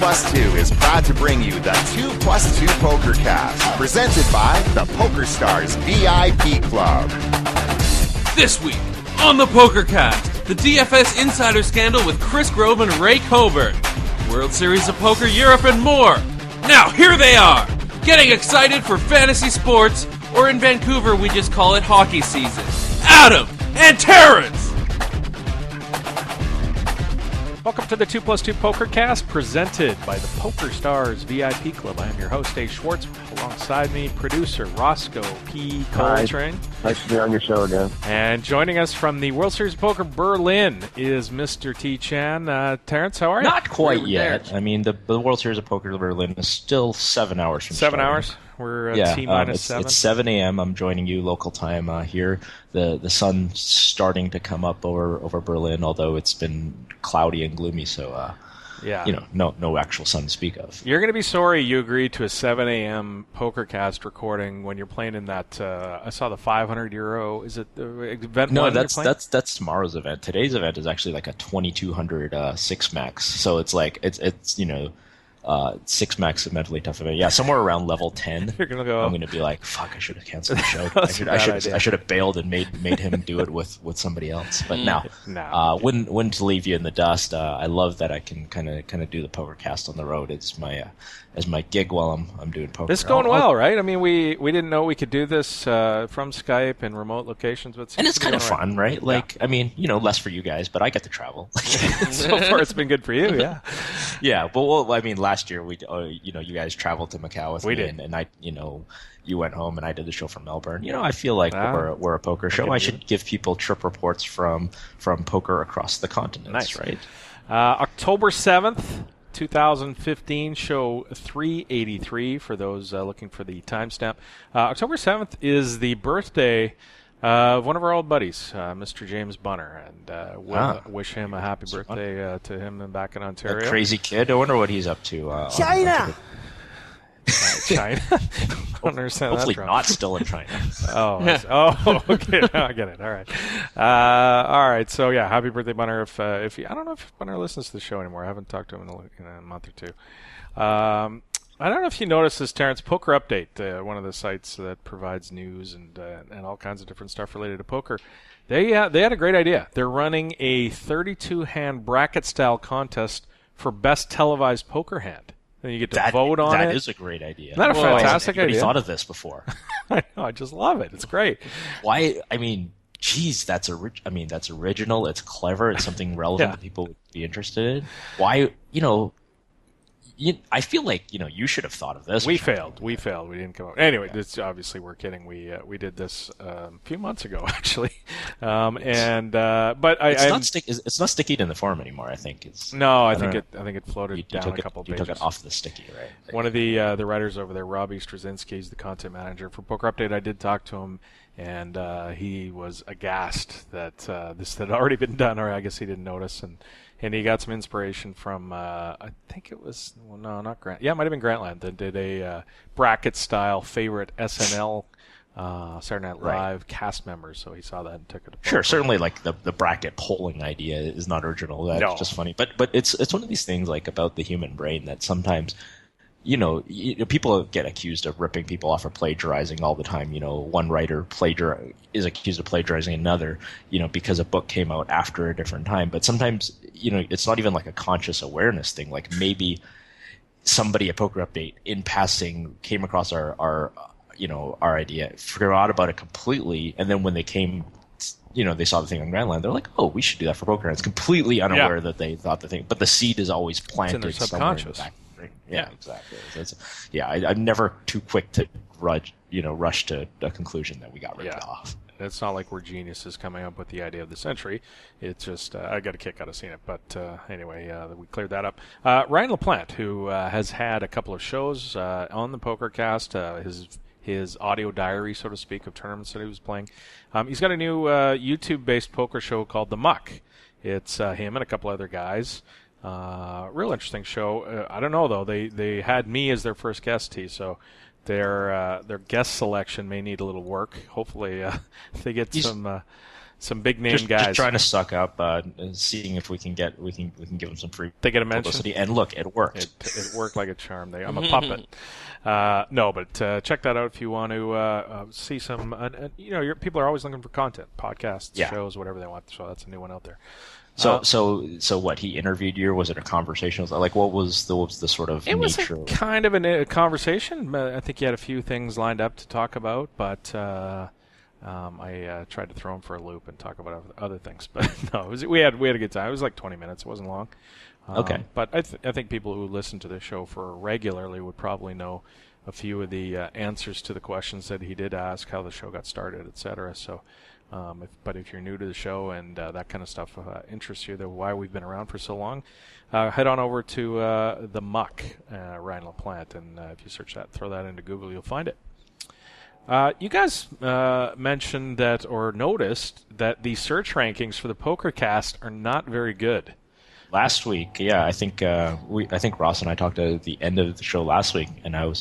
Plus 2 is proud to bring you the 2+2 Pokercast, presented by the PokerStars VIP Club. This week on the Pokercast, the DFS insider scandal with Chris Grove and Ray Coburn, World Series of Poker Europe, and more. Now, here they are, getting excited for fantasy sports, or in Vancouver, we just call it hockey season. Adam and Terrence! Welcome to the 2+2 Pokercast, presented by the PokerStars VIP Club. I am your host, Dave Schwartz. Alongside me, producer Roscoe P. Coltrane. Nice to be on your show again. And joining us from the World Series of Poker Berlin is Mr. T. Chan. Terrence, how are you? Not quite yet. I mean, the World Series of Poker Berlin is still 7 hours from 7 starting. hours? We're at T-minus 7. It's 7 a.m. I'm joining you local time here. The sun's starting to come up over Berlin, although it's been cloudy and gloomy, so no actual sun to speak of. You're going to be sorry you agreed to a 7 a.m. PokerCast recording when you're playing in that, I saw the €500, is it the event? No, that's tomorrow's event. Today's event is actually like a 2200 six max, so it's like, it's six max is mentally tough event. Yeah, somewhere around level 10. You're gonna go. I'm gonna be like, fuck, I should have canceled the show. I should have bailed and made him do it with somebody else. But wouldn't leave you in the dust. I love that I can kind of do the Pokercast on the road. It's as my gig while I'm doing poker. This is going well, right? I mean, we didn't know we could do this from Skype in remote locations, but it's kind of fun, right? Like, I mean, less for you guys, but I get to travel. So far, it's been good for you, yeah. Yeah, but I mean, last year you guys traveled to Macau with me, did. and I, you went home and I did the show from Melbourne. I feel like we're a poker show. I should give people trip reports from poker across the continent. Nice, right? October 7th. 2015, show 383 for those looking for the timestamp. October 7th is the birthday of one of our old buddies, Mr. James Bunner, and we'll wish him a happy birthday to him back in Ontario. That crazy kid. I wonder what he's up to. China! China? I don't understand. Hopefully not still in China. Okay. Now I get it. All right. All right. So yeah, happy birthday, Bunner. If I don't know if Bunner listens to the show anymore. I haven't talked to him in a month or two. I don't know if you noticed this, Terrence. Poker Update, one of the sites that provides news and all kinds of different stuff related to poker. They had a great idea. They're running a 32-hand bracket-style contest for best televised poker hand. And you get to vote on it. That is a great idea. Isn't that a fantastic idea? Nobody thought of this before. I know. I just love it. It's great. Why? I mean, geez, that's original. It's clever. It's something relevant that people would be interested in. Why? I feel like you should have thought of this. We failed. We didn't come up. Anyway, this obviously we're kidding. We did this a few months ago actually, but it's not sticky in the forum anymore. I think it's I think it floated down a couple pages. You took it off the sticky, right? One of the writers over there, Robbie Straczynski, is the content manager for Poker Update. I did talk to him, and he was aghast that this had already been done, or I guess he didn't notice, and he got some inspiration from, I think it was, not Grant. Yeah, it might have been Grantland that did a bracket-style favorite SNL, Saturday Night Live cast members. So he saw that and took it. Sure, certainly like the bracket polling idea is not original. That's just funny. But it's one of these things like about the human brain that sometimes, people get accused of ripping people off or plagiarizing all the time. One writer is accused of plagiarizing another, because a book came out after a different time. But sometimes, it's not even like a conscious awareness thing. Like maybe somebody at Poker Update in passing came across our idea, forgot about it completely, and then when they came, they saw the thing on Grandland, they're like, oh, we should do that for poker. And it's completely unaware that they thought the thing, but the seed is always planted it's in their subconscious. Somewhere in the back. Yeah, exactly. I'm never too quick to rush to a conclusion that we got ripped off. It's not like we're geniuses coming up with the idea of the century. It's just I got a kick out of seeing it. But anyway, we cleared that up. Ryan LaPlante, who has had a couple of shows on the Pokercast, his audio diary, so to speak, of tournaments that he was playing. He's got a new YouTube-based poker show called The Muck. It's him and a couple other guys. Real interesting show. I don't know though. They had me as their first guest, so their guest selection may need a little work. Hopefully, they get some some big name guys. Just trying to suck up, seeing if we can give them some free they get a mention. Publicity. And look, it worked. It worked like a charm. I'm a puppet. No, but check that out if you want to see some. People are always looking for content, podcasts, shows, whatever they want. So that's a new one out there. So what? He interviewed you, or was it a conversation? Like, what was the sort of it nature? It was kind of a conversation. I think he had a few things lined up to talk about, but I tried to throw him for a loop and talk about other things. But no, we had a good time. It was like 20 minutes. It wasn't long. Okay. But I think people who listen to the show for regularly would probably know a few of the answers to the questions that he did ask, how the show got started, etc. So. But if you're new to the show and that kind of stuff interests you, why we've been around for so long, head on over to The Muck, Ryan LaPlante, and if you search that, throw that into Google, you'll find it. You guys mentioned that or noticed that the search rankings for the Pokercast are not very good. Last week, I think Ross and I talked at the end of the show last week, and I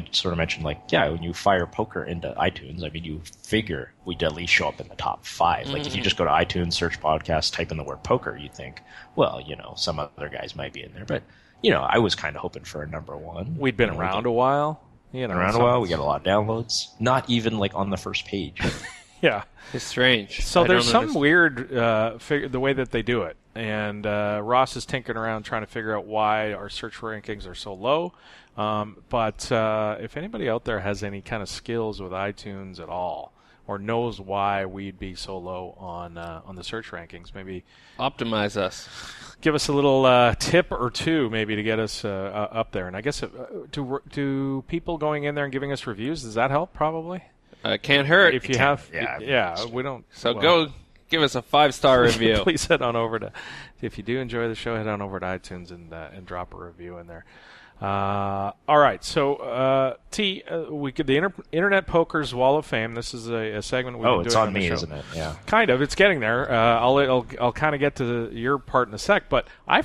sort of mentioned when you fire poker into iTunes, I mean, you figure we'd at least show up in the top 5. Like if you just go to iTunes, search podcast, type in the word poker, you think, well, some other guys might be in there, but I was kind of hoping for a number 1. We'd been around a while, around a while. We got a lot of downloads, not even on the first page. Yeah, it's strange. So there's some weird the way that they do it. And Ross is tinkering around trying to figure out why our search rankings are so low. But if anybody out there has any kind of skills with iTunes at all, or knows why we'd be so low on the search rankings, maybe optimize us. Give us a little tip or two, maybe, to get us up there. And I guess to people going in there and giving us reviews, does that help? Probably. Can't hurt. If you have, we don't. So go. Give us a 5-star review. Please head on over to, if you do enjoy the show, head on over to iTunes and drop a review in there. All right, so T, the Internet Poker's Wall of Fame. This is a segment we've been doing. It's on the me, show. isn't it? Yeah. Kind of. It's getting there. I'll kind of get to your part in a sec, but I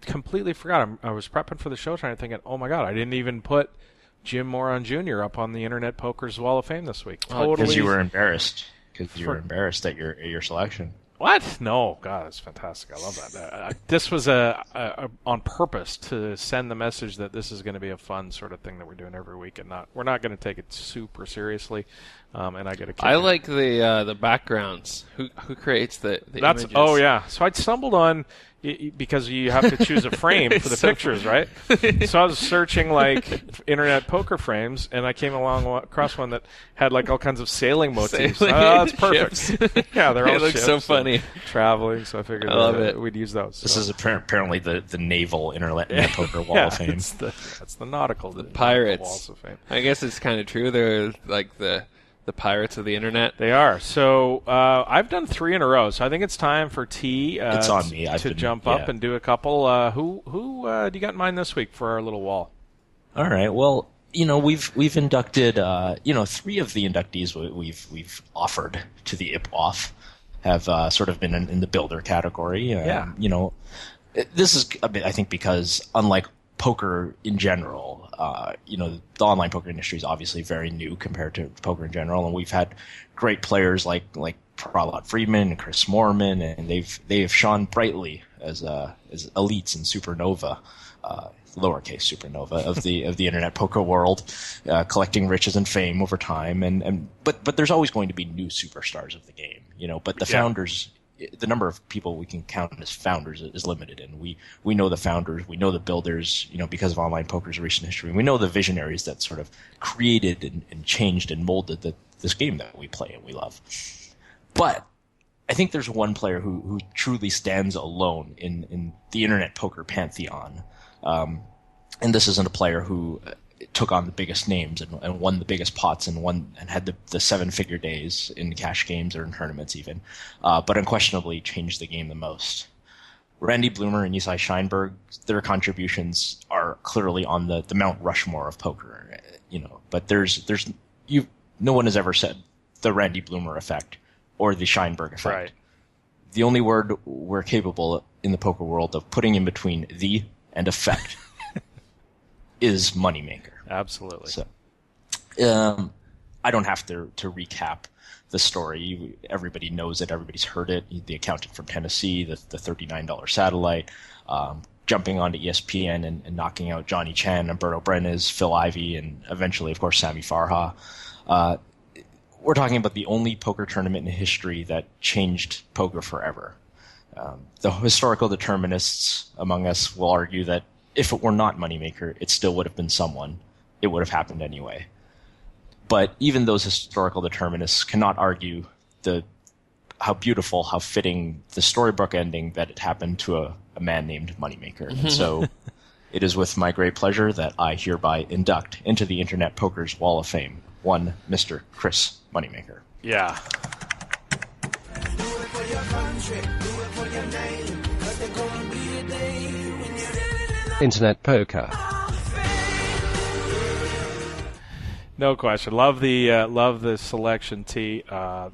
completely forgot. I was prepping for the show, thinking, oh my God, I didn't even put Jim Moron Jr. up on the Internet Poker's Wall of Fame this week. Totally. Because you were embarrassed. Because you were embarrassed at your selection. What? No, God, that's fantastic. I love that. This was on purpose to send the message that this is going to be a fun sort of thing that we're doing every week, and we're not going to take it super seriously. And I got to. I like the backgrounds. Who creates the images? Oh yeah. So I stumbled on. Because you have to choose a frame for the pictures, right? So I was searching internet poker frames, and I came across one that had all kinds of sailing motifs. That's perfect. Yeah, they're all ships. It looks so funny. Traveling, so I figured we'd use those. This is apparently the naval internet poker wall of fame. That's the nautical. The pirates. Walls of fame. I guess it's kind of true. They're the pirates of the internet. They are. So I've done 3 in a row. So I think it's time for T. It's on me. To jump up and do a couple. Who do you got in mind this week for our little wall? All right. Well, we've inducted 3 of the inductees we've offered to the IPWOF have sort of been in the builder category. This is I think because unlike poker in general, the online poker industry is obviously very new compared to poker in general, and we've had great players like Prahlad Friedman and Chris Moorman, and they've shone brightly as elites in supernova, lowercase supernova of the internet poker world, collecting riches and fame over time, but there's always going to be new superstars of the game, but the founders. The number of people we can count as founders is limited, and we know the founders, we know the builders, because of online poker's recent history. We know the visionaries that sort of created and changed and molded this game that we play and we love. But I think there's one player who truly stands alone in the internet poker pantheon, and this isn't a player who took on the biggest names and won the biggest pots and had the 7-figure days in cash games or in tournaments even, but unquestionably changed the game the most. Randy Bloomer and Yisai Scheinberg, their contributions are clearly on the Mount Rushmore of poker, but no one has ever said the Randy Bloomer effect or the Scheinberg effect. Right. The only word we're capable in the poker world of putting in between the and effect is moneymaker. Absolutely. So, I don't have to recap the story. Everybody knows it. Everybody's heard it. The accountant from Tennessee, the $39 satellite, jumping onto ESPN and knocking out Johnny Chan, Umberto Brenes, Phil Ivey, and eventually, of course, Sammy Farha. We're talking about the only poker tournament in history that changed poker forever. The historical determinists among us will argue that if it were not Moneymaker, it still would have been someone. It would have happened anyway. But even those historical determinists cannot argue how beautiful, how fitting the storybook ending that it happened to a man named Moneymaker. And so it is with my great pleasure that I hereby induct into the Internet Poker's Wall of Fame one Mr. Chris Moneymaker. Yeah. Internet Poker. No question. Love the selection, T.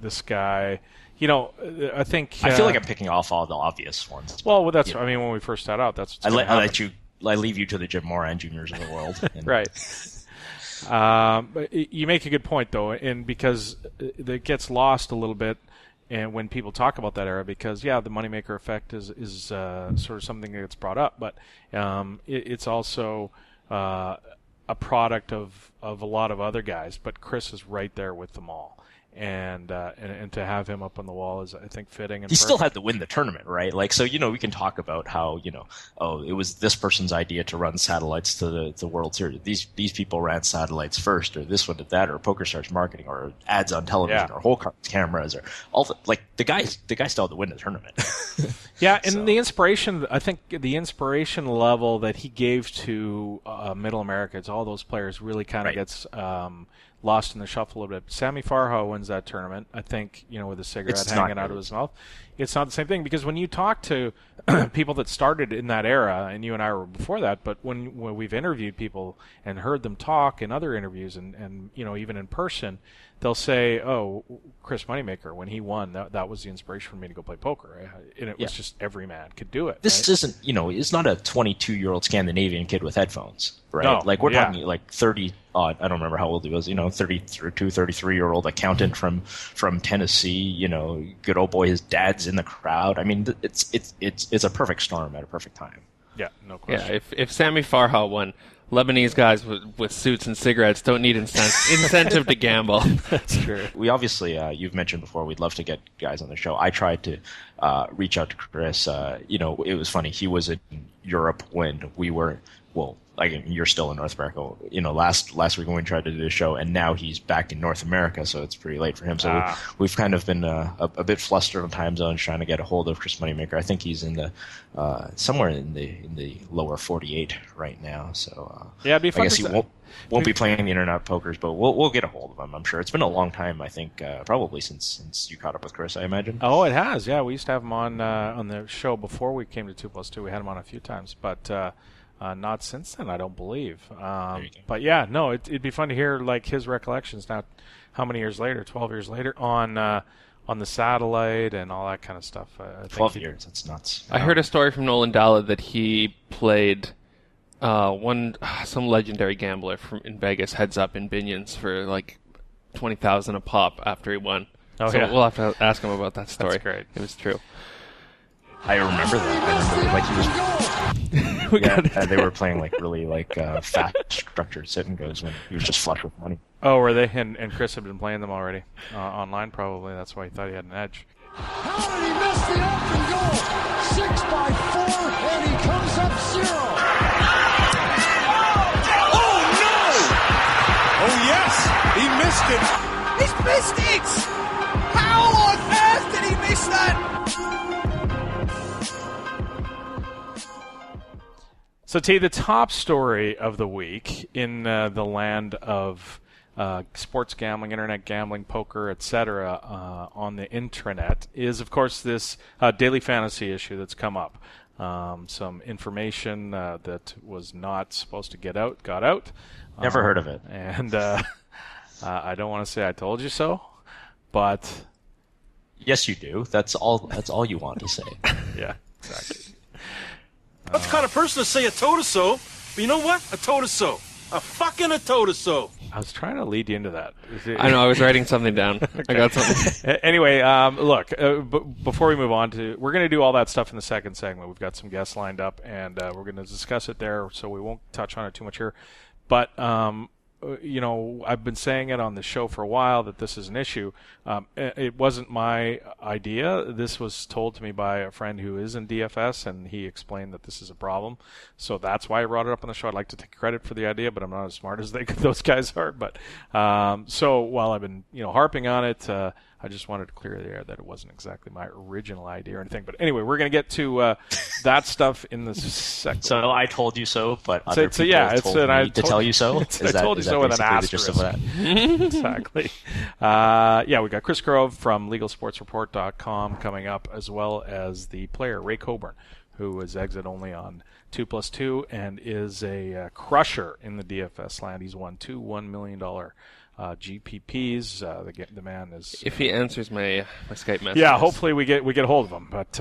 This guy, I think I feel like I'm picking off all the obvious ones. Well, that's I mean, when we first start out, that's what's I leave you to the Jim Moran Juniors of the world. Right. But you make a good point though, and because it gets lost a little bit, and when people talk about that era, because the Moneymaker effect is sort of something that gets brought up, but it's also a product of a lot of other guys, but Chris is right there with them all, and to have him up on the wall is, I think, fitting. And he still had to win the tournament, right? Like, so we can talk about how it was this person's idea to run satellites to the World Series. These people ran satellites first, or this one did that, or PokerStars marketing, or ads on television, or whole cameras, or all the guy still had to win the tournament. Yeah, and the inspiration, I think the inspiration level that he gave to Middle America, it's all those players, really kind of gets lost in the shuffle a little bit. Sammy Farha wins that tournament, I think, with a cigarette hanging out of his mouth. It's not the same thing, because when you talk to people that started in that era, and you and I were before that, but when we've interviewed people and heard them talk in other interviews and even in person, they'll say, "Oh, Chris Moneymaker, when he won, that was the inspiration for me to go play poker." And it was just every man could do it. This isn't, it's not a 22-year-old Scandinavian kid with headphones, right? No, like, we're talking like 30, I don't remember how old he was, 32, 33-year-old accountant from Tennessee, good old boy, his dad's in the crowd. I mean, it's a perfect storm at a perfect time. Yeah, no question. Yeah, if Sammy Farha won, Lebanese guys with suits and cigarettes don't need incentive to gamble. That's true. We obviously, you've mentioned before, we'd love to get guys on the show. I tried to reach out to Chris. It was funny. He was in Europe when we were, you're still in North America. Last week when we tried to do the show, and now he's back in North America, so it's pretty late for him. So we've kind of been a bit flustered on time zones trying to get a hold of Chris Moneymaker. I think he's in the somewhere in the lower 48 right now. So it'd be fun. I guess he won't be playing the Internet Pokers, but we'll get a hold of him. I'm sure it's been a long time. I think probably since you caught up with Chris, I imagine. Oh, it has. Yeah, we used to have him on the show before we came to 2+2. We had him on a few times, but not since then, I don't believe. But yeah, no, it'd be fun to hear like his recollections now. How many years later? 12 years later on the satellite and all that kind of stuff. 12 years. That's nuts. I heard a story from Nolan Dalla that he played some legendary gambler in Vegas heads up in Binions for like $20,000 a pop after he won. Oh, so yeah. we'll have to ask him about that story. That's great. It was true. I remember that. He was. They were playing like really fat structured sit and goes when he was just flush with money. Oh, were they? And Chris had been playing them already online, probably. That's why he thought he had an edge. How did he miss the up and go? 6x4, and he comes up 0. Oh no! Oh yes, he missed it. He's missed it! How on earth did he miss that? So, T, the top story of the week in the land of sports gambling, internet gambling, poker, etc., on the intranet is, of course, this daily fantasy issue that's come up. Some information that was not supposed to get out got out. Never heard of it. And I don't want to say I told you so, but yes, you do. That's all you want to say. Yeah, exactly. That's the kind of person to say I told us so. But you know what? I told us so. A fuck and a toe to soap. I was trying to lead you into that. I know, I was writing something down. Okay. I got something. Anyway, look, before we move on we're going to do all that stuff in the second segment. We've got some guests lined up, and we're going to discuss it there, so we won't touch on it too much here. But, I've been saying it on the show for a while that this is an issue. It wasn't my idea. This was told to me by a friend who is in DFS, and he explained that this is a problem. So that's why I brought it up on the show. I'd like to take credit for the idea, but I'm not as smart as those guys are. But so while I've been harping on it, I just wanted to clear the air that it wasn't exactly my original idea or anything. But anyway, we're going to get to that stuff in the second. So I told you so, but other people told me to tell you so. I told you so with an asterisk. Exactly. We got Chris Grove from LegalSportsReport.com coming up, as well as the player Ray Coburn, who is exit only on 2+2 and is a crusher in the DFS land. He's won two $1 million GPPs. The man is. If he answers my Skype message. Yeah, hopefully we get hold of him, but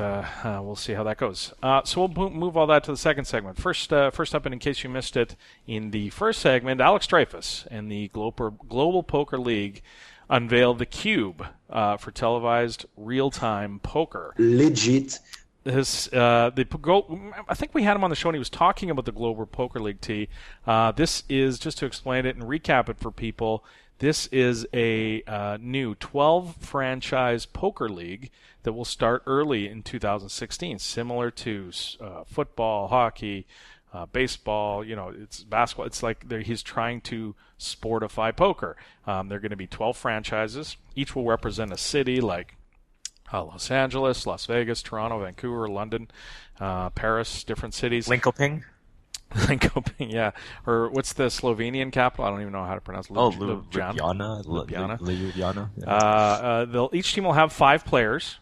we'll see how that goes. So we'll move all that to the second segment. First up, and in case you missed it, in the first segment, Alex Dreyfus and the Global Poker League unveiled the Cube for televised real-time poker. Legit. I think we had him on the show and he was talking about the Global Poker League T. This is, just to explain it and recap it for people, this is a new 12-franchise poker league that will start early in 2016, similar to football, hockey, baseball, it's basketball. It's like he's trying to sportify poker. They're going to be 12 franchises. Each will represent a city like Los Angeles, Las Vegas, Toronto, Vancouver, London, Paris, different cities. Linkoping, yeah. Or what's the Slovenian capital? I don't even know how to pronounce it. Ljubljana. Ljubljana. Each team will have 5 players.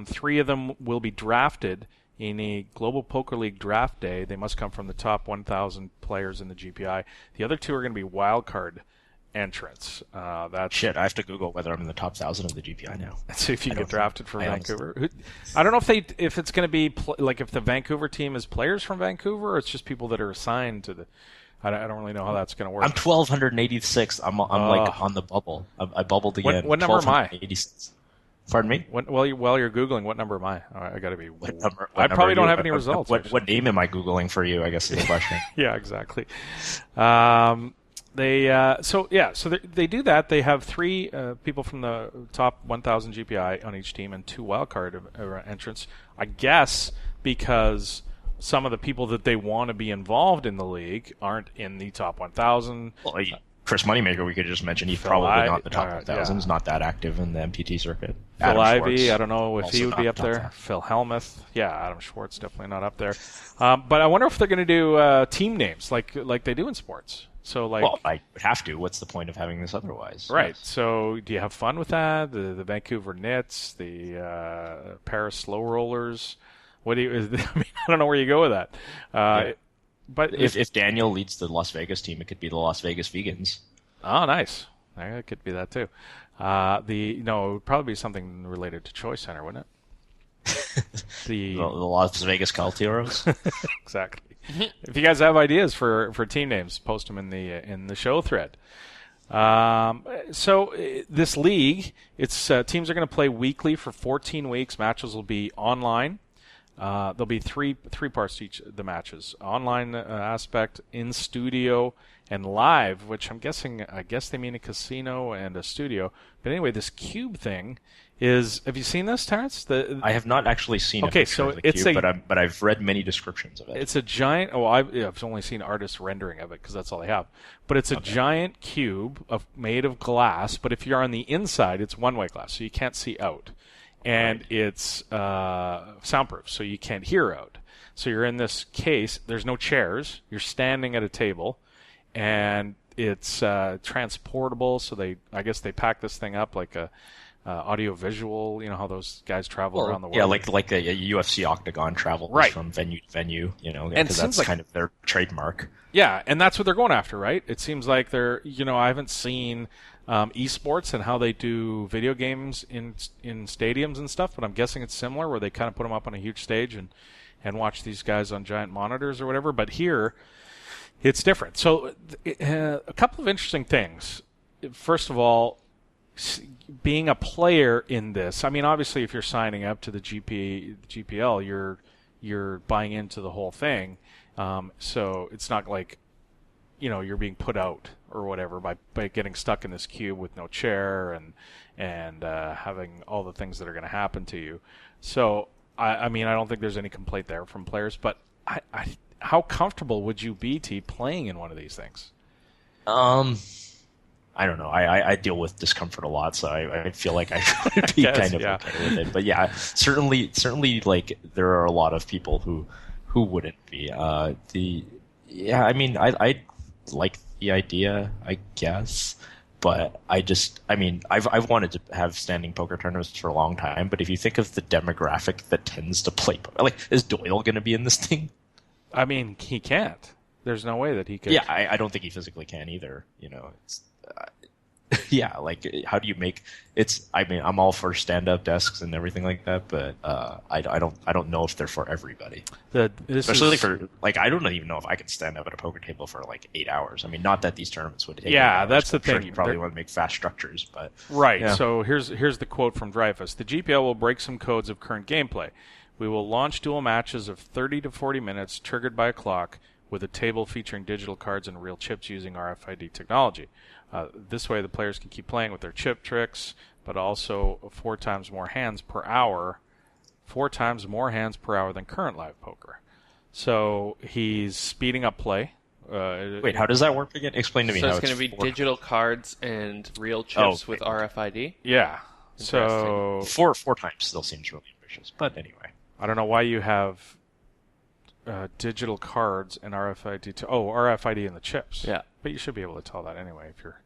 3 of them will be drafted in a Global Poker League draft day. They must come from the top 1,000 players in the GPI. The other 2 are going to be wild card entrance. Shit, I have to Google whether I'm in the top 1,000 of the GPI now. See if you get drafted for Vancouver. I don't know if it's going to be if the Vancouver team is players from Vancouver, or it's just people that are assigned to the. I don't really know how that's going to work. I'm 1,286. I'm like on the bubble. I bubbled again. What number am I? 86. Pardon me? While you're Googling, what number am I? I got to be. I probably don't have any results. What name am I Googling for you? I guess is the question. Yeah, exactly. They do that. They have 3 people from the top 1,000 GPI on each team and 2 wildcard entrants. I guess because some of the people that they want to be involved in the league aren't in the top 1,000. Well, Chris Moneymaker, we could just mention he's probably not in the top 1,000. He's not that active in the MTT circuit. Phil Ivey, I don't know if he would be up there. Phil Hellmuth, Adam Schwartz definitely not up there. But I wonder if they're going to do team names like they do in sports. So well, I would have to. What's the point of having this otherwise? Right. Yes. So do you have fun with that? The Vancouver Nits, the Paris Slow Rollers. What do you? I don't know where you go with that. But if Daniel leads the Las Vegas team, it could be the Las Vegas Vegans. Oh, nice. It could be that too. It would probably be something related to Choice Center, wouldn't it? the Las Vegas Calteros. Exactly. If you guys have ideas for team names, post them in the show thread. So this league, its teams are going to play weekly for 14 weeks. Matches will be online. There'll be three parts to each of the matches: online aspect, in studio, and live. Which I guess they mean a casino and a studio. But anyway, this cube thing is. Have you seen this, Terrence? I have not actually seen. Okay, so it's cube, but I've read many descriptions of it. It's a giant. Oh, I've only seen artist rendering of it because that's all they have. But it's a giant cube made of glass. But if you're on the inside, it's one-way glass, so you can't see out. And it's soundproof, so you can't hear out. So you're in this case. There's no chairs. You're standing at a table, and it's transportable. So I guess they pack this thing up like a audio-visual. You know how those guys travel around the world. Yeah, like a UFC octagon travels from venue to venue. Because that's kind of their trademark. Yeah, and that's what they're going after, right? It seems like they're. I haven't seen. Esports and how they do video games in stadiums and stuff, but I'm guessing it's similar where they kind of put them up on a huge stage and watch these guys on giant monitors or whatever. But here It's different. So a couple of interesting things. First of all, being a player in this, I mean, obviously, if you're signing up to the GPL, you're buying into the whole thing. So it's not like, you're being put out or whatever by getting stuck in this cube with no chair and having all the things that are going to happen to you. So I mean, I don't think there's any complaint there from players. But how comfortable would you be, T, playing in one of these things? I don't know. I deal with discomfort a lot, so I feel like I would be kind of okay with it. But yeah, certainly, like there are a lot of people who wouldn't be. I mean, I like the idea, I guess, but I've wanted to have standing poker tournaments for a long time. But if you think of the demographic that tends to play, like, is Doyle going to be in this thing? I mean, he can't. There's no way that he could. Yeah, I don't think he physically can either. It's. Yeah, like, how do you make it's? I mean, I'm all for stand-up desks and everything like that, but I don't know if they're for everybody. Especially for, like, I don't even know if I can stand up at a poker table for like 8 hours. I mean, not that these tournaments would take 8 hours. That's the thing. Sure you probably want to make fast structures, but right. Yeah. So here's the quote from Dreyfus: "The GPL will break some codes of current gameplay. We will launch dual matches of 30 to 40 minutes, triggered by a clock, with a table featuring digital cards and real chips using RFID technology. This way, the players can keep playing with their chip tricks, but also 4 times more hands per hour. 4 times more hands per hour than current live poker." So he's speeding up play. Wait, how does that work again? Explain to me. So how it's going to be digital cards and real chips with RFID? Yeah. So four times still seems really ambitious, but anyway. I don't know why you have digital cards and RFID. RFID in the chips. Yeah. But you should be able to tell that anyway if you're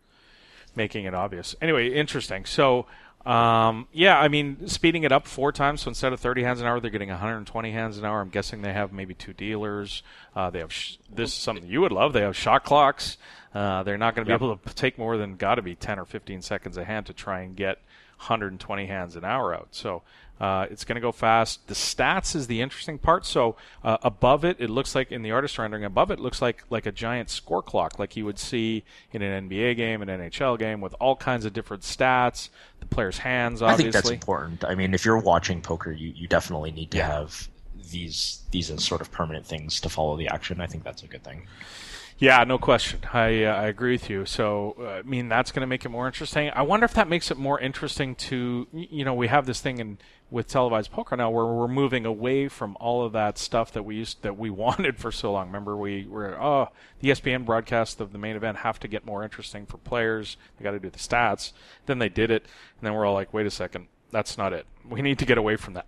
making it obvious. Anyway, interesting. So, I mean, speeding it up 4 times. So instead of 30 hands an hour, they're getting 120 hands an hour. I'm guessing they have maybe 2 dealers. They have this is something you would love. They have shot clocks. They're not going to be able to take more than got to be 10 or 15 seconds a hand to try and get 120 hands an hour out. So it's going to go fast. The stats is the interesting part. So above it looks like, in the artist rendering, above it looks like a giant score clock, like you would see in an NBA game, an NHL game, with all kinds of different stats, the player's hands, obviously. I think that's important. I mean, if you're watching poker, you definitely need to have these as sort of permanent things to follow the action. I think that's a good thing. Yeah, no question. I agree with you. So, I mean, that's going to make it more interesting. I wonder if that makes it more interesting to, we have this thing with televised poker now where we're moving away from all of that stuff that we wanted for so long. Remember, the ESPN broadcast of the main event have to get more interesting for players. They got to do the stats. Then they did it, and then we're all like, wait a second, that's not it. We need to get away from that.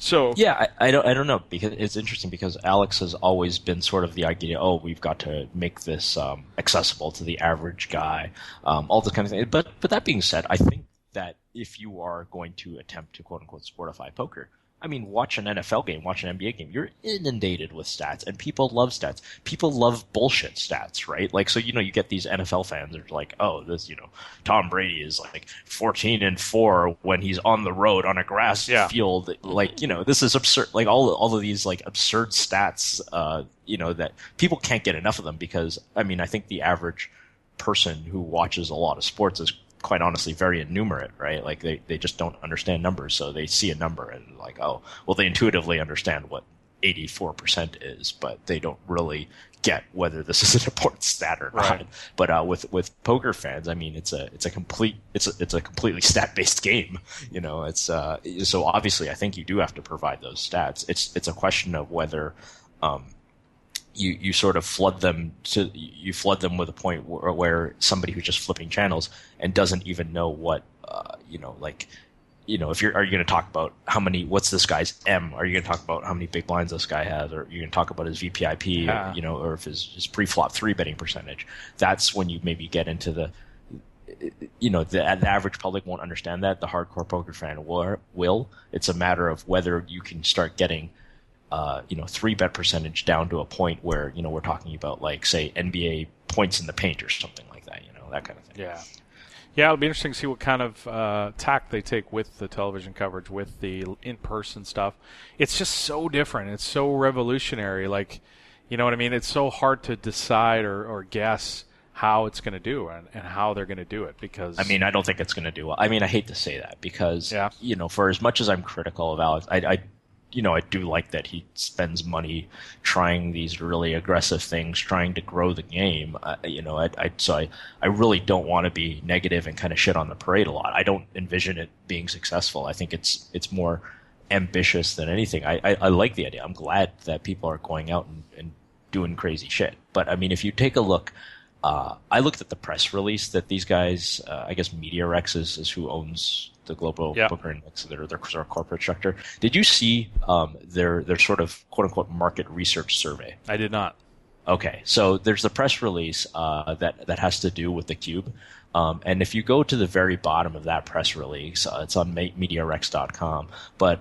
So yeah, I don't know, because it's interesting because Alex has always been sort of the idea, we've got to make this accessible to the average guy, all this kind of thing. But that being said, I think that if you are going to attempt to quote unquote sportify poker, I mean, watch an NFL game, watch an NBA game. You're inundated with stats, and people love stats. People love bullshit stats, right? Like, so, you get these NFL fans that are like, this, Tom Brady is like 14-4 when he's on the road on a grass field. Like, this is absurd. Like, all of these, like, absurd stats, that people can't get enough of them because, I mean, I think the average person who watches a lot of sports is quite honestly very innumerate, right? Like they just don't understand numbers, so they see a number and like, they intuitively understand what 84% is, but they don't really get whether this is an important stat or not. Right. But with poker fans, I mean, it's a completely stat based game. It's so obviously I think you do have to provide those stats. It's a question of whether you sort of flood them with a point where somebody who's just flipping channels and doesn't even know what are you going to talk about what's this guy's M? Are you going to talk about how many big blinds this guy has, or are you going to talk about his VPIP, or if his pre-flop 3 betting percentage? That's when you maybe get into the average public won't understand that. The hardcore poker fan will. It's a matter of whether you can start getting 3-bet percentage down to a point where, we're talking about, like, say, NBA points in the paint or something like that, that kind of thing. Yeah. Yeah, it'll be interesting to see what kind of tack they take with the television coverage, with the in-person stuff. It's just so different. It's so revolutionary. Like, You know what I mean? It's so hard to decide or guess how it's going to do and how they're going to do it because... I mean, I don't think it's going to do well. I mean, I hate to say that because, for as much as I'm critical of Alex, I do like that he spends money trying these really aggressive things, trying to grow the game. I really don't want to be negative and kind of shit on the parade a lot. I don't envision it being successful. I think it's more ambitious than anything. I like the idea. I'm glad that people are going out and doing crazy shit. But I mean, if you take a look, I looked at the press release that these guys, I guess MediaRex is who owns the Global Poker Index, their sort of corporate structure. Did you see their sort of quote unquote market research survey? I did not. Okay, so there's the press release that has to do with the cube, and if you go to the very bottom of that press release, it's on MediaRex.com. But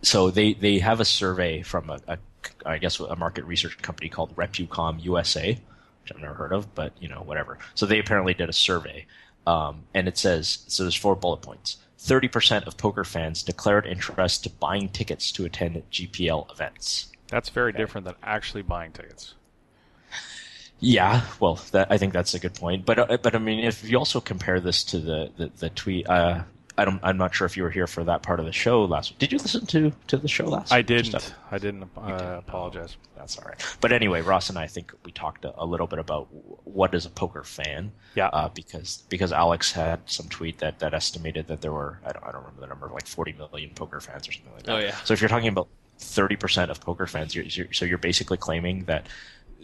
so they have a survey from a market research company called Repucom USA, which I've never heard of, but whatever. So they apparently did a survey, and it says, so there's 4 bullet points. 30% of poker fans declared interest to buying tickets to attend GPL events. That's very different than actually buying tickets. Yeah, well, I think that's a good point. But I mean, if you also compare this to the tweet, I'm not sure if you were here for that part of the show last week. Did you listen to the show last week? I didn't apologize. That's all right. But anyway, Ross and I think we talked a little bit about what is a poker fan. Yeah. Because Alex had some tweet that estimated that there were, I don't remember the number, like 40 million poker fans or something like that. Oh, yeah. So if you're talking about 30% of poker fans, you're basically claiming that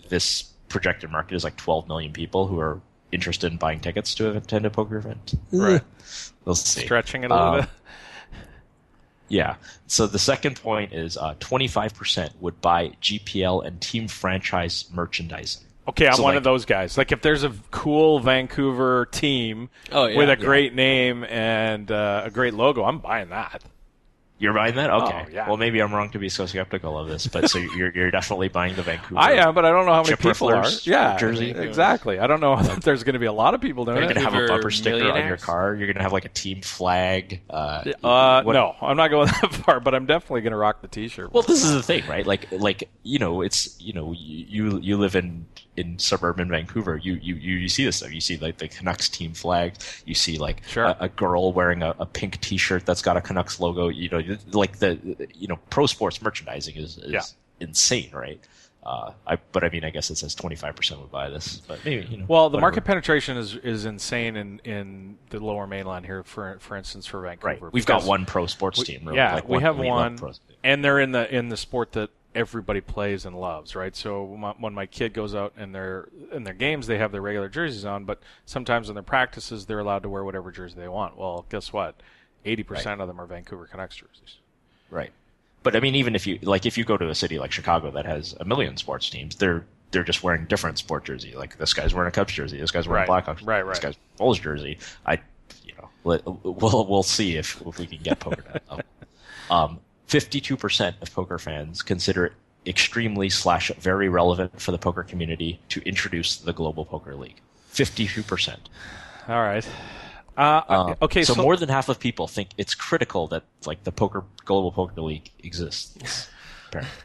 this projected market is like 12 million people who are interested in buying tickets to attend a poker event. Right. We'll see. Stretching it a little bit. Yeah. So the second point is 25% would buy GPL and team franchise merchandising. Okay, I'm one of those guys. Like if there's a cool Vancouver team with a great name and a great logo, I'm buying that. You're buying that? Okay. Oh, yeah. Well, maybe I'm wrong to be so skeptical of this, but so you're definitely buying the Vancouver. I am, but I don't know how many people are. Yeah, jersey. Exactly. I don't know if there's going to be a lot of people doing it. You're going to have a bumper sticker on your car. You're going to have like a team flag. No, I'm not going that far, but I'm definitely going to rock the T-shirt. Well, this is the thing, right? Like it's you live in suburban Vancouver. You see this stuff. You see like the Canucks team flag. You see like a girl wearing a pink T-shirt that's got a Canucks logo. Like pro sports merchandising is insane, right? But I mean, I guess it says 25% would buy this, but maybe Well, the market penetration is insane in the Lower Mainland here, for instance, for Vancouver. Right. We've got one pro sports team. Really. Yeah, like we have one, and they're in the sport that everybody plays and loves, right? So when my kid goes out in their games, they have their regular jerseys on, but sometimes in their practices, they're allowed to wear whatever jersey they want. Well, guess what? 80% of them are Vancouver Canucks jerseys. Right. But I mean, even if you go to a city like Chicago that has a million sports teams, they're just wearing different sport jersey. Like this guy's wearing a Cubs jersey, this guy's wearing a Blackhawks, right. This guy's Bulls jersey. We'll see if we can get poker to that level. 52% of poker fans consider it extremely / very relevant for the poker community to introduce the Global Poker League. 52%. All right. Okay, so more than half of people think it's critical that like the Global Poker League exists.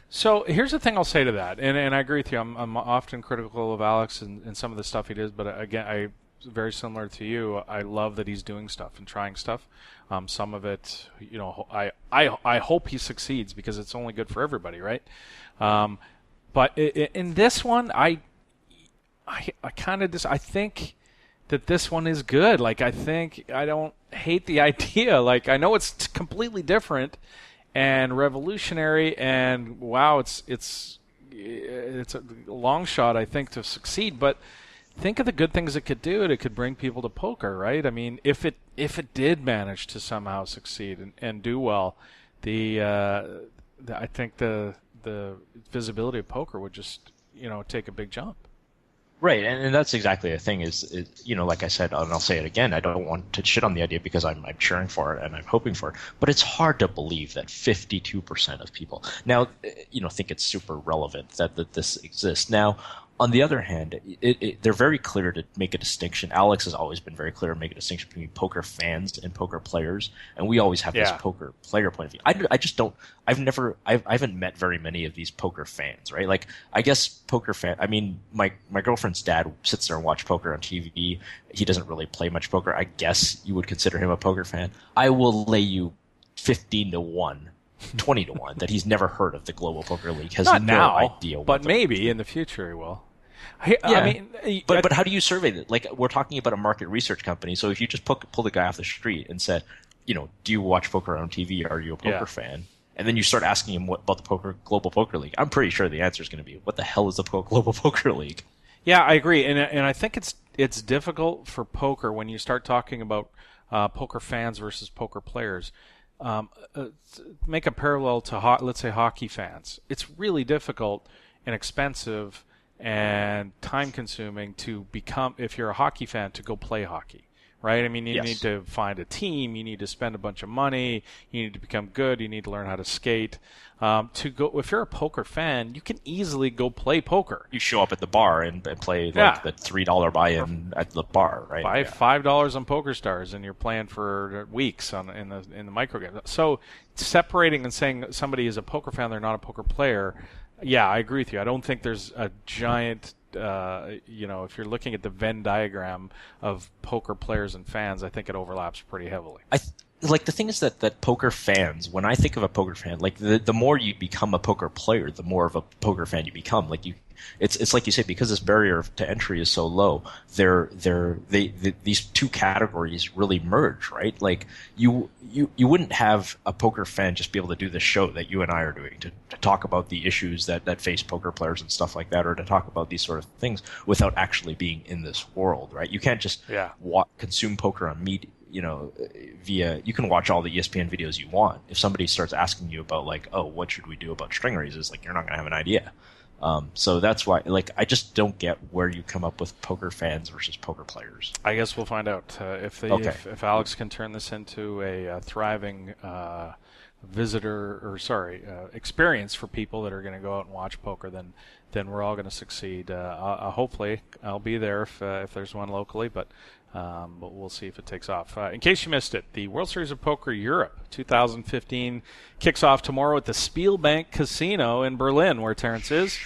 So here's the thing I'll say to that, and I agree with you. I'm often critical of Alex and some of the stuff he does, but again, very similar to you. I love that he's doing stuff and trying stuff. Some of it, I hope he succeeds because it's only good for everybody, right? But in this one, I kind of I think that this one is good. Like I don't hate the idea. Like I know it's completely different and revolutionary, and wow, it's a long shot I think to succeed. But think of the good things it could do. It could bring people to poker, right? I mean, if it did manage to somehow succeed and do well, I think the visibility of poker would just take a big jump. Right, and that's exactly the thing is like I said, and I'll say it again, I don't want to shit on the idea because I'm cheering for it and I'm hoping for it, but it's hard to believe that 52% of people now, think it's super relevant that this exists. Now, On the other hand, they're very clear to make a distinction. Alex has always been very clear to make a distinction between poker fans and poker players, and we always have this poker player point of view. I just don't. I haven't met very many of these poker fans, right? Like, I guess poker fan. I mean, my girlfriend's dad sits there and watches poker on TV. He doesn't really play much poker. I guess you would consider him a poker fan. I will lay you 15-1. 20-1 that he's never heard of the Global Poker League. Has Not no now, idea. But maybe in the future he will. I mean, but how do you survey that? Like, we're talking about a market research company, so if you just pull the guy off the street and said, do you watch poker on TV? Are you a poker fan? And then you start asking him about the Global Poker League. I'm pretty sure the answer is going to be, what the hell is the Global Poker League? Yeah, I agree, and I think it's difficult for poker when you start talking about poker fans versus poker players. Make a parallel to let's say hockey fans. It's really difficult and expensive and time-consuming to become, if you're a hockey fan, to go play hockey, right? I mean, you need to find a team, you need to spend a bunch of money, you need to become good, you need to learn how to skate. If you're a poker fan, you can easily go play poker. You show up at the bar and play the $3 buy-in at the bar, right? $5 on PokerStars, and you're playing for weeks in the micro game. So separating and saying somebody is a poker fan, they're not a poker player. Yeah, I agree with you. I don't think there's a giant, if you're looking at the Venn diagram of poker players and fans, I think it overlaps pretty heavily. Like, the thing is that poker fans, when I think of a poker fan, like, the more you become a poker player, the more of a poker fan you become. Like, it's like you say, because this barrier to entry is so low, these two categories really merge, right? Like, you wouldn't have a poker fan just be able to do this show that you and I are doing to talk about the issues that face poker players and stuff like that, or to talk about these sort of things without actually being in this world, right? You can't just consume poker on media. You can watch all the ESPN videos you want. If somebody starts asking you about, like, what should we do about string raises, like, you're not going to have an idea. So that's why, like, I just don't get where you come up with poker fans versus poker players. I guess we'll find out if Alex can turn this into a thriving experience for people that are going to go out and watch poker. Then we're all going to succeed. Hopefully, I'll be there if there's one locally, but we'll see if it takes off. In case you missed it, the World Series of Poker Europe 2015 kicks off tomorrow at the Spielbank Casino in Berlin, where Terrence is.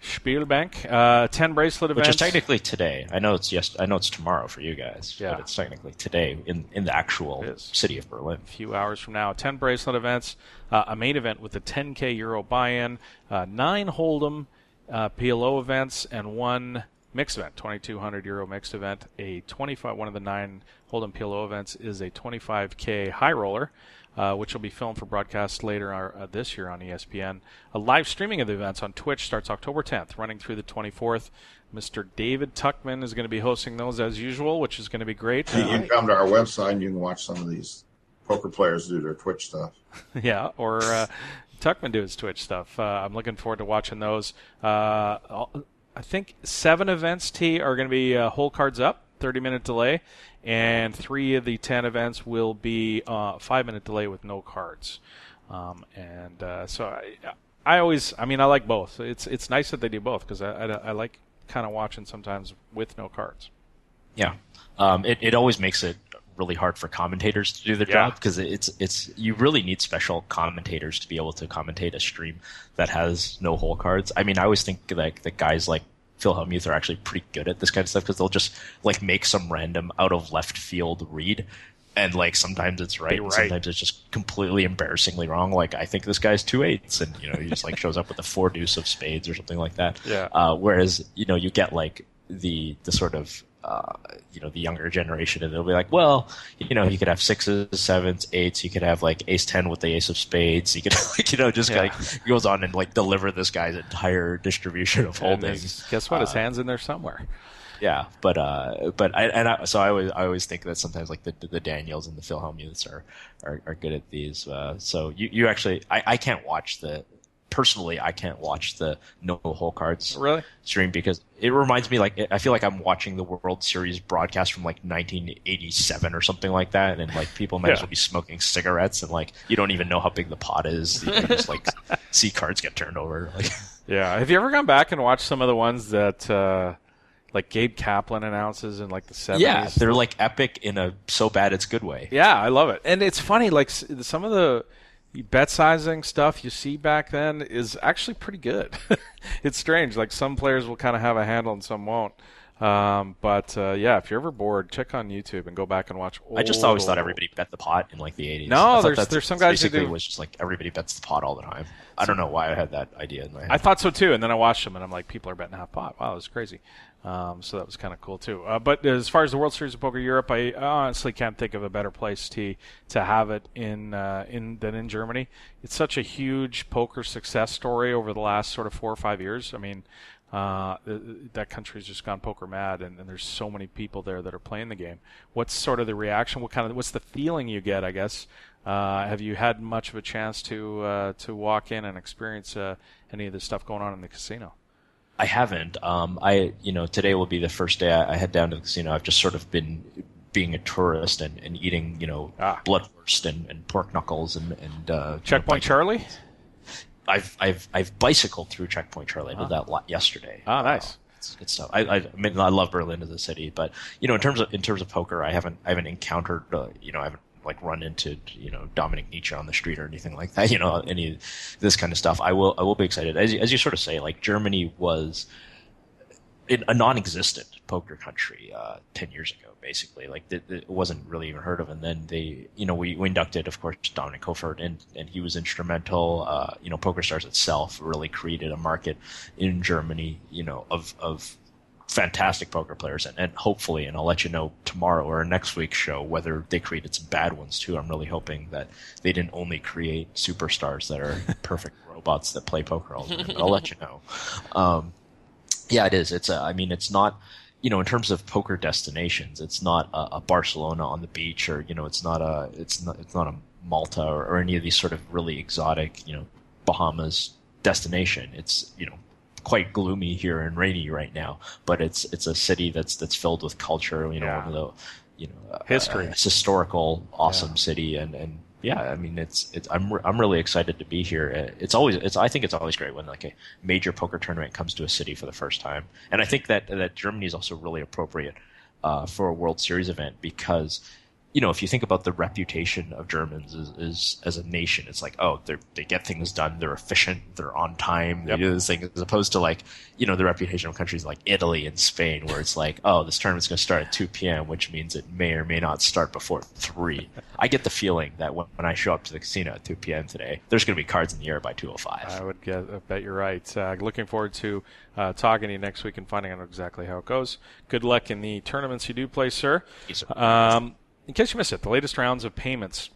Spielbank. 10 bracelet events. Which is technically today. I know it's tomorrow for you guys, but it's technically today in the actual city of Berlin. A few hours from now. 10 bracelet events, a main event with a 10K euro buy-in, 9 Hold'em PLO events, and 1 mixed event, 2,200 euro mixed event. One of the 9 Hold'em PLO events is a 25K high roller, which will be filmed for broadcast later this year on ESPN. A live streaming of the events on Twitch starts October 10th, running through the 24th. Mr. David Tuckman is going to be hosting those as usual, which is going to be great. You can come to our website and you can watch some of these poker players do their Twitch stuff. Yeah, or Tuckman do his Twitch stuff. I'm looking forward to watching those. I think 7 events, are going to be hole cards up, 30-minute delay, and 3 of the 10 events will be 5-minute delay with no cards. So I like both. It's nice that they do both, because I like kind of watching sometimes with no cards. Yeah, it always makes it really hard for commentators to do their job, because it's you really need special commentators to be able to commentate a stream that has no hole cards. I mean, I always think like the guys like Phil Hellmuth are actually pretty good at this kind of stuff, because they'll just like make some random out of left field read, and like sometimes it's right, and sometimes it's just completely embarrassingly wrong. Like, I think this guy's 2/8, and he just like shows up with a 4 deuce of spades or something like that. Whereas you get like the sort of the younger generation, and they'll be like, well, you could have 6s, 7s, 8s, you could have like ace 10 with the ace of spades, you could like goes on and like deliver this guy's entire distribution of holdings. Guess what? His hand's in there somewhere. Yeah, but I always think that sometimes like the Daniels and the Phil Hellmuths are good at these. So you actually, I can't watch personally, I can't watch the no hole cards stream, because it reminds me, like, I feel like I'm watching the World Series broadcast from like 1987 or something like that, and like people might as well be smoking cigarettes, and like you don't even know how big the pot is. You can just like see cards get turned over. Like, Yeah. Have you ever gone back and watched some of the ones that like Gabe Kaplan announces in like the 70s? Yeah, they're like epic in a so bad it's good way. Yeah, I love it. And it's funny, like some of the bet sizing stuff you see back then is actually pretty good. It's strange. Like some players will kind of have a handle and some won't. But if you're ever bored, check on YouTube and go back and watch. I just always thought everybody bet the pot in like the 80s. No, there's some guys who basically do. was just like everybody bets the pot all the time. I don't know why I had that idea in my head. I thought so too, and then I watched them and I'm like, people are betting half pot. Wow, that's crazy. So that was kind of cool too. But as far as the World Series of Poker Europe, I honestly can't think of a better place to have it than in Germany. It's such a huge poker success story over the last sort of 4 or 5 years. I mean, that country's just gone poker mad, and there's so many people there that are playing the game. What's sort of the reaction? What's the feeling you get? I guess have you had much of a chance to walk in and experience any of the stuff going on in the casino? I haven't. Today will be the first day I head down to the casino. I've just sort of been being a tourist and eating, bloodwurst and pork knuckles and Checkpoint Charlie. I've bicycled through Checkpoint Charlie. I did that yesterday. Oh, nice. It's good stuff. I mean, I love Berlin as a city, but in terms of poker, I haven't encountered I haven't like run into Dominic Nietzsche on the street or anything like that. Any of this kind of stuff. I will be excited as you sort of say. Like Germany was a non-existent poker country 10 years ago, basically. Like it wasn't really even heard of. And then we inducted, of course, Dominic Kofert, and he was instrumental. PokerStars itself really created a market in Germany, of fantastic poker players, and hopefully, and I'll let you know tomorrow or next week's show whether they created some bad ones too. I'm really hoping that they didn't only create superstars that are perfect robots that play poker all the time. But I'll let you know. Yeah, it is. It's not, in terms of poker destinations, it's not a Barcelona on the beach, or it's not a Malta or any of these sort of really exotic, Bahamas destination. It's quite gloomy here and rainy right now, but it's a city that's filled with culture. One of the history, it's historical, awesome city, and yeah, I mean, I'm really excited to be here. I think it's always great when like a major poker tournament comes to a city for the first time, and I think that Germany is also really appropriate for a World Series event because if you think about the reputation of Germans is as a nation, it's like, oh, they get things done, they're efficient, they're on time, they do this thing, as opposed to like, the reputation of countries like Italy and Spain, where it's like, oh, this tournament's going to start at 2 p.m., which means it may or may not start before 3. I get the feeling that when I show up to the casino at 2 p.m. today, there's going to be cards in the air by 2:05. I bet you're right. Looking forward to talking to you next week and finding out exactly how it goes. Good luck in the tournaments you do play, sir. Yes, sir. In case you missed it, the latest rounds of payments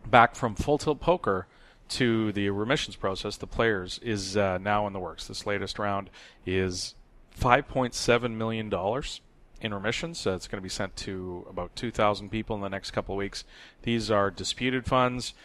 back from Full Tilt Poker to the remissions process, the players, is now in the works. This latest round is $5.7 million in remissions. It's going to be sent to about 2,000 people in the next couple of weeks. These are disputed funds,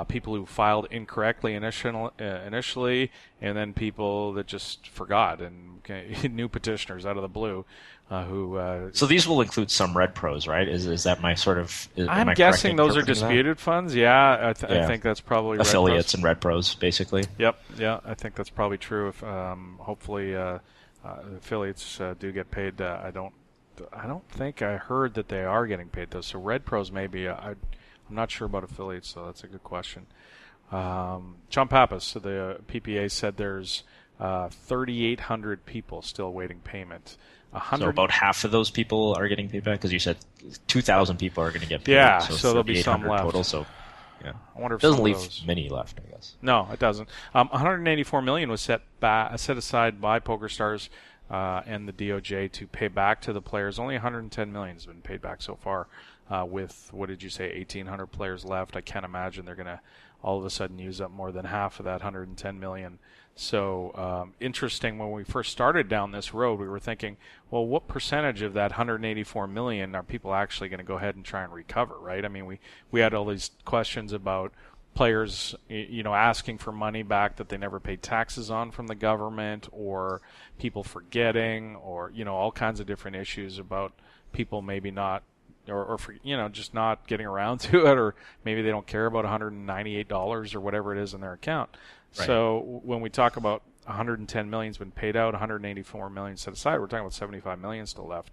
people who filed incorrectly initially, and then people that just forgot, and new petitioners out of the blue. So these will include some red pros, right? Is that my sort of? I'm guessing those are disputed funds. Yeah, I think that's probably affiliates and red pros, basically. Yep, yeah, I think that's probably true. If hopefully affiliates do get paid. I don't think I heard that they are getting paid though. So red pros maybe. I'm not sure about affiliates, so that's a good question. John Pappas, the PPA, said there's 3,800 people still awaiting payment. So about half of those people are getting paid back, because you said 2,000 people are going to get paid. Yeah, so there'll be some left. Total, so yeah, I wonder if it doesn't leave many left, I guess. No, it doesn't. 184 million was set aside by PokerStars and the DOJ to pay back to the players. Only 110 million has been paid back so far. With what did you say, 1,800 players left? I can't imagine they're going to all of a sudden use up more than half of that 110 million. So interesting. When we first started down this road, we were thinking, well, what percentage of that 184 million are people actually going to go ahead and try and recover, right? I mean, we had all these questions about players, asking for money back that they never paid taxes on from the government, or people forgetting, or all kinds of different issues about people maybe not, or for, just not getting around to it, or maybe they don't care about $198 or whatever it is in their account. Right. So when we talk about $110 million's been paid out, $184 million set aside. We're talking about $75 million still left.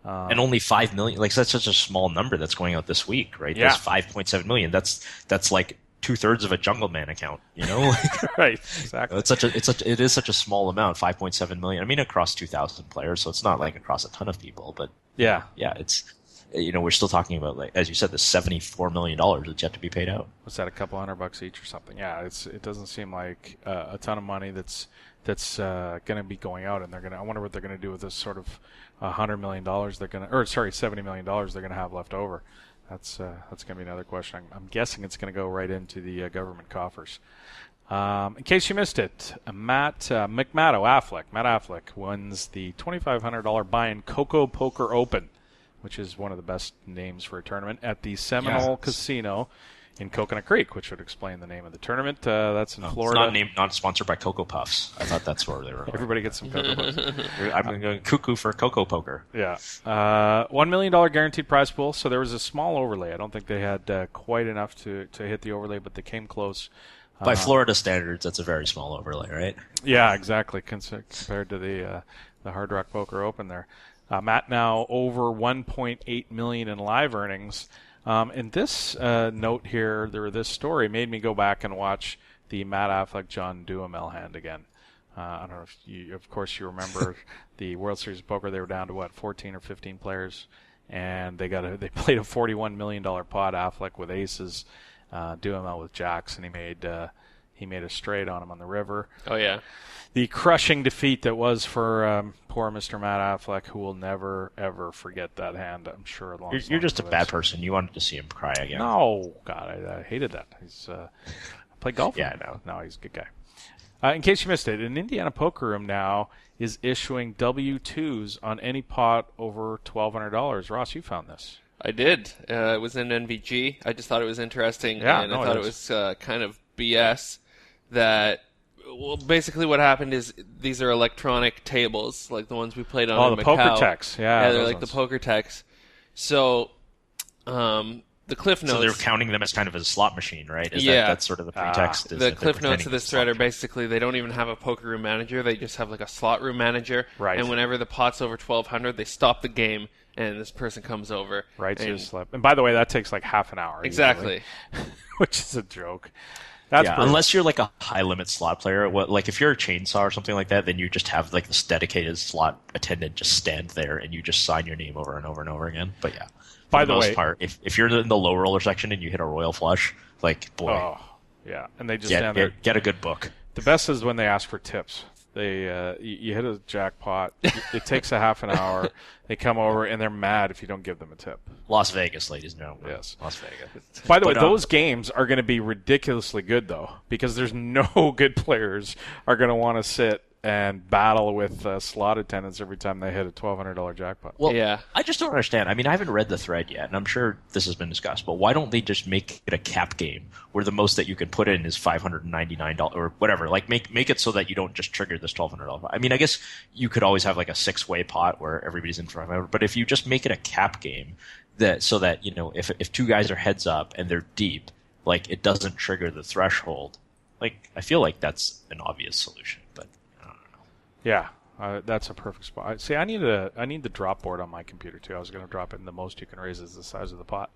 And only $5 million, like that's such a small number that's going out this week, right? Yeah. That's $5.7 million. That's like 2/3 of a Jungle Man account, you know? Right, exactly. It is such a small amount, $5.7 million. I mean, across 2,000 players, so it's not like across a ton of people, but yeah, it's, you know, we're still talking about, like, as you said, the $74 million that's yet to be paid out. What's that, a couple $100 each or something? Yeah, it doesn't seem like a ton of money that's going to be going out, and I wonder what they're going to do with this sort of $100 million $70 million they're going to have left over. That's going to be another question. I'm guessing it's going to go right into the government coffers. In case you missed it, Matt Affleck wins the $2,500 buy-in Coco Poker Open, which is one of the best names for a tournament, at the Seminole Casino in Coconut Creek, which would explain the name of the tournament. That's in Florida. It's not sponsored by Cocoa Puffs. I thought that's where they were. Everybody gets some Cocoa Puffs. I'm going cuckoo for Cocoa Poker. Yeah. $1 million guaranteed prize pool. So there was a small overlay. I don't think they had quite enough to hit the overlay, but they came close. By Florida standards, that's a very small overlay, right? Yeah, exactly. Compared to the Hard Rock Poker Open there. Matt now over $1.8 million in live earnings. And this note here, this story made me go back and watch the Matt Affleck John Duhamel hand again. I don't know if of course you remember the World Series of Poker. They were down to 14 or 15 players, and they played a $41 million pot. Affleck with aces, Duhamel with jacks, and he made a straight on him on the river. Oh yeah. The crushing defeat that was for poor Mr. Matt Affleck, who will never, ever forget that hand, I'm sure. You're just a bad person. You wanted to see him cry again. No, God, I hated that. He's played golf. Yeah, I know. No, he's a good guy. In case you missed it, an Indiana Poker Room now is issuing W-2s on any pot over $1,200. Ross, you found this. I did. It was in NVG. I just thought it was interesting, Yeah, and I thought it was kind of BS that... Well, basically what happened is these are electronic tables, like the ones we played on in the Macau. poker techs. Yeah, they're like the poker techs. So, the cliff notes... So they're counting them as kind of a slot machine, right? That's sort of the pretext. The cliff notes of this thread are basically they don't even have a poker room manager. They just have like a slot room manager. Right. And whenever the pot's over 1,200, they stop the game, and this person comes over. Right, so you slip. And by the way, that takes like half an hour. Exactly. Which is a joke. Unless you're like a high limit slot player, like if you're a chainsaw or something like that, then you just have like this dedicated slot attendant just stand there and you just sign your name over and over and over again. But yeah, by the most way, part, if you're in the low roller section and you hit a royal flush, like boy, oh yeah, and they just stand there. Get a good book. The best is when they ask for tips. They you hit a jackpot. It takes a half an hour. They come over and they're mad if you don't give them a tip. Las Vegas, ladies and gentlemen. Yes, Las Vegas. By the way, those games are going to be ridiculously good though, because there's no good players are going to want to sit and battle with slot attendants every time they hit a $1,200 jackpot. Well, yeah. I just don't understand. I mean, I haven't read the thread yet, and I'm sure this has been discussed, but why don't they just make it a cap game where the most that you can put in is $599 or whatever? Like, make it so that you don't just trigger this $1,200. I mean, I guess you could always have like a 6-way pot where everybody's in for $500, but if you just make it a cap game so that, you know, if two guys are heads up and they're deep, like, it doesn't trigger the threshold, like, I feel like that's an obvious solution, but yeah, that's a perfect spot. See, I need the drop board on my computer too. I was going to drop it, and the most you can raise is the size of the pot.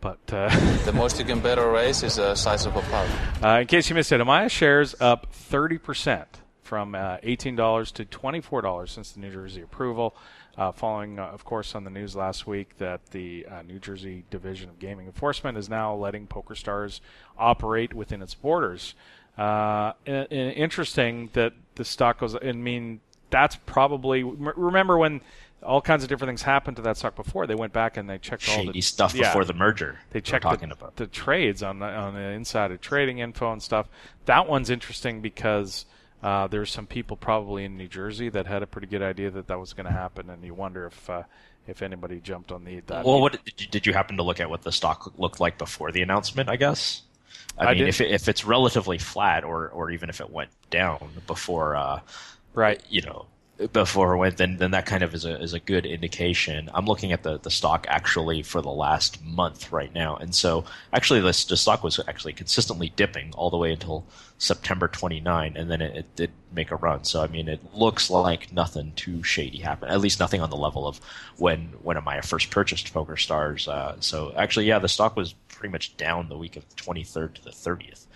But the most you can bet or raise is the size of a pot. In case you missed it, Amaya shares up 30% from $18 to $24 since the New Jersey approval. Following, of course, on the news last week that the New Jersey Division of Gaming Enforcement is now letting PokerStars operate within its borders. Interesting that the stock goes. I mean, that's probably. Remember when all kinds of different things happened to that stock before? They went back and they checked all the stuff before the merger. They checked the trades on the insider trading info and stuff. That one's interesting because there's some people probably in New Jersey that had a pretty good idea that was going to happen, and you wonder if anybody jumped on that. Well, did you happen to look at what the stock looked like before the announcement? I guess. I mean, if it's relatively flat, or even if it went down before, right? You know, before it went, then that kind of is a good indication. I'm looking at the stock actually for the last month right now, and so actually the stock was actually consistently dipping all the way until September 29, and then it did make a run. So I mean, it looks like nothing too shady happened. At least nothing on the level of when I first purchased PokerStars. So actually, yeah, the stock was pretty much down the week of the 23rd to the 30th.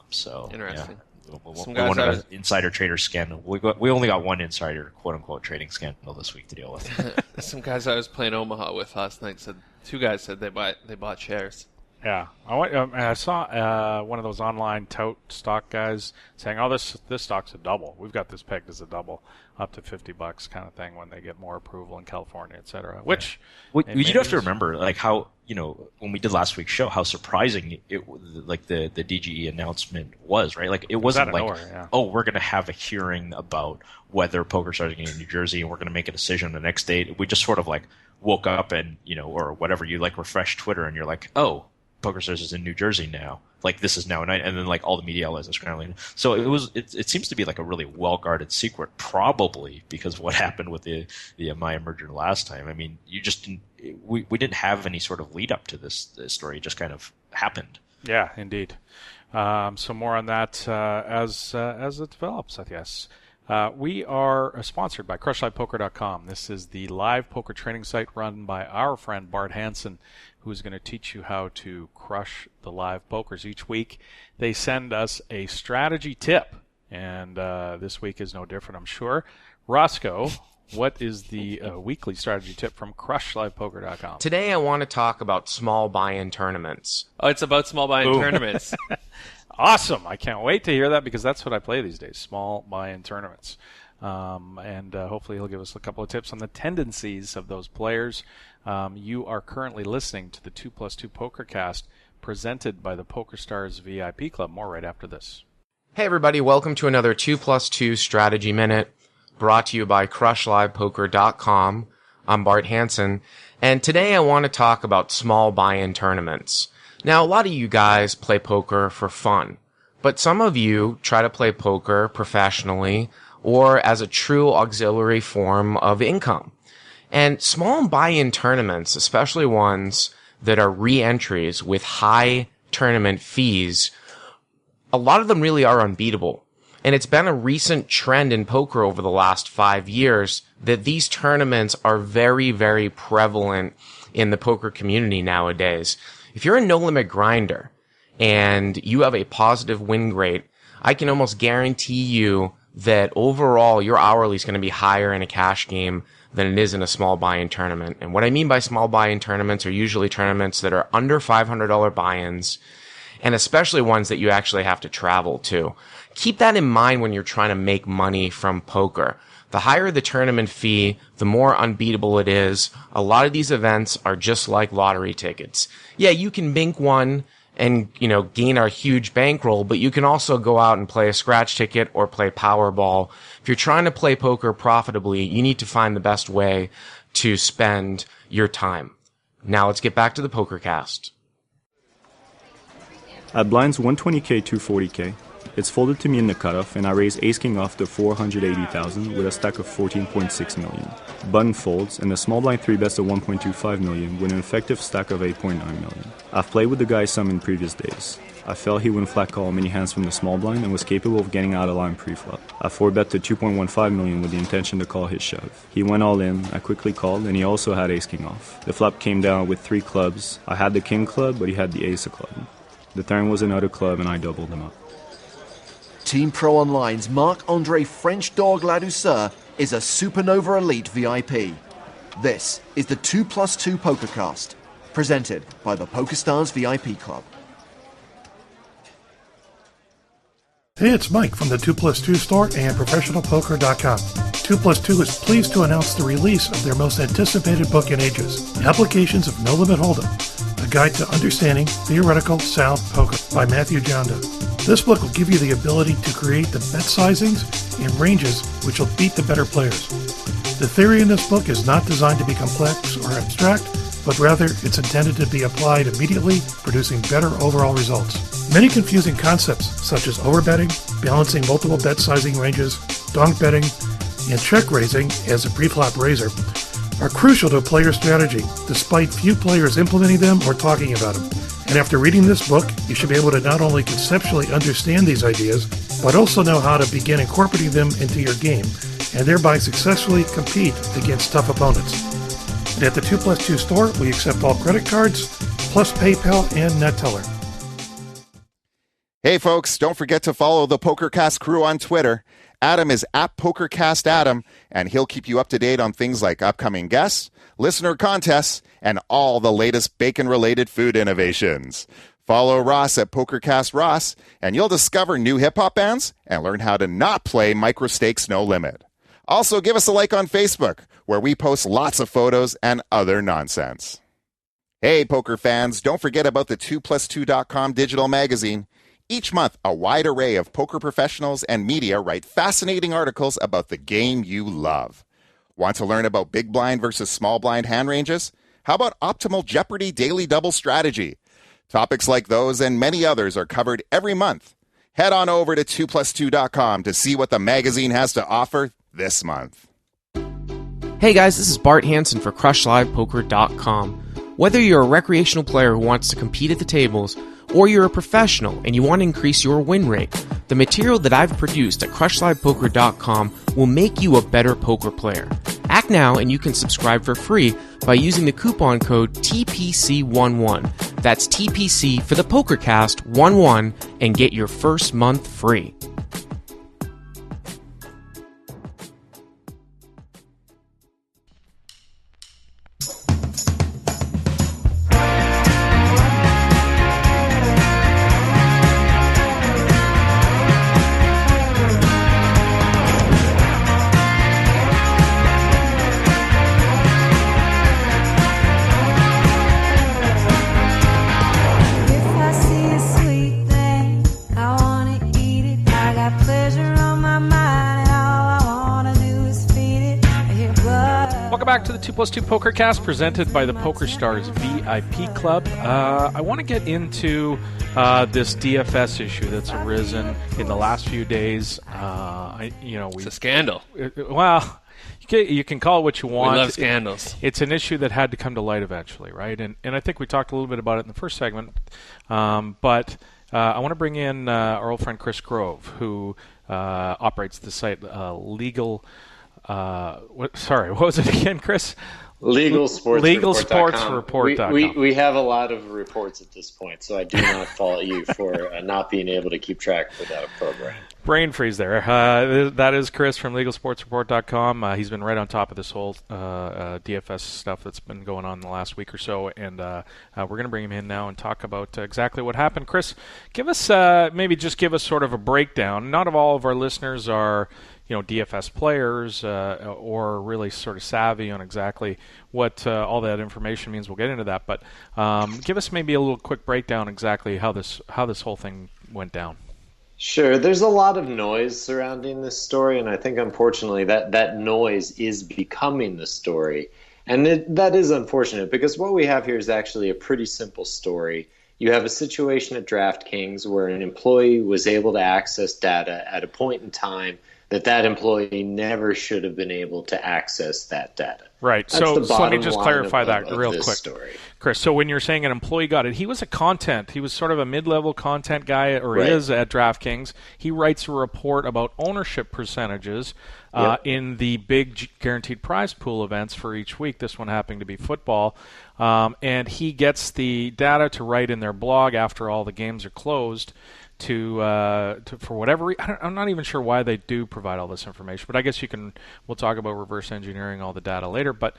So interesting. Yeah. One of the insider trader scandal. We only got one insider quote unquote trading scandal this week to deal with. Some guys I was playing Omaha with last night said two guys said they bought shares. Yeah, I saw one of those online tout stock guys saying, "Oh, this stock's a double. We've got this pegged as a double, up to $50 kind of thing when they get more approval in California, etc." Which you'd have to remember, like how when we did last week's show, how surprising the DGE announcement was, right? Like it wasn't like, oh, we're going to have a hearing about whether PokerStars are getting in New Jersey and we're going to make a decision the next day. We just sort of like woke up and or whatever, you like refresh Twitter and you're like, oh, PokerStars is in New Jersey now. Like this is now night, and then like all the media outlets are scrambling. So it seems to be like a really well guarded secret, probably because of what happened with the Maya merger last time. I mean, we didn't have any sort of lead up to this story; it just kind of happened. Yeah, indeed. So more on that as it develops, I guess. We are sponsored by CrushLivePoker.com. This is the live poker training site run by our friend Bart Hansen, who's going to teach you how to crush the live pokers. Each week they send us a strategy tip, and this week is no different, I'm sure. Roscoe, what is the weekly strategy tip from CrushLivePoker.com? Today I want to talk about small buy-in tournaments. Oh, it's about small buy-in tournaments. Awesome. I can't wait to hear that because that's what I play these days, small buy-in tournaments. And hopefully he'll give us a couple of tips on the tendencies of those players. You are currently listening to the 2+2 Pokercast presented by the PokerStars VIP Club. More right after this. Hey everybody, welcome to another 2+2 Strategy Minute brought to you by CrushLivePoker.com. I'm Bart Hansen, and today I want to talk about small buy-in tournaments. Now, a lot of you guys play poker for fun, but some of you try to play poker professionally or as a true auxiliary form of income. And small buy-in tournaments, especially ones that are re-entries with high tournament fees, a lot of them really are unbeatable. And it's been a recent trend in poker over the last 5 years that these tournaments are very, very prevalent in the poker community nowadays. If you're a no-limit grinder and you have a positive win rate, I can almost guarantee you that overall your hourly is going to be higher in a cash game than it is in a small buy-in tournament. And what I mean by small buy-in tournaments are usually tournaments that are under $500 buy-ins, and especially ones that you actually have to travel to. Keep that in mind when you're trying to make money from poker. The higher the tournament fee, the more unbeatable it is. A lot of these events are just like lottery tickets. Yeah, you can bink one and, gain a huge bankroll, but you can also go out and play a scratch ticket or play Powerball. If you're trying to play poker profitably, you need to find the best way to spend your time. Now let's get back to the Pokercast. At blinds 120K, 240K, it's folded to me in the cutoff, and I raise ace-king off to 480,000 with a stack of 14.6 million. Button folds, and the small blind 3-bets to 1.25 million with an effective stack of 8.9 million. I've played with the guy some in previous days. I felt he wouldn't flat call many hands from the small blind and was capable of getting out of line pre-flop. I 4-bet to 2.15 million with the intention to call his shove. He went all in, I quickly called, and he also had ace-king off. The flop came down with 3 clubs. I had the king club, but he had the ace of club. The turn was another club, and I doubled him up. Team Pro Online's Marc-Andre French Dog Ladouceur is a Supernova Elite VIP. This is the 2+2 Pokercast, presented by the PokerStars VIP Club. Hey, it's Mike from the 2+2 store and ProfessionalPoker.com. 2+2 is pleased to announce the release of their most anticipated book in ages, Applications of No Limit Hold'em, a guide to understanding theoretical sound poker by Matthew Jonda. This book will give you the ability to create the bet sizings and ranges which will beat the better players. The theory in this book is not designed to be complex or abstract, but rather it's intended to be applied immediately, producing better overall results. Many confusing concepts such as overbetting, balancing multiple bet sizing ranges, donk betting, and check raising as a pre-flop raiser are crucial to a player's strategy, despite few players implementing them or talking about them. And after reading this book, you should be able to not only conceptually understand these ideas, but also know how to begin incorporating them into your game, and thereby successfully compete against tough opponents. And at the 2+2 store, we accept all credit cards, plus PayPal and NetTeller. Hey folks, don't forget to follow the Pokercast crew on Twitter. Adam is at PokercastAdam, and he'll keep you up to date on things like upcoming guests, listener contests, and all the latest bacon-related food innovations. Follow Ross at PokercastRoss, and you'll discover new hip-hop bands and learn how to not play Microstakes No Limit. Also, give us a like on Facebook, where we post lots of photos and other nonsense. Hey, poker fans, don't forget about the 2plus2.com digital magazine. Each month, a wide array of poker professionals and media write fascinating articles about the game you love. Want to learn about big blind versus small blind hand ranges? How about optimal Jeopardy daily double strategy? Topics like those and many others are covered every month. Head on over to 2plus2.com to see what the magazine has to offer this month. Hey guys, this is Bart Hansen for CrushLivePoker.com. Whether you're a recreational player who wants to compete at the tables, or you're a professional and you want to increase your win rate, the material that I've produced at CrushLivePoker.com will make you a better poker player. Act now and you can subscribe for free by using the coupon code TPC11. That's TPC for the Pokercast11 and get your first month free. Back to the 2+2 Pokercast presented by the PokerStars VIP Club. I want to get into this DFS issue that's arisen in the last few days. It's a scandal. Well, you can call it what you want. We love scandals. It's an issue that had to come to light eventually, right? And I think we talked a little bit about it in the first segment. But I want to bring in our old friend Chris Grove, who operates the site Legal. What was it again, Chris? LegalSportsReport.com. We have a lot of reports at this point, so I do not fault you for not being able to keep track without a program. Brain freeze there. That is Chris from LegalSportsReport.com. He's been right on top of this whole DFS stuff that's been going on in the last week or so, and we're going to bring him in now and talk about exactly what happened. Chris, give us give us sort of a breakdown. Not of all of our listeners are DFS players or really sort of savvy on exactly what all that information means. We'll get into that, but give us maybe a little quick breakdown exactly how this whole thing went down. Sure. There's a lot of noise surrounding this story, and I think unfortunately that noise is becoming the story. And that is unfortunate because what we have here is actually a pretty simple story. You have a situation at DraftKings where an employee was able to access data at a point in time that employee never should have been able to access that data. Right. So let me just clarify that real quick, story. Chris. So when you're saying an employee got it, he was sort of a mid-level content guy, or right. is at DraftKings. He writes a report about ownership percentages in the big guaranteed prize pool events for each week, this one happening to be football. And he gets the data to write in their blog after all the games are closed. To for whatever reason, I'm not even sure why they do provide all this information, but I guess we'll talk about reverse engineering all the data later. But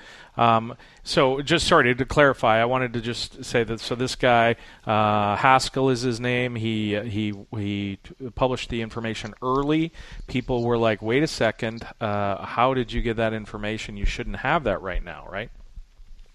so just to clarify, I wanted to just say that. So this guy Haskell is his name. He published the information early. People were like, "Wait a second, how did you get that information? You shouldn't have that right now, right?"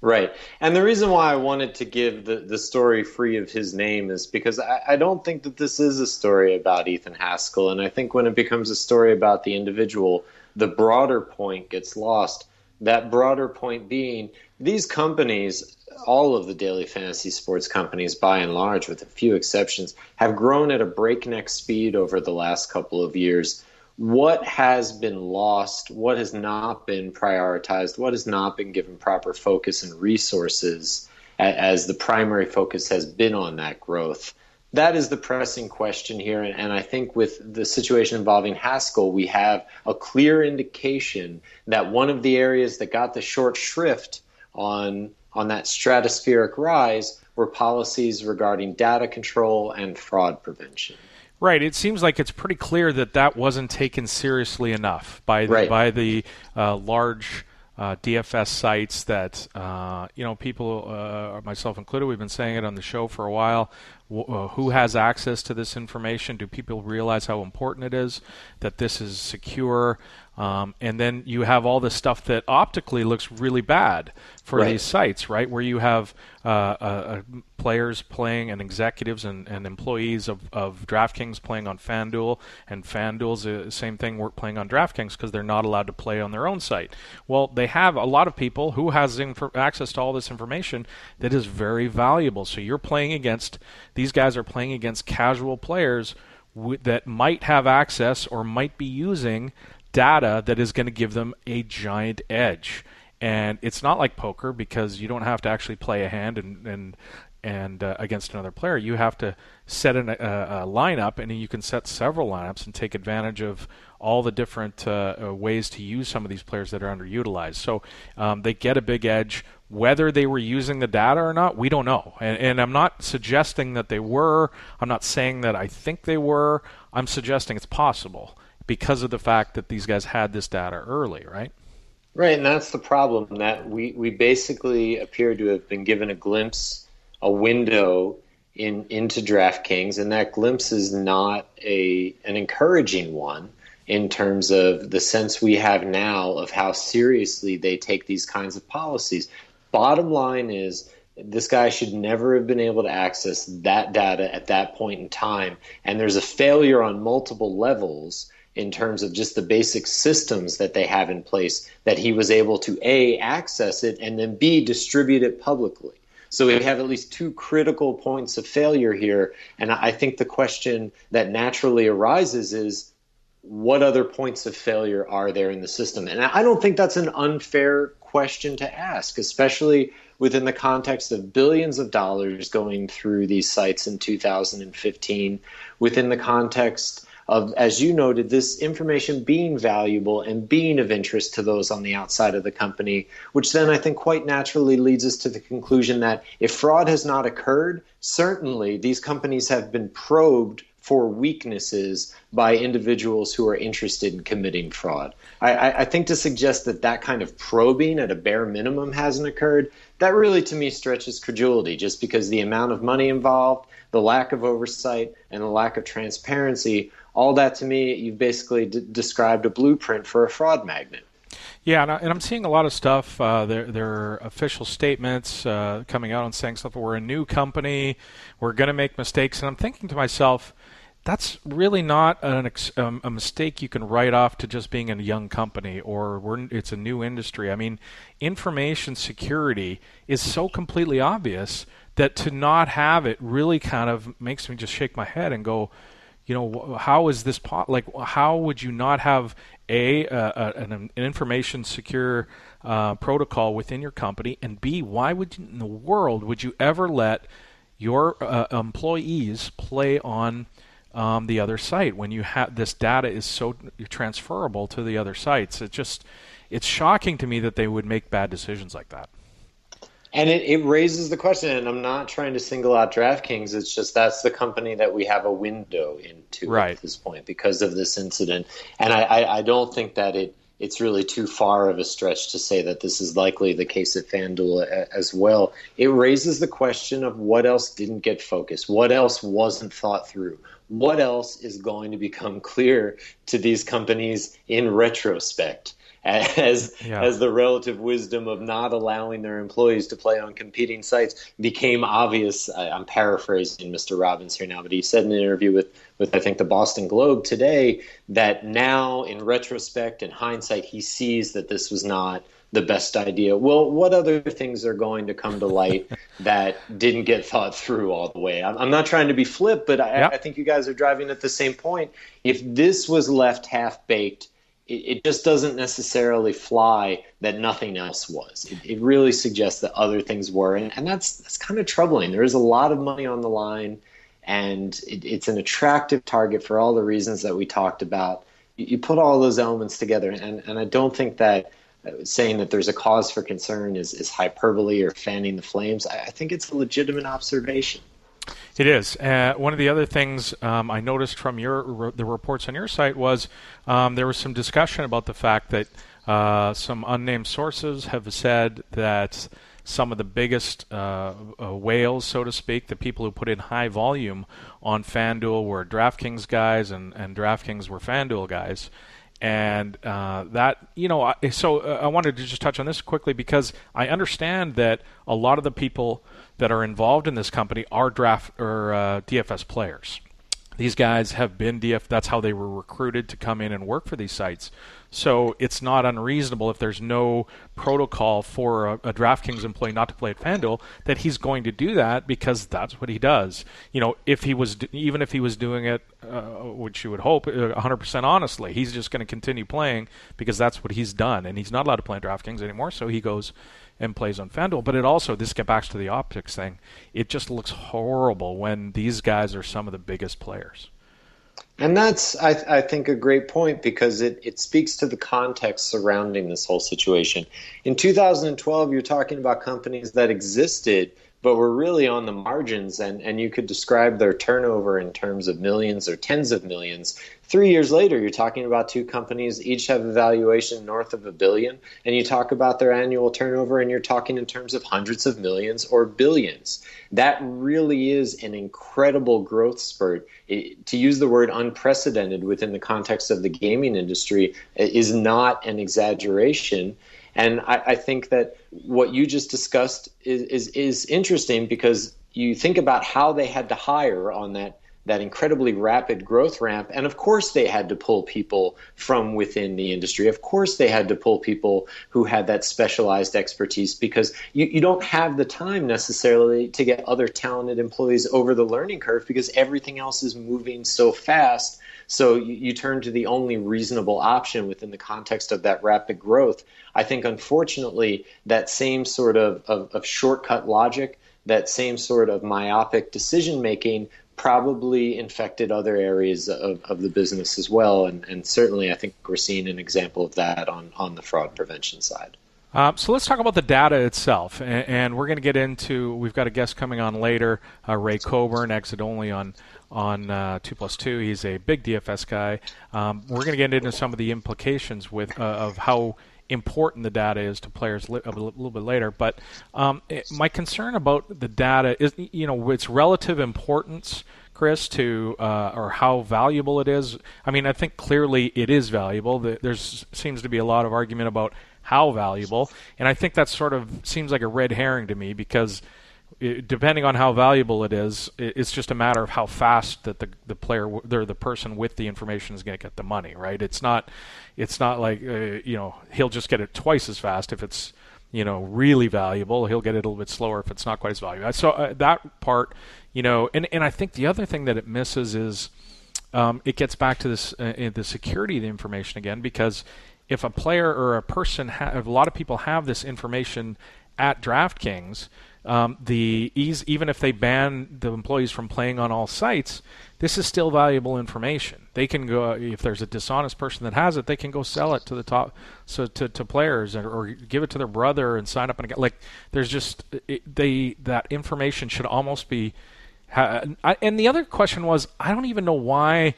Right. And the reason why I wanted to give the story free of his name is because I don't think that this is a story about Ethan Haskell. And I think when it becomes a story about the individual, the broader point gets lost. That broader point being these companies, all of the daily fantasy sports companies by and large, with a few exceptions, have grown at a breakneck speed over the last couple of years what has been lost, what has not been prioritized, what has not been given proper focus and resources as the primary focus has been on that growth. That is the pressing question here, and I think with the situation involving Haskell, we have a clear indication that one of the areas that got the short shrift on that stratospheric rise were policies regarding data control and fraud prevention. Right. It seems like it's pretty clear that wasn't taken seriously enough by the large DFS sites that people, myself included, we've been saying it on the show for a while. Who has access to this information? Do people realize how important it is that this is secure? And then you have all this stuff that optically looks really bad for these sites, right? Where you have players playing and executives and employees of DraftKings playing on FanDuel, and FanDuel's the same thing, we're playing on DraftKings because they're not allowed to play on their own site. Well, they have a lot of people who has access to all this information that is very valuable. So you're playing against, these guys are playing against casual players that might have access or might be using data that is going to give them a giant edge. And it's not like poker, because you don't have to actually play a hand and against another player. You have to set a lineup, and you can set several lineups and take advantage of all the different ways to use some of these players that are underutilized. So they get a big edge. Whether they were using the data or not, we don't know. And I'm not suggesting that they were. I'm not saying that I think they were. I'm suggesting it's possible because of the fact that these guys had this data early, right? Right, and that's the problem, that we basically appear to have been given a glimpse, a window into DraftKings, and that glimpse is not an encouraging one in terms of the sense we have now of how seriously they take these kinds of policies. Bottom line is, this guy should never have been able to access that data at that point in time, and there's a failure on multiple levels in terms of just the basic systems that they have in place, that he was able to A, access it, and then B, distribute it publicly. So we have at least two critical points of failure here, and I think the question that naturally arises is, what other points of failure are there in the system? And I don't think that's an unfair question to ask, especially within the context of billions of dollars going through these sites in 2015, within the context of, as you noted, this information being valuable and being of interest to those on the outside of the company, which then I think quite naturally leads us to the conclusion that if fraud has not occurred, certainly these companies have been probed for weaknesses by individuals who are interested in committing fraud. I think to suggest that kind of probing at a bare minimum hasn't occurred, that really to me stretches credulity, just because the amount of money involved, the lack of oversight, and the lack of transparency, all that to me, you've basically described a blueprint for a fraud magnet. Yeah, and I'm seeing a lot of stuff. There are official statements coming out and saying stuff. We're a new company. We're going to make mistakes. And I'm thinking to myself, that's really not a mistake you can write off to just being a young company or it's a new industry. I mean, information security is so completely obvious that to not have it really kind of makes me just shake my head and go, how is this how would you not have an information secure protocol within your company, and B, why would you, in the world would you ever let your employees play on the other site when you have this data is so transferable to the other sites? It's shocking to me that they would make bad decisions like that. And it raises the question, and I'm not trying to single out DraftKings, it's just that's the company that we have a window into at this point because of this incident. And I don't think that it's really too far of a stretch to say that this is likely the case at FanDuel as well. It raises the question of what else didn't get focused, what else wasn't thought through, what else is going to become clear to these companies in retrospect. As the relative wisdom of not allowing their employees to play on competing sites became obvious. I'm paraphrasing Mr. Robbins here now, but he said in an interview with I think the Boston Globe today that now in retrospect and hindsight he sees that this was not the best idea. Well, what other things are going to come to light that didn't get thought through all the way? I'm not trying to be flip, but I think you guys are driving at the same point. If this was left half-baked, it just doesn't necessarily fly that nothing else was. It really suggests that other things were, and that's kind of troubling. There is a lot of money on the line, and it's an attractive target for all the reasons that we talked about. You put all those elements together, and I don't think that saying that there's a cause for concern is hyperbole or fanning the flames. I think it's a legitimate observation. It is. One of the other things I noticed from the reports on your site was there was some discussion about the fact that some unnamed sources have said that some of the biggest whales, so to speak, the people who put in high volume on FanDuel were DraftKings guys, and DraftKings were FanDuel guys. And so I wanted to just touch on this quickly because I understand that a lot of the people that are involved in this company are DFS players. These guys have been that's how they were recruited to come in and work for these sites. So it's not unreasonable if there's no protocol for a DraftKings employee not to play at FanDuel that he's going to do that because that's what he does. Even if he was doing it, which you would hope, 100% honestly, he's just going to continue playing because that's what he's done, and he's not allowed to play at DraftKings anymore, so he goes and plays on FanDuel. But it also, this gets back to the optics thing, it just looks horrible when these guys are some of the biggest players. And that's, I think, a great point because it speaks to the context surrounding this whole situation. In 2012, you're talking about companies that existed but were really on the margins, and you could describe their turnover in terms of millions or tens of millions. 3 years later, you're talking about two companies, each have a valuation north of $1 billion, and you talk about their annual turnover, and you're talking in terms of hundreds of millions or billions. That really is an incredible growth spurt. To use the word unprecedented within the context of the gaming industry is not an exaggeration. And I think that what you just discussed is interesting because you think about how they had to hire on that incredibly rapid growth ramp. And of course they had to pull people from within the industry. Of course they had to pull people who had that specialized expertise because you don't have the time necessarily to get other talented employees over the learning curve because everything else is moving so fast. So you turn to the only reasonable option within the context of that rapid growth. I think, unfortunately, that same sort of shortcut logic, that same sort of myopic decision-making probably infected other areas of the business as well. And certainly I think we're seeing an example of that on the fraud prevention side. So let's talk about the data itself. And we're going to get into, we've got a guest coming on later, Ray Coburn, exit only on 2+2. He's a big DFS guy. We're going to get into some of the implications of how important the data is to players a little bit later. But my concern about the data is, its relative importance, Chris, to or how valuable it is. I mean, I think clearly it is valuable. There seems to be a lot of argument about how valuable, and I think that sort of seems like a red herring to me because depending on how valuable it is, it's just a matter of how fast that the player or the person with the information is going to get the money, right? It's not like he'll just get it twice as fast if it's really valuable. He'll get it a little bit slower if it's not quite as valuable. So that part, and I think the other thing that it misses is it gets back to this the security of the information again, because if a player or a person, if a lot of people have this information at DraftKings, even if they ban the employees from playing on all sites, this is still valuable information. They can go, if there's a dishonest person that has it, they can go sell it to the top, to players, or give it to their brother and sign up and like. There's just that information should almost be. And the other question was, I don't even know why.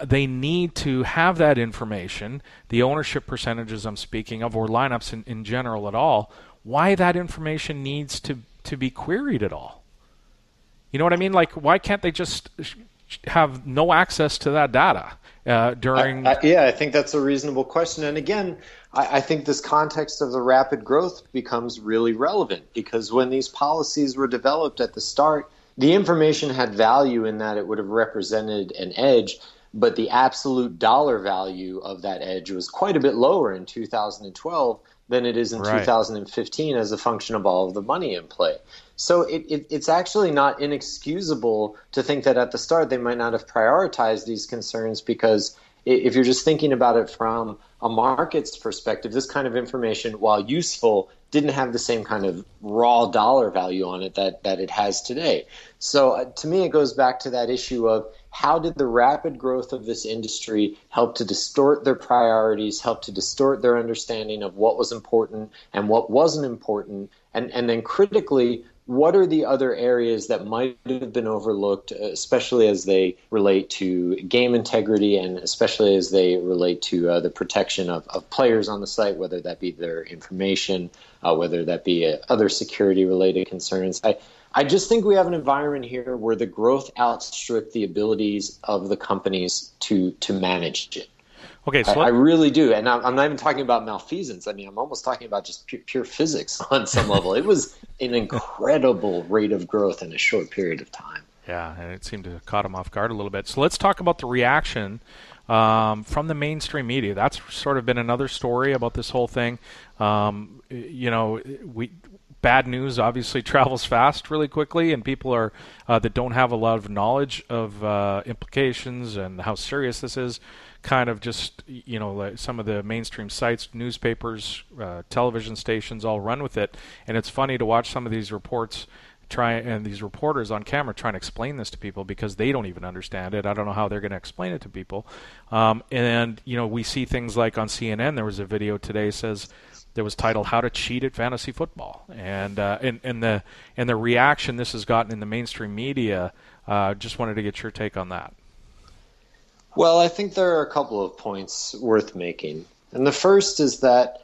They need to have that information, the ownership percentages I'm speaking of, or lineups in general at all, why that information needs to be queried at all. You know what I mean? Like, why can't they just have no access to that data during... I think that's a reasonable question. And again, I think this context of the rapid growth becomes really relevant because when these policies were developed at the start, the information had value in that it would have represented an edge, but the absolute dollar value of that edge was quite a bit lower in 2012 than it is in Right. 2015 as a function of all of the money in play. So it's actually not inexcusable to think that at the start they might not have prioritized these concerns, because if you're just thinking about it from a market's perspective, this kind of information, while useful, didn't have the same kind of raw dollar value on it that it has today. So to me, it goes back to that issue of how did the rapid growth of this industry help to distort their priorities, help to distort their understanding of what was important and what wasn't important, and then critically, what are the other areas that might have been overlooked, especially as they relate to game integrity and especially as they relate to the protection of players on the site, whether that be their information, whether that be other security-related concerns. I just think we have an environment here where the growth outstripped the abilities of the companies to manage it. Okay, so I really do. And I'm not even talking about malfeasance. I mean, I'm almost talking about just pure physics on some level. It was an incredible rate of growth in a short period of time. Yeah, and it seemed to have caught him off guard a little bit. So let's talk about the reaction from the mainstream media. That's sort of been another story about this whole thing. Bad news obviously travels fast really quickly, and people are that don't have a lot of knowledge of implications and how serious this is kind of just, like some of the mainstream sites, newspapers, television stations all run with it. And it's funny to watch some of these reports and these reporters on camera trying to explain this to people because they don't even understand it. I don't know how they're going to explain it to people. We see things like on CNN, there was a video today that was titled "How to Cheat at Fantasy Football," and the reaction this has gotten in the mainstream media. Just wanted to get your take on that. Well, I think there are a couple of points worth making. And the first is that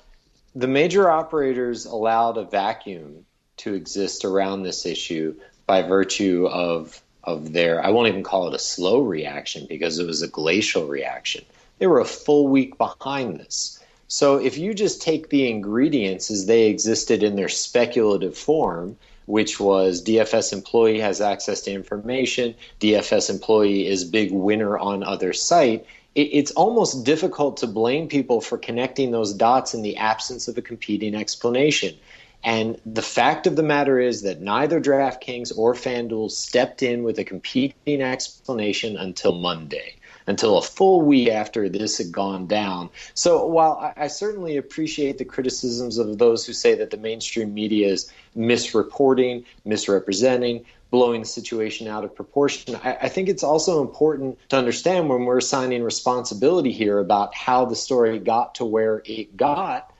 the major operators allowed a vacuum to exist around this issue by virtue of their, I won't even call it a slow reaction because it was a glacial reaction. They were a full week behind this. So if you just take the ingredients as they existed in their speculative form, which was DFS employee has access to information, DFS employee is big winner on other site, it's almost difficult to blame people for connecting those dots in the absence of a competing explanation. And the fact of the matter is that neither DraftKings or FanDuel stepped in with a competing explanation until Monday, until a full week after this had gone down. So while I certainly appreciate the criticisms of those who say that the mainstream media is misreporting, misrepresenting, blowing the situation out of proportion, I think it's also important to understand when we're assigning responsibility here about how the story got to where it got,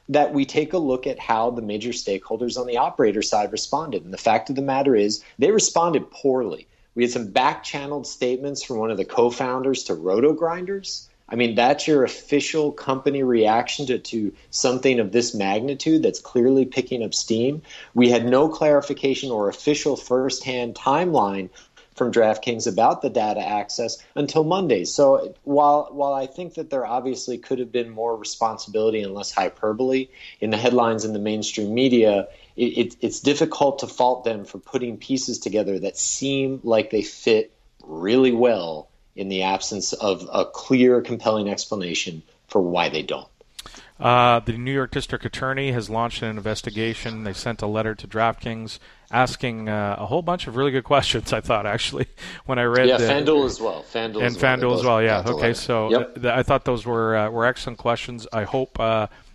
that we take a look at how the major stakeholders on the operator side responded. And the fact of the matter is they responded poorly. We had some back-channeled statements from one of the co-founders to Roto-Grinders. I mean, that's your official company reaction to something of this magnitude that's clearly picking up steam. We had no clarification or official first-hand timeline from DraftKings about the data access until Monday. So while I think that there obviously could have been more responsibility and less hyperbole in the headlines in the mainstream media, it's difficult to fault them for putting pieces together that seem like they fit really well in the absence of a clear, compelling explanation for why they don't. The New York District Attorney has launched an investigation. They sent a letter to DraftKings asking a whole bunch of really good questions, I thought, actually, when I read FanDuel as well. FanDuel as well, yeah. Okay, so yep. I thought those were excellent questions. I hope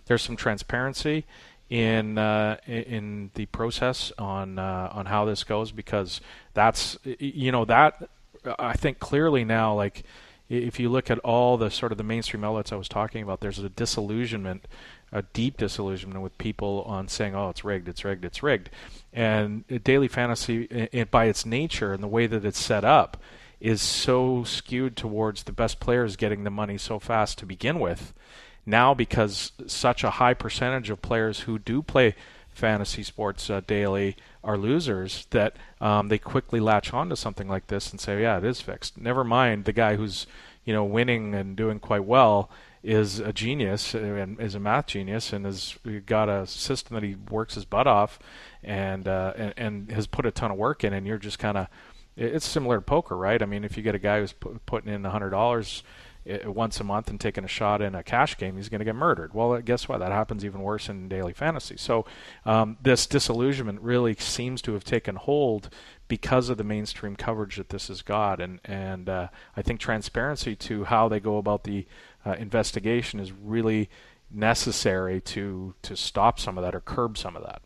there's some transparency in the process on how this goes, because that's, that I think clearly now, like, if you look at all the sort of the mainstream outlets I was talking about, there's a disillusionment, a deep disillusionment with people on saying, oh, it's rigged, it's rigged, it's rigged. And daily fantasy, by its nature and the way that it's set up, is so skewed towards the best players getting the money so fast to begin with. Now, because such a high percentage of players who do play fantasy sports daily are losers, that they quickly latch on to something like this and say, yeah, it is fixed. Never mind the guy who's winning and doing quite well is a genius and is a math genius and has got a system that he works his butt off and has put a ton of work in, and you're just kind of, it's similar to poker, right? I mean, if you get a guy who's putting in $100, once a month and taking a shot in a cash game, he's going to get murdered. Well, guess what? That happens even worse in daily fantasy. So this disillusionment really seems to have taken hold because of the mainstream coverage that this has got, and I think transparency to how they go about the investigation is really necessary to stop some of that or curb some of that.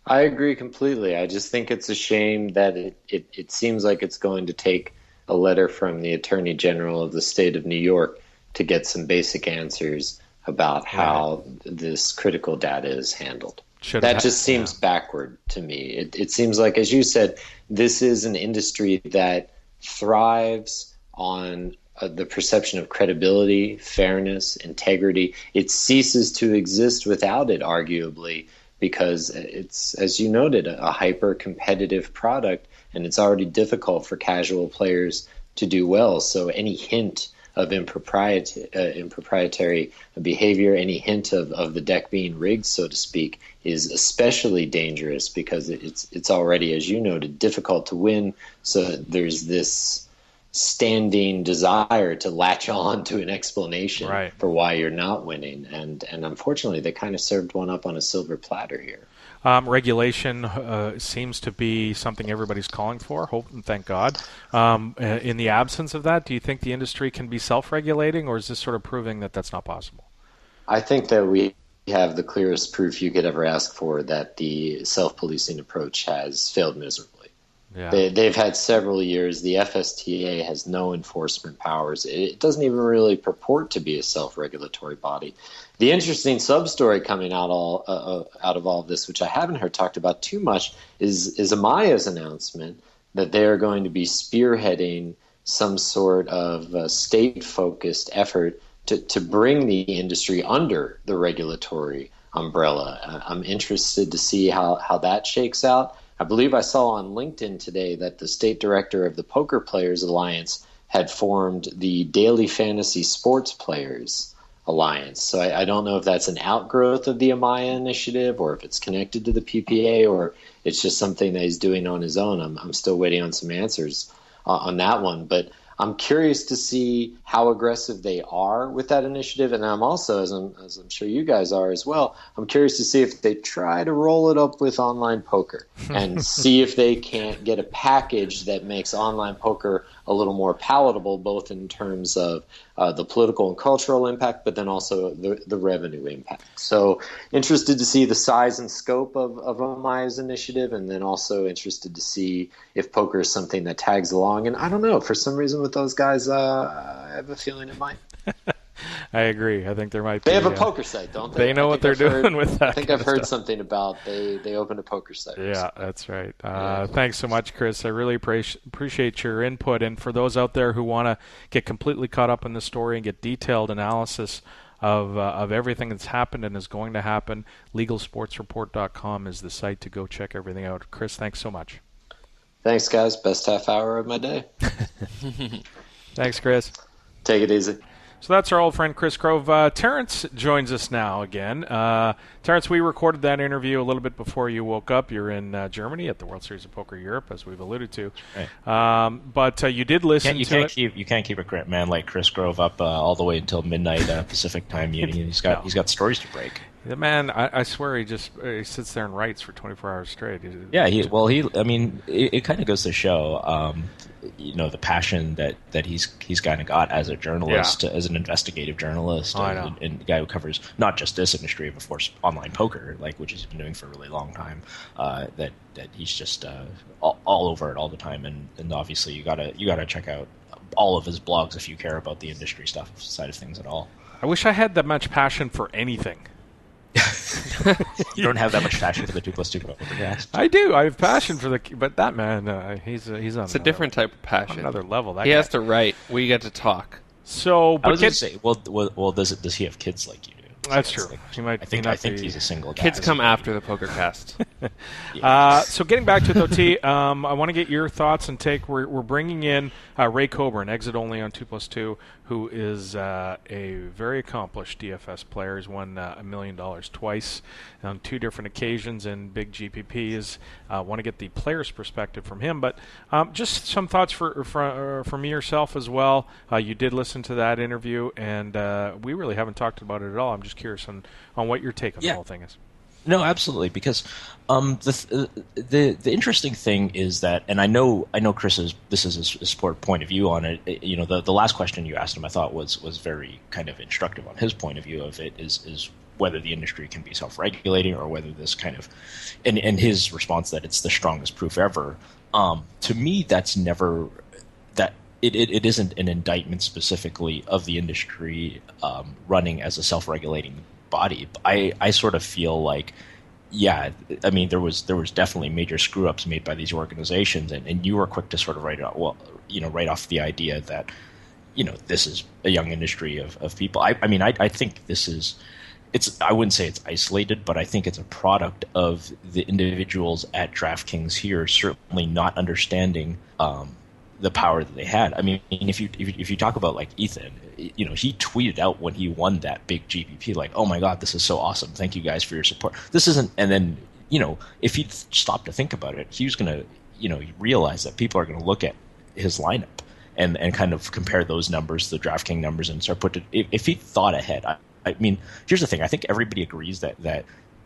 I agree completely. I just think it's a shame that it seems like it's going to take a letter from the Attorney General of the state of New York to get some basic answers about how this critical data is handled. That just seems backward to me. It seems like, as you said, this is an industry that thrives on the perception of credibility, fairness, integrity. It ceases to exist without it, arguably, because it's, as you noted, a hyper-competitive product, and it's already difficult for casual players to do well. So any hint of improprietary behavior, any hint of the deck being rigged, so to speak, is especially dangerous because it's already, as you noted, difficult to win. So there's this standing desire to latch on to an explanation for why you're not winning, and unfortunately they kind of served one up on a silver platter here. Regulation seems to be something everybody's calling for, hope and thank God. In the absence of that, do you think the industry can be self-regulating, or is this sort of proving that that's not possible? I think that we have the clearest proof you could ever ask for that the self-policing approach has failed miserably. Yeah. They've had several years. The FSTA has no enforcement powers. It doesn't even really purport to be a self-regulatory body. The interesting sub-story coming out of all of this, which I haven't heard talked about too much, is Amaya's announcement that they are going to be spearheading some sort of state-focused effort to bring the industry under the regulatory umbrella. I'm interested to see how that shakes out. I believe I saw on LinkedIn today that the state director of the Poker Players Alliance had formed the Daily Fantasy Sports Players Alliance. So I don't know if that's an outgrowth of the Amaya initiative or if it's connected to the PPA or it's just something that he's doing on his own. I'm still waiting on some answers on that one. But I'm curious to see how aggressive they are with that initiative, and I'm also, as I'm sure you guys are as well, I'm curious to see if they try to roll it up with online poker and see if they can't get a package that makes online poker a little more palatable, both in terms of the political and cultural impact, but then also the revenue impact. So interested to see the size and scope of Amaya's initiative, and then also interested to see if poker is something that tags along. And I don't know, for some reason with those guys, I have a feeling it might. I agree. I think there might be. They have a poker site, don't they? They know what they're doing with that. I think I've heard something about they opened a poker site. Yeah, that's right. Thanks so much, Chris. I really appreciate your input. And for those out there who want to get completely caught up in the story and get detailed analysis of everything that's happened and is going to happen, LegalSportsReport.com is the site to go check everything out. Chris, thanks so much. Thanks, guys. Best half hour of my day. Thanks, Chris. Take it easy. So that's our old friend Chris Grove. Terrence joins us now again. Terrence, we recorded that interview a little bit before you woke up. You're in Germany at the World Series of Poker Europe, as we've alluded to. Right. But you did listen to it. You can't keep a man like Chris Grove up all the way until midnight Pacific time. He's got stories to break. The man, I swear, he sits there and writes for 24 hours straight. It kind of goes to show, the passion that he's kind of got as a journalist, as an investigative journalist, and a guy who covers not just this industry, but of course online poker, which he's been doing for a really long time. That he's just all over it all the time, and obviously you gotta check out all of his blogs if you care about the industry stuff side of things at all. I wish I had that much passion for anything. You don't have that much passion for the 2+2 Pokercast. I do. I have passion for but that man, he's on. It's a different type of passion. Another level. He has to write. We get to talk. So, I was going to say, well, does he have kids like you do? That's true. He might. I think he's a single guy. Kids come after the Pokercast. So getting back to it, though, T, I want to get your thoughts and take. We're bringing in Ray Coburn, exit only on 2+2, who is a very accomplished DFS player. He's won $1 million twice on 2 different occasions in big GPPs. Want to get the player's perspective from him, but just some thoughts from yourself as well. You did listen to that interview, and we really haven't talked about it at all. I'm just curious on what your take on the whole thing is. No, absolutely, because the interesting thing is that, and I know Chris this is his sport point of view on it. The last question you asked him, I thought was very kind of instructive on his point of view of it is whether the industry can be self-regulating or whether this kind of, and his response that it's the strongest proof ever. To me, that's never that. It isn't an indictment specifically of the industry running as a self-regulating body. I sort of feel like, yeah, I mean, there was definitely major screw-ups made by these organizations, and you were quick to sort of write off the idea that, this is a young industry of people. I think I wouldn't say it's isolated, but I think it's a product of the individuals at DraftKings here certainly not understanding the power that they had. I mean, if you talk about like Ethan, he tweeted out when he won that big GPP, like, "Oh my God, this is so awesome! Thank you guys for your support." This isn't, and then if he'd stopped to think about it, he was gonna realize that people are gonna look at his lineup and kind of compare those numbers, the DraftKings numbers, and start if he thought ahead. I mean, here's the thing: I think everybody agrees that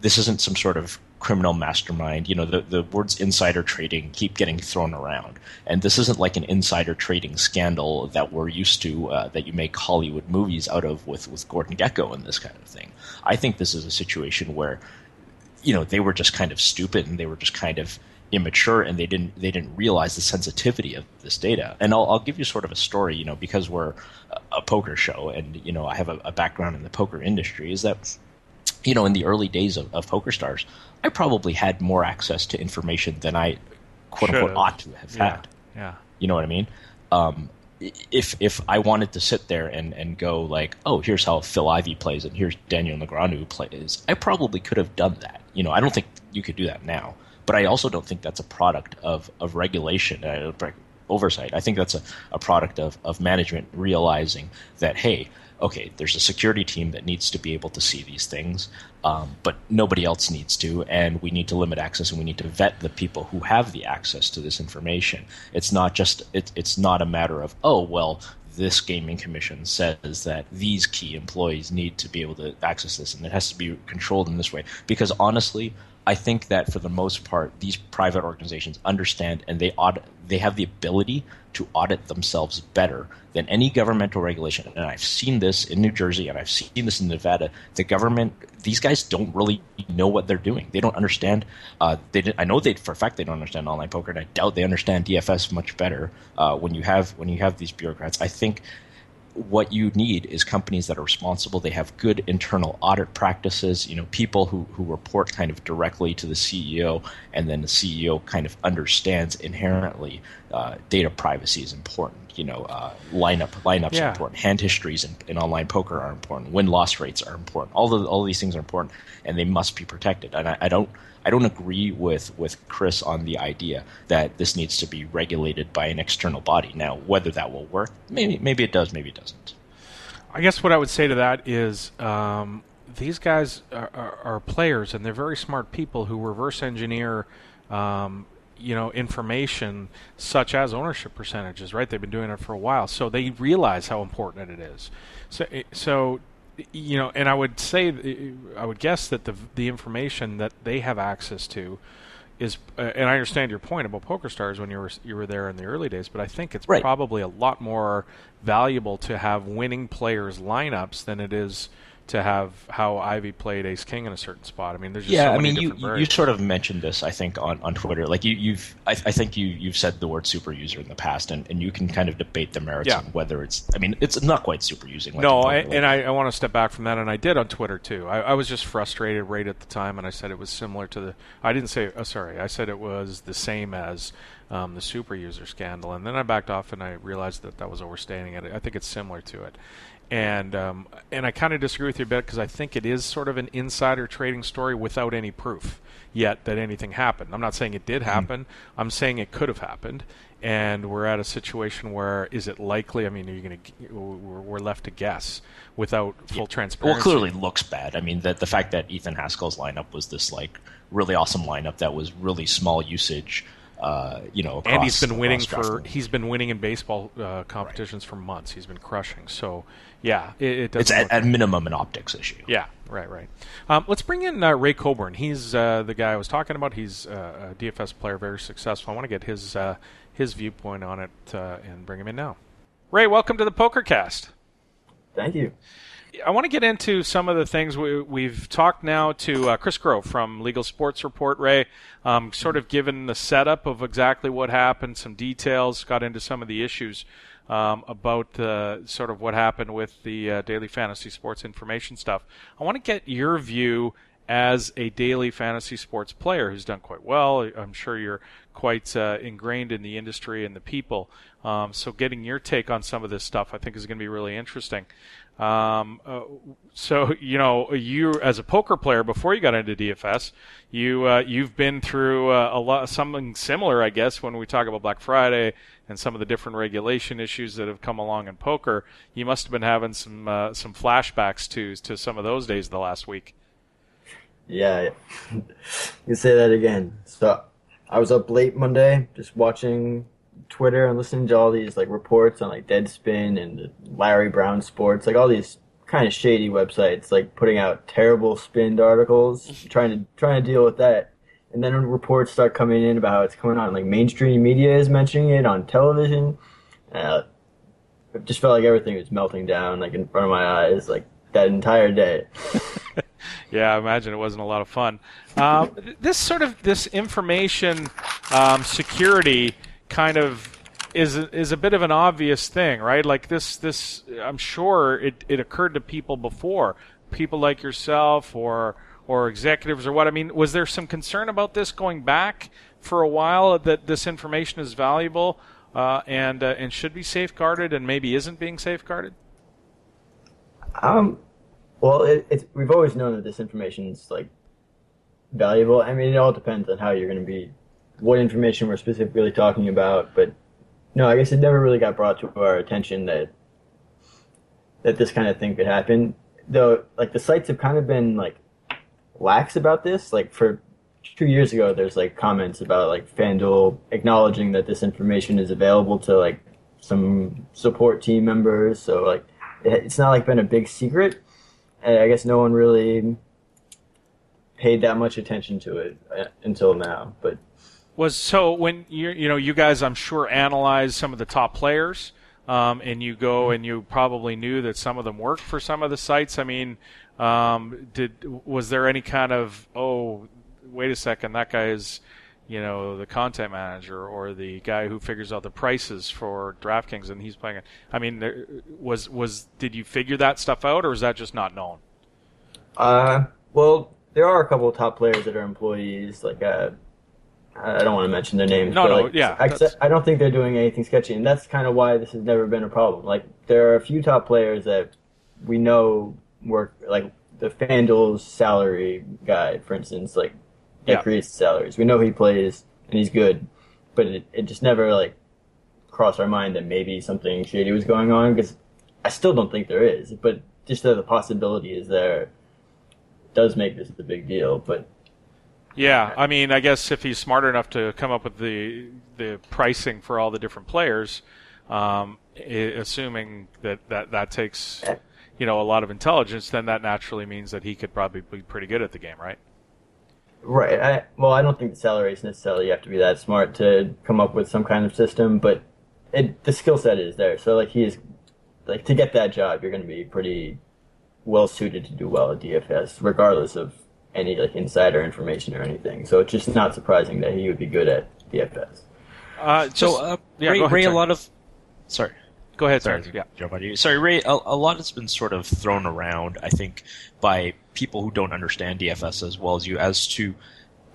this isn't some sort of criminal mastermind. The words insider trading keep getting thrown around. And this isn't like an insider trading scandal that we're used to, that you make Hollywood movies out of with Gordon Gekko and this kind of thing. I think this is a situation where, they were just kind of stupid and they were just kind of immature and they didn't realize the sensitivity of this data. And I'll give you sort of a story, because we're a poker show and, I have a background in the poker industry, is that in the early days of PokerStars, I probably had more access to information than I, quote unquote, ought to have had. Yeah. You know what I mean? If I wanted to sit there and go like, oh, here's how Phil Ivey plays and here's Daniel Negreanu plays, I probably could have done that. I don't think you could do that now. But I also don't think that's a product of regulation, oversight. I think that's a product of management realizing that, hey, okay, there's a security team that needs to be able to see these things, but nobody else needs to, and we need to limit access, and we need to vet the people who have the access to this information. It's not just it's not a matter of, oh, well, this gaming commission says that these key employees need to be able to access this, and it has to be controlled in this way. Because honestly, I think that for the most part, these private organizations understand and they have the ability to audit themselves better than any governmental regulation. And I've seen this in New Jersey and I've seen this in Nevada. The government, these guys don't really know what they're doing. They don't understand. I know for a fact they don't understand online poker, and I doubt they understand DFS much better. When you have these bureaucrats, I think what you need is companies that are responsible. They have good internal audit practices, people who report kind of directly to the CEO, and then the CEO kind of understands inherently data privacy is important. Lineups are important. Hand histories in online poker are important. Win-loss rates are important. All these things are important, and they must be protected. And I don't agree with Chris on the idea that this needs to be regulated by an external body. Now, whether that will work, maybe it does, maybe it doesn't. I guess what I would say to that is these guys are players, and they're very smart people who reverse engineer information such as ownership percentages, right? They've been doing it for a while, so they realize how important it is. So and I would guess that the information that they have access to is, and I understand your point about PokerStars when you were there in the early days, but I think it's probably a lot more valuable to have winning players' lineups than it is to have how Ivy played Ace King in a certain spot. I mean, there's just so many different variables. You sort of mentioned this, I think, on Twitter. Like I think you've said the word super user in the past, and you can kind of debate the merits on whether it's. I mean, it's not quite super using. Like I want to step back from that, and I did on Twitter too. I was just frustrated right at the time, and I said it was similar to the. I didn't say. I said it was the same as the super user scandal, and then I backed off and I realized that was overstating it. I think it's similar to it. And I kind of disagree with you a bit because I think it is sort of an insider trading story without any proof yet that anything happened. I'm not saying it did happen. I'm saying it could have happened. And we're at a situation where, is it likely? I mean, we're left to guess without full transparency. Well, it clearly looks bad. I mean, the fact that Ethan Haskell's lineup was this like really awesome lineup that was really small usage. And he's been winning in baseball competitions for months. He's been crushing. So, yeah, it doesn't. It's at minimum an optics issue. Yeah, right. Let's bring in Ray Coburn. He's the guy I was talking about. He's a DFS player, very successful. I want to get his viewpoint on it and bring him in now. Ray, welcome to the Pokercast. Thank you. I want to get into some of the things we've talked now to Chris Grove from Legal Sports Report, Ray, sort of given the setup of exactly what happened, some details, got into some of the issues about sort of what happened with the daily fantasy sports information stuff. I want to get your view as a daily fantasy sports player who's done quite well. I'm sure you're quite ingrained in the industry and the people. So getting your take on some of this stuff I think is going to be really interesting. So, you as a poker player before you got into DFS, you've been through something similar, I guess, when we talk about Black Friday and some of the different regulation issues that have come along in poker. You must have been having some flashbacks to some of those days the last week. Yeah, you say that again. So I was up late Monday just watching Twitter and listening to all these like reports on like Deadspin and Larry Brown Sports, like all these kind of shady websites, like putting out terrible spinned articles, trying to deal with that. And then reports start coming in about how it's going on. Like mainstream media is mentioning it on television. It just felt like everything was melting down like in front of my eyes, like that entire day. Yeah, I imagine it wasn't a lot of fun. This information security kind of is a bit of an obvious thing, right? Like this I'm sure it occurred to people before, people like yourself or executives or what. I mean, was there some concern about this going back for a while that this information is valuable and should be safeguarded and maybe isn't being safeguarded? Well, we've always known that this information is like valuable. I mean, it all depends on how you're going to be, what information we're specifically talking about. But no, I guess it never really got brought to our attention that this kind of thing could happen. Though, like the sites have kind of been like lax about this. Like for 2 years ago, there's like comments about like FanDuel acknowledging that this information is available to like some support team members. So like it's not like been a big secret. And I guess no one really paid that much attention to it until now. But when you guys, I'm sure, analyze some of the top players, and you go and you probably knew that some of them worked for some of the sites. I mean, was there any kind of, oh, wait a second, that guy is, the content manager or the guy who figures out the prices for DraftKings and he's playing it. I mean, did you figure that stuff out or is that just not known? Well, there are a couple of top players that are employees. Like, I don't want to mention their names. I don't think they're doing anything sketchy, and that's kind of why this has never been a problem. Like, there are a few top players that we know work, like the FanDuel's salary guy, for instance, like that creates the salaries. We know he plays and he's good, but it just never like crossed our mind that maybe something shady was going on, because I still don't think there is, but just that the possibility is there does make this a big deal. But yeah, I mean, I guess if he's smart enough to come up with the pricing for all the different players, assuming that takes a lot of intelligence, then that naturally means that he could probably be pretty good at the game, right? Right. I don't think the salaries necessarily you have to be that smart to come up with some kind of system, but the skill set is there. So like to get that job, you're going to be pretty well suited to do well at DFS, regardless of any like insider information or anything. So it's just not surprising that he would be good at DFS. Ray, a lot of sorry. Go ahead, sorry. Yeah. Jump on you. Sorry, Ray. A lot has been sort of thrown around, I think, by people who don't understand DFS as well as you, as to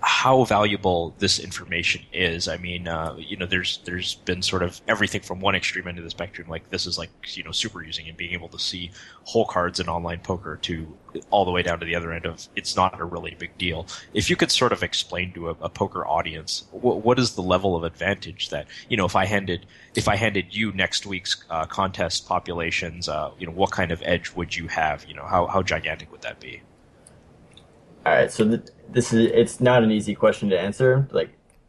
how valuable this information is. I mean, there's been sort of everything from one extreme end of the spectrum, like this is like, super using and being able to see whole cards in online poker, to all the way down to the other end of it's not a really big deal. If you could sort of explain to a poker audience, what is the level of advantage that, if I handed you next week's contest populations, what kind of edge would you have? How gigantic would that be? All right, so it's not an easy question to answer,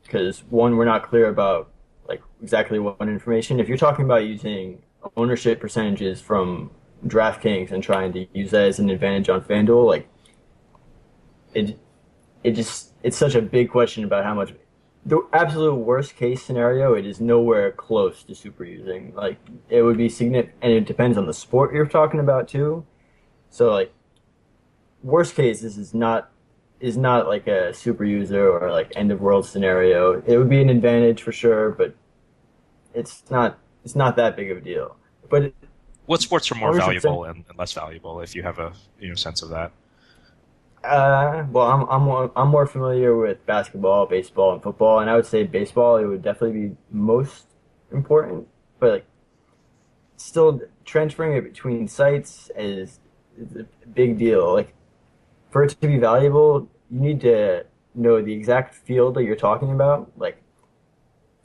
because one, we're not clear about exactly what information. If you're talking about using ownership percentages from DraftKings and trying to use that as an advantage on FanDuel, it's such a big question about how much. The absolute worst case scenario, it is nowhere close to super using. It would be significant, and it depends on the sport you're talking about too. So worst case, this is not like a super user or end of world scenario. It would be an advantage for sure, but it's not that big of a deal. But what sports are more valuable and less valuable, if you have a sense of that? Well, I'm more familiar with basketball, baseball, and football, and I would say baseball, it would definitely be most important, but still transferring it between sites is a big deal. For it to be valuable, you need to know the exact field that you're talking about.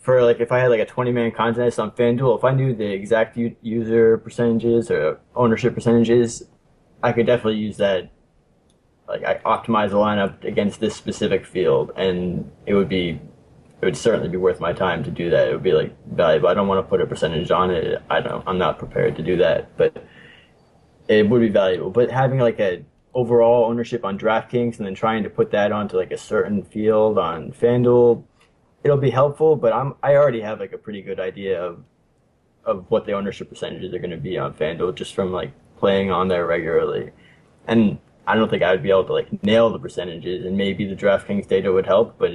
If I had a 20-man contest on FanDuel, if I knew the exact user percentages or ownership percentages, I could definitely use that. I optimize the lineup against this specific field, and it would certainly be worth my time to do that. It would be valuable. I don't want to put a percentage on it. I'm not prepared to do that, but it would be valuable. But having a overall ownership on DraftKings and then trying to put that onto a certain field on FanDuel, it'll be helpful, but I already have a pretty good idea of what the ownership percentages are going to be on FanDuel just from playing on there regularly. And I don't think I would be able to nail the percentages, and maybe the DraftKings data would help, but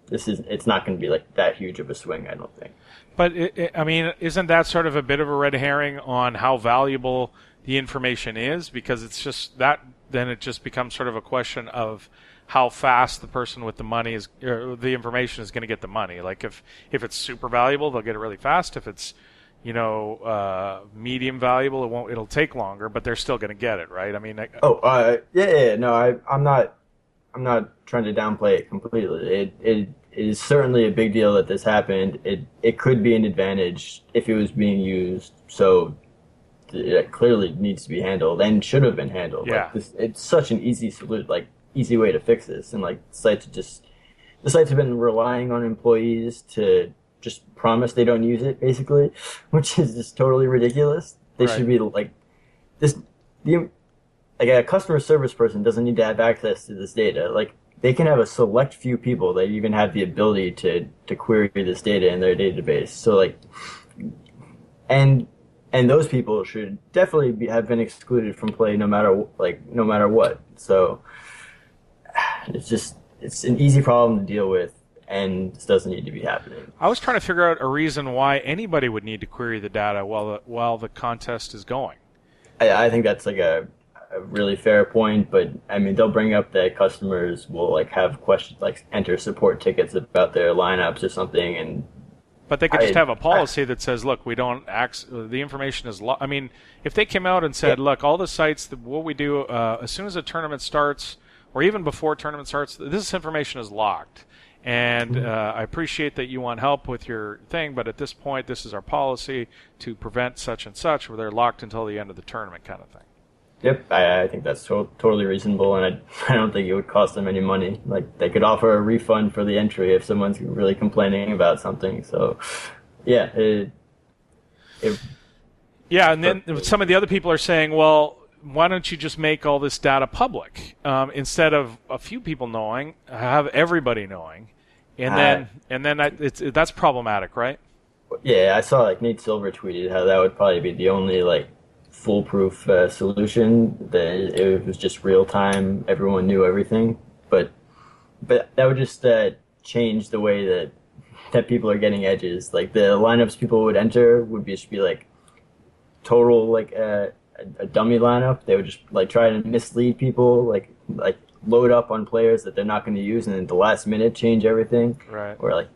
it's not going to be that huge of a swing, I don't think. But isn't that sort of a bit of a red herring on how valuable the information is? Because it's just that then it just becomes sort of a question of how fast the person with the money is, or the information is going to get the money. If it's super valuable, they'll get it really fast. If it's medium valuable, it'll take longer, but they're still going to get it, right? No, I'm not trying to downplay it completely. It is certainly a big deal that this happened. It could be an advantage if it was being used. So it clearly needs to be handled and should have been handled. Yeah. It's such an easy easy way to fix this, and the sites have been relying on employees to just promise they don't use it, basically, which is just totally ridiculous. They should be a customer service person doesn't need to have access to this data. They can have a select few people that even have the ability to query this data in their database. So and those people should definitely have been excluded from play no matter what. So it's an easy problem to deal with, and this doesn't need to be happening. I was trying to figure out a reason why anybody would need to query the data while the contest is going. I think that's a really fair point, but they'll bring up that customers will have questions, enter support tickets about their lineups or something, but they could just have a policy that says, look, we don't the information is if they came out and said, look, all the sites, what we do as soon as a tournament starts, or even before tournament starts, this information is locked. And I appreciate that you want help with your thing, but at this point, this is our policy to prevent such and such, where they're locked until the end of the tournament kind of thing. Yep, I think that's totally reasonable, and I don't think it would cost them any money. They could offer a refund for the entry if someone's really complaining about something. So, yeah. And then some of the other people are saying, well, why don't you just make all this data public instead of a few people knowing, have everybody knowing, and then that's problematic, right? Yeah, I saw Nate Silver tweeted how that would probably be the only foolproof solution. That it was just real time, everyone knew everything, but that would just change the way that people are getting edges. The lineups people would enter would just be total a dummy lineup. They would just try to mislead people. load up on players that they're not going to use, and then at the last minute change everything. Right. Or like,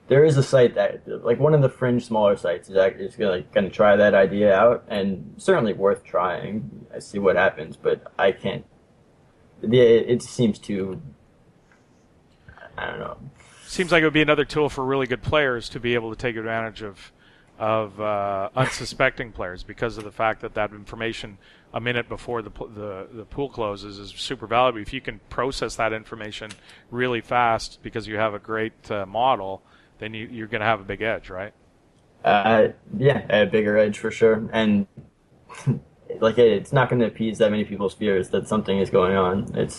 there is a site that, like, one of the fringe smaller sites is going to try that idea out, and certainly worth trying. I see what happens, but I can't. It seems too. I don't know. Seems like it would be another tool for really good players to be able to take advantage of unsuspecting players, because of the fact that information a minute before the pool closes is super valuable. If you can process that information really fast because you have a great model, then you're going to have a big edge, right? Yeah, a bigger edge for sure. And like, it's not going to appease that many people's fears that something is going on. And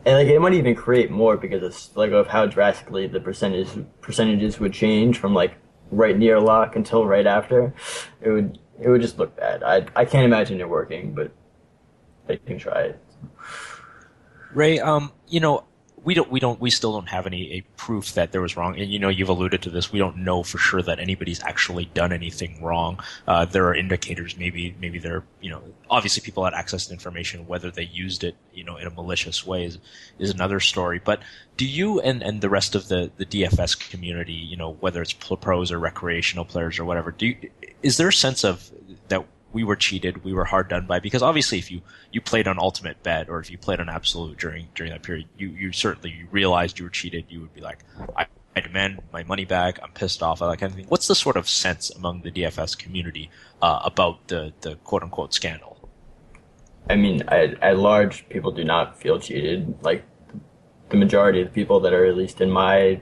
like, it might even create more because it's like of how drastically the percentages would change from like right near lock until right after. It would just look bad. I can't imagine it working, but they can try it. Ray, we still don't have any proof that there was wrong, and you've alluded to this. We don't know for sure that anybody's actually done anything wrong. There are indicators. Maybe they're obviously people had access to information. Whether they used it in a malicious way is another story. But do you and the rest of the DFS community, whether it's pros or recreational players or whatever, is there a sense of that we were cheated, we were hard done by? Because obviously if you played on Ultimate Bet or if you played on Absolute during that period, you certainly realized you were cheated. You would be like, I demand my money back, I'm pissed off, that kind of thing. What's the sort of sense among the DFS community about the quote-unquote scandal? I mean, at large, people do not feel cheated. Like, the majority of the people that are at least in my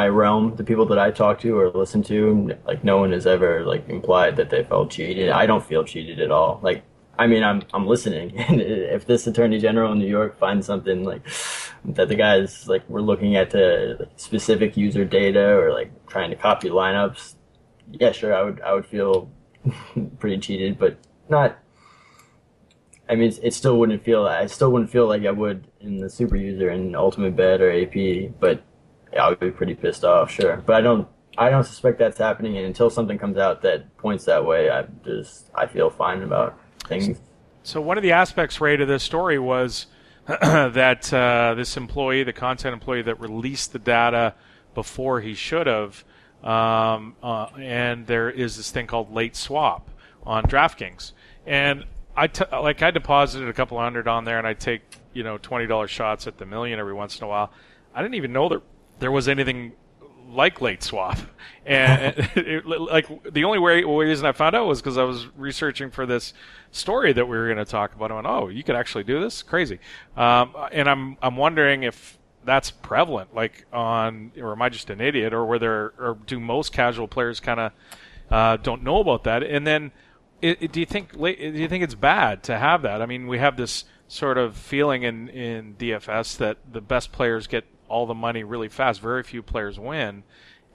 realm, the people that I talk to or listen to, like, no one has ever like implied that they felt cheated. I don't feel cheated at all. Like, I mean, I'm listening. And if this Attorney General in New York finds something like that, the guys like were looking at the specific user data or like trying to copy lineups, yeah, sure, I would feel pretty cheated, but not. I mean, I still wouldn't feel like I would in the super user in Ultimate Bet or AP, but I would be pretty pissed off, sure. But I don't suspect that's happening, and until something comes out that points that way, I feel fine about things. So one of the aspects, Ray, to this story was that this employee, the content employee that released the data before he should have, and there is this thing called late swap on DraftKings. And I deposited a couple $100 on there, and I take $20 shots at the million every once in a while. I didn't even know there was anything like late swap, and the only reason I found out was because I was researching for this story that we were going to talk about. I went, oh, you could actually do this? Crazy. And I'm wondering if that's prevalent, or am I just an idiot, or do most casual players kind of don't know about that? And then, do you think it's bad to have that? I mean, we have this sort of feeling in DFS that the best players get all the money really fast. Very few players win.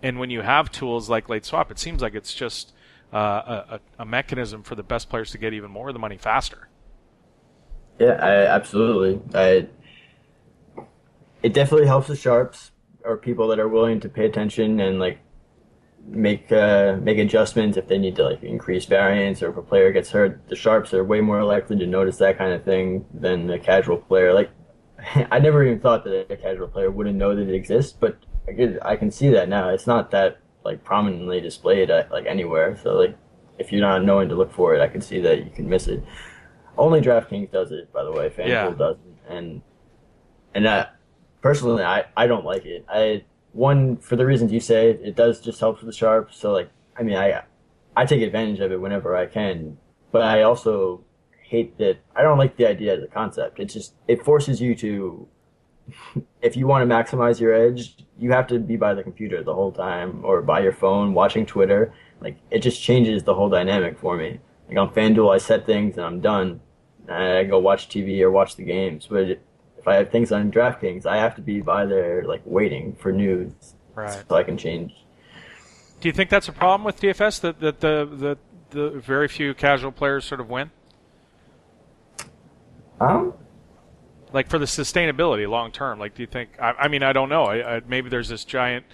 And when you have tools like late swap, it seems like it's just a mechanism for the best players to get even more of the money faster. Yeah, absolutely. It definitely helps the sharps or people that are willing to pay attention and like make adjustments if they need to like increase variance, or if a player gets hurt. The sharps are way more likely to notice that kind of thing than a casual player. Like, I never even thought that a casual player wouldn't know that it exists, but I can see that now. It's not that like prominently displayed like anywhere. So like, if you're not knowing to look for it, I can see that you can miss it. Only DraftKings does it, by the way. FanDuel doesn't, and personally, I don't like it. One, for the reasons you say, it does just help with the sharps. So like, I mean, I take advantage of it whenever I can, but I also hate that. I don't like the idea of the concept. It forces you to, if you want to maximize your edge, you have to be by the computer the whole time or by your phone watching Twitter. Like, it just changes the whole dynamic for me. Like on FanDuel, I set things and I'm done. And I go watch TV or watch the games. But if I have things on DraftKings, I have to be by there like waiting for news, right, so I can change. Do you think that's a problem with DFS, that the very few casual players sort of win? Like for the sustainability long term, like do you think? I mean, I don't know. Maybe there's this giant,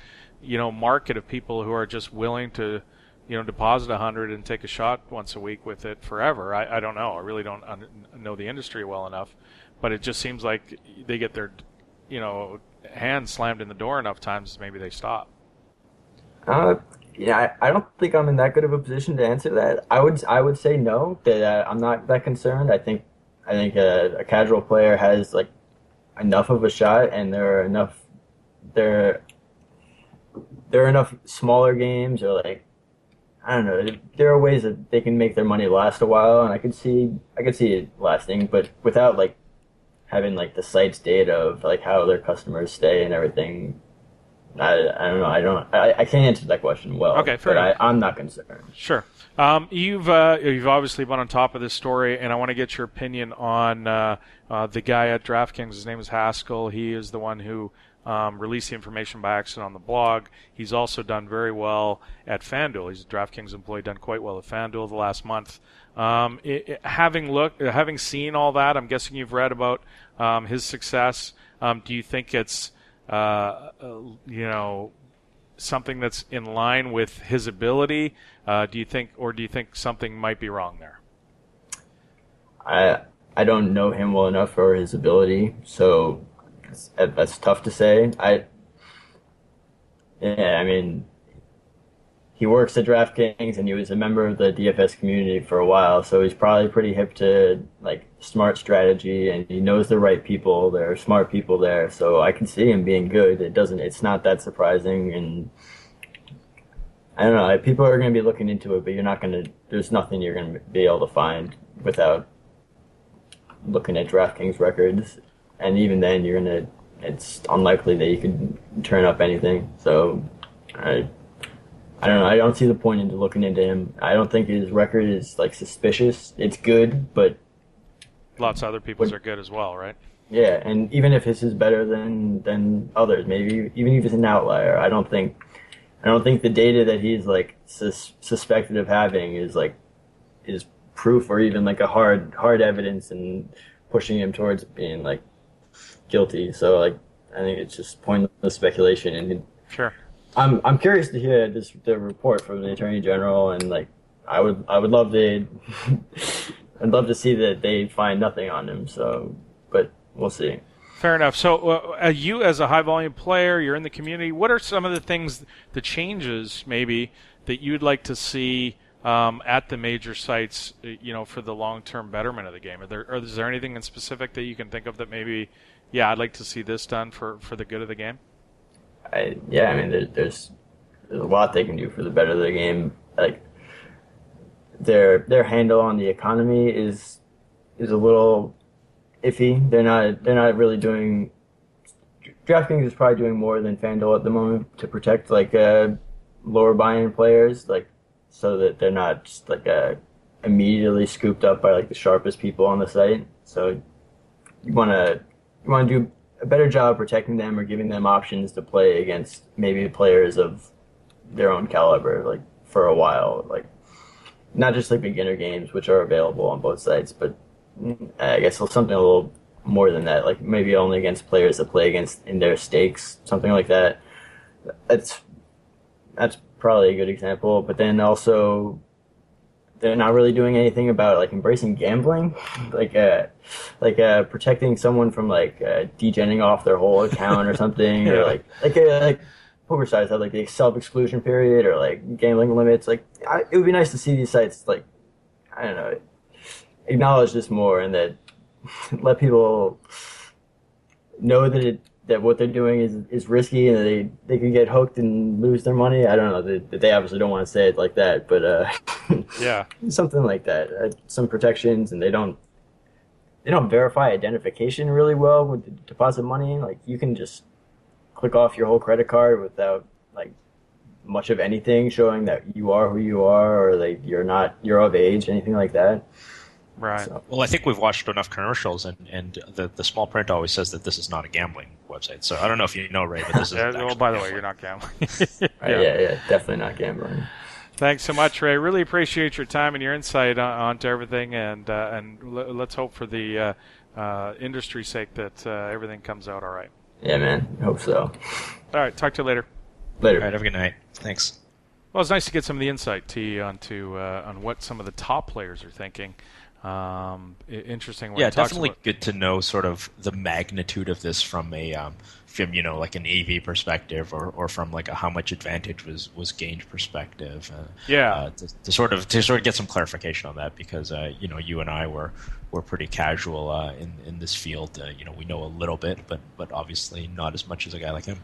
market of people who are just willing to, deposit $100 and take a shot once a week with it forever. I don't know. I really don't know the industry well enough. but it just seems like they get their, hands slammed in the door enough times, maybe they stop. Yeah, I don't think I'm in that good of a position to answer that. I would say no, that I'm not that concerned. I think a casual player has like enough of a shot, and there are enough smaller games, or like, I don't know, there are ways that they can make their money last a while, and I could see it lasting, but without like having like the site's data of like how their customers stay and everything. I don't know. I can't answer that question well. Okay, fair enough. I'm not concerned. Sure. You've obviously been on top of this story, and I want to get your opinion on the guy at DraftKings. His name is Haskell. He is the one who released the information by accident on the blog. He's also done very well at FanDuel. He's a DraftKings employee, done quite well at FanDuel the last month. Having seen all that, I'm guessing you've read about his success. Do you think it's something that's in line with his ability? Do you think something might be wrong there? I don't know him well enough for his ability, so that's tough to say. He works at DraftKings, and he was a member of the DFS community for a while, so he's probably pretty hip to like smart strategy, and he knows the right people. There are smart people there, so I can see him being good. It's not that surprising, and I don't know. People are going to be looking into it, but there's nothing you're going to be able to find without looking at DraftKings records, and even then, it's unlikely that you could turn up anything. So I don't know. I don't see the point into looking into him. I don't think his record is like suspicious. It's good, but lots of other people's are good as well, right? Yeah, and even if his is better than others, maybe even if it's an outlier, I don't think the data that he's like suspected of having is proof, or even like a hard evidence and pushing him towards being like guilty. So like I think it's just pointless speculation. And sure. I'm curious to hear the report from the Attorney General, and like I would love to I'd love to see that they find nothing on him. So, but we'll see. Fair enough. So, you as a high volume player, you're in the community. What are some of the changes maybe that you'd like to see at the major sites? For the long term betterment of the game. Is there anything in specific that you can think of that maybe, I'd like to see this done for the good of the game? There's a lot they can do for the better of the game. Like their handle on the economy is a little iffy. They're not really doing. DraftKings is probably doing more than FanDuel at the moment to protect like lower buy-in players, like so that they're not just like immediately scooped up by like the sharpest people on the site. So you want to do a better job protecting them, or giving them options to play against maybe players of their own caliber, like for a while, like not just like beginner games, which are available on both sites, but I guess something a little more than that, like maybe only against players that play against in their stakes, something like that. That's probably a good example. But then also, they're not really doing anything about like embracing gambling, like protecting someone from like degenning off their whole account or something, or like poker sites have like the self-exclusion period, or like gambling limits. Like it would be nice to see these sites like, I don't know, acknowledge this more, and that let people know that what they're doing is risky, and that they could get hooked and lose their money. I don't know. They obviously don't want to say it like that, but something like that. Some protections, and they don't verify identification really well with the deposit money. Like you can just click off your whole credit card without like much of anything showing that you are who you are, or like you're of age, anything like that. Right. So. Well, I think we've watched enough commercials, and the small print always says that this is not a gambling website. So I don't know if you know, Ray, but this is. Well, by the way, you're not gambling. Yeah, definitely not gambling. Thanks so much, Ray. Really appreciate your time and your insight onto everything, and let's hope for the industry's sake that everything comes out all right. Yeah, man. Hope so. All right. Talk to you later. Later. All right. Have a good night. Thanks. Well, it's nice to get some of the insight, T, on what some of the top players are thinking. Interesting. When Yeah, he talks definitely about... good to know sort of the magnitude of this from a from like an AV perspective, or from like a how much advantage was gained perspective. To sort of get some clarification on that, because you and I were pretty casual in this field. We know a little bit, but obviously not as much as a guy like him.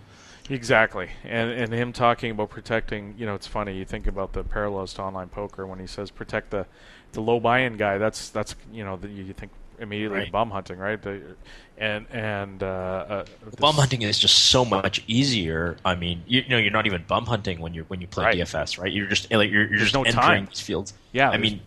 Exactly, and him talking about protecting. It's funny. You think about the parallels to online poker when he says protect the low buy-in guy. That's you think immediately bum hunting, right? Bum hunting is just so much easier. I mean, you're not even bum hunting when you play DFS, right? You're just you're just no entering time. these fields. Yeah, I mean,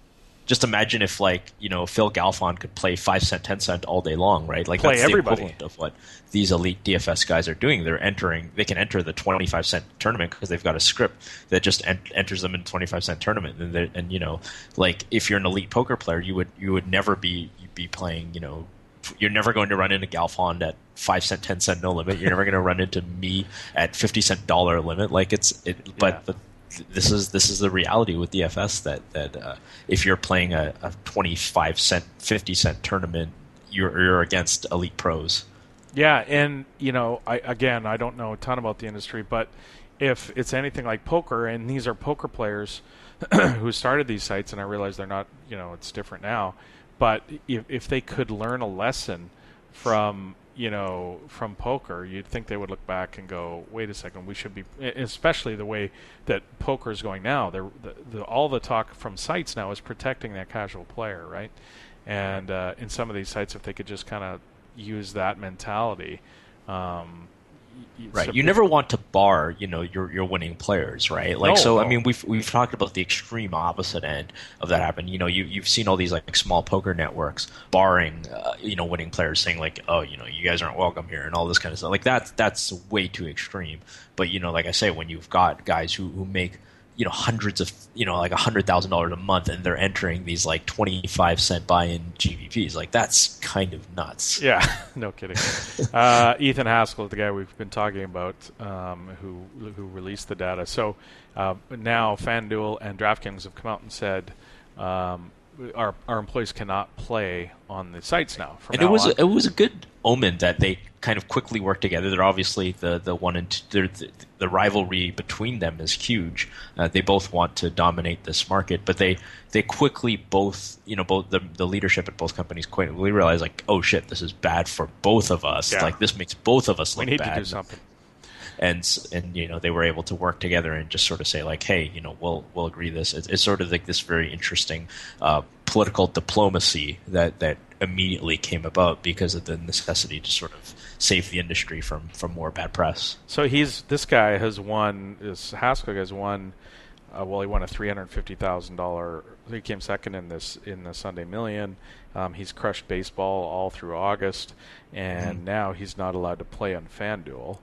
just imagine if Phil Galfond could play 5 cent, 10 cent all day long, right? Like play that's everybody. the equivalent of what these elite DFS guys are doing. They can enter the 25 cent tournament because they've got a script that just enters them in 25 cent tournament. And like if you're an elite poker player, you would never be playing. You're never going to run into Galfond at 5 cent, 10 cent no limit. You're never going to run into me at 50 cent dollar limit. Like but this is the reality with DFS that if you're playing a 25 cent, 50 cent tournament, you're against elite pros. Yeah, and I don't know a ton about the industry, but if it's anything like poker, and these are poker players who started these sites, and I realize they're not, it's different now, but if they could learn a lesson from poker, you'd think they would look back and go, wait a second, we should be, especially the way that poker is going now. All the talk from sites now is protecting that casual player, right? And in some of these sites, if they could just kind of use that mentality. Right, you never want to bar, your winning players, right? Like, no. I mean, we've talked about the extreme opposite end of that happen. You've seen all these like small poker networks barring, winning players, saying like, oh, you guys aren't welcome here, and all this kind of stuff. Like that's way too extreme. But like I say, when you've got guys who make hundreds of, like $100,000 a month, and they're entering these like 25 cent buy-in GVPs. Like that's kind of nuts. Yeah, no kidding. Ethan Haskell, the guy we've been talking about, who released the data. So now FanDuel and DraftKings have come out and said our employees cannot play on the sites now. And it was a good omen that they kind of quickly worked together. They're obviously the one and two, the rivalry between them is huge. They both want to dominate this market, but they quickly both the leadership at both companies quickly realized like, oh shit, this is bad for both of us. Yeah. Like this makes both of us look bad. We need to do something. And they were able to work together and just sort of say like, hey, we'll agree this. It's sort of like this very interesting political diplomacy that immediately came about because of the necessity to sort of save the industry from more bad press. So this guy has won. This Haskell has won. He won a $350,000. He came second in the Sunday Million. He's crushed baseball all through August, and now he's not allowed to play on FanDuel.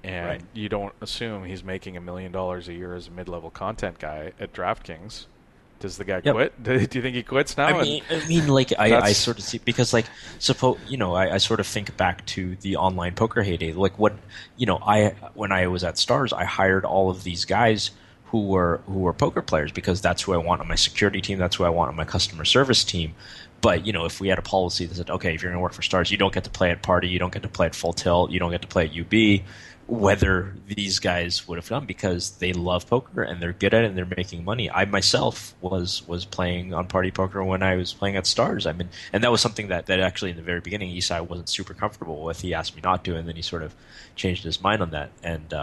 And you don't assume he's making $1 million a year as a mid-level content guy at DraftKings. Does the guy quit? Do you think he quits now? I mean, like I sort of see, because like suppose I sort of think back to the online poker heyday. Like what when I was at Stars, I hired all of these guys who were poker players because that's who I want on my security team. That's who I want on my customer service team. But if we had a policy that said, okay, if you're going to work for Stars, you don't get to play at Party, you don't get to play at Full Tilt, you don't get to play at UB. Whether these guys would have done because they love poker and they're good at it and they're making money. I myself was playing on Party Poker when I was playing at Stars. I mean, and that was something that actually in the very beginning Isai wasn't super comfortable with. He asked me not to, and then he sort of changed his mind on that. And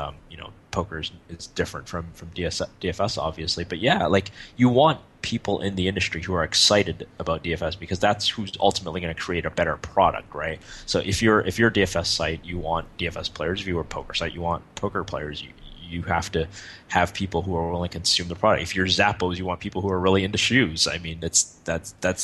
poker is different from DFS, obviously. But yeah, like you want people in the industry who are excited about DFS because that's who's ultimately going to create a better product, right? So if you're a DFS site, you want DFS players. If you're a poker site, you want poker players. You have to have people who are willing to consume the product. If you're Zappos, you want people who are really into shoes. I mean, that's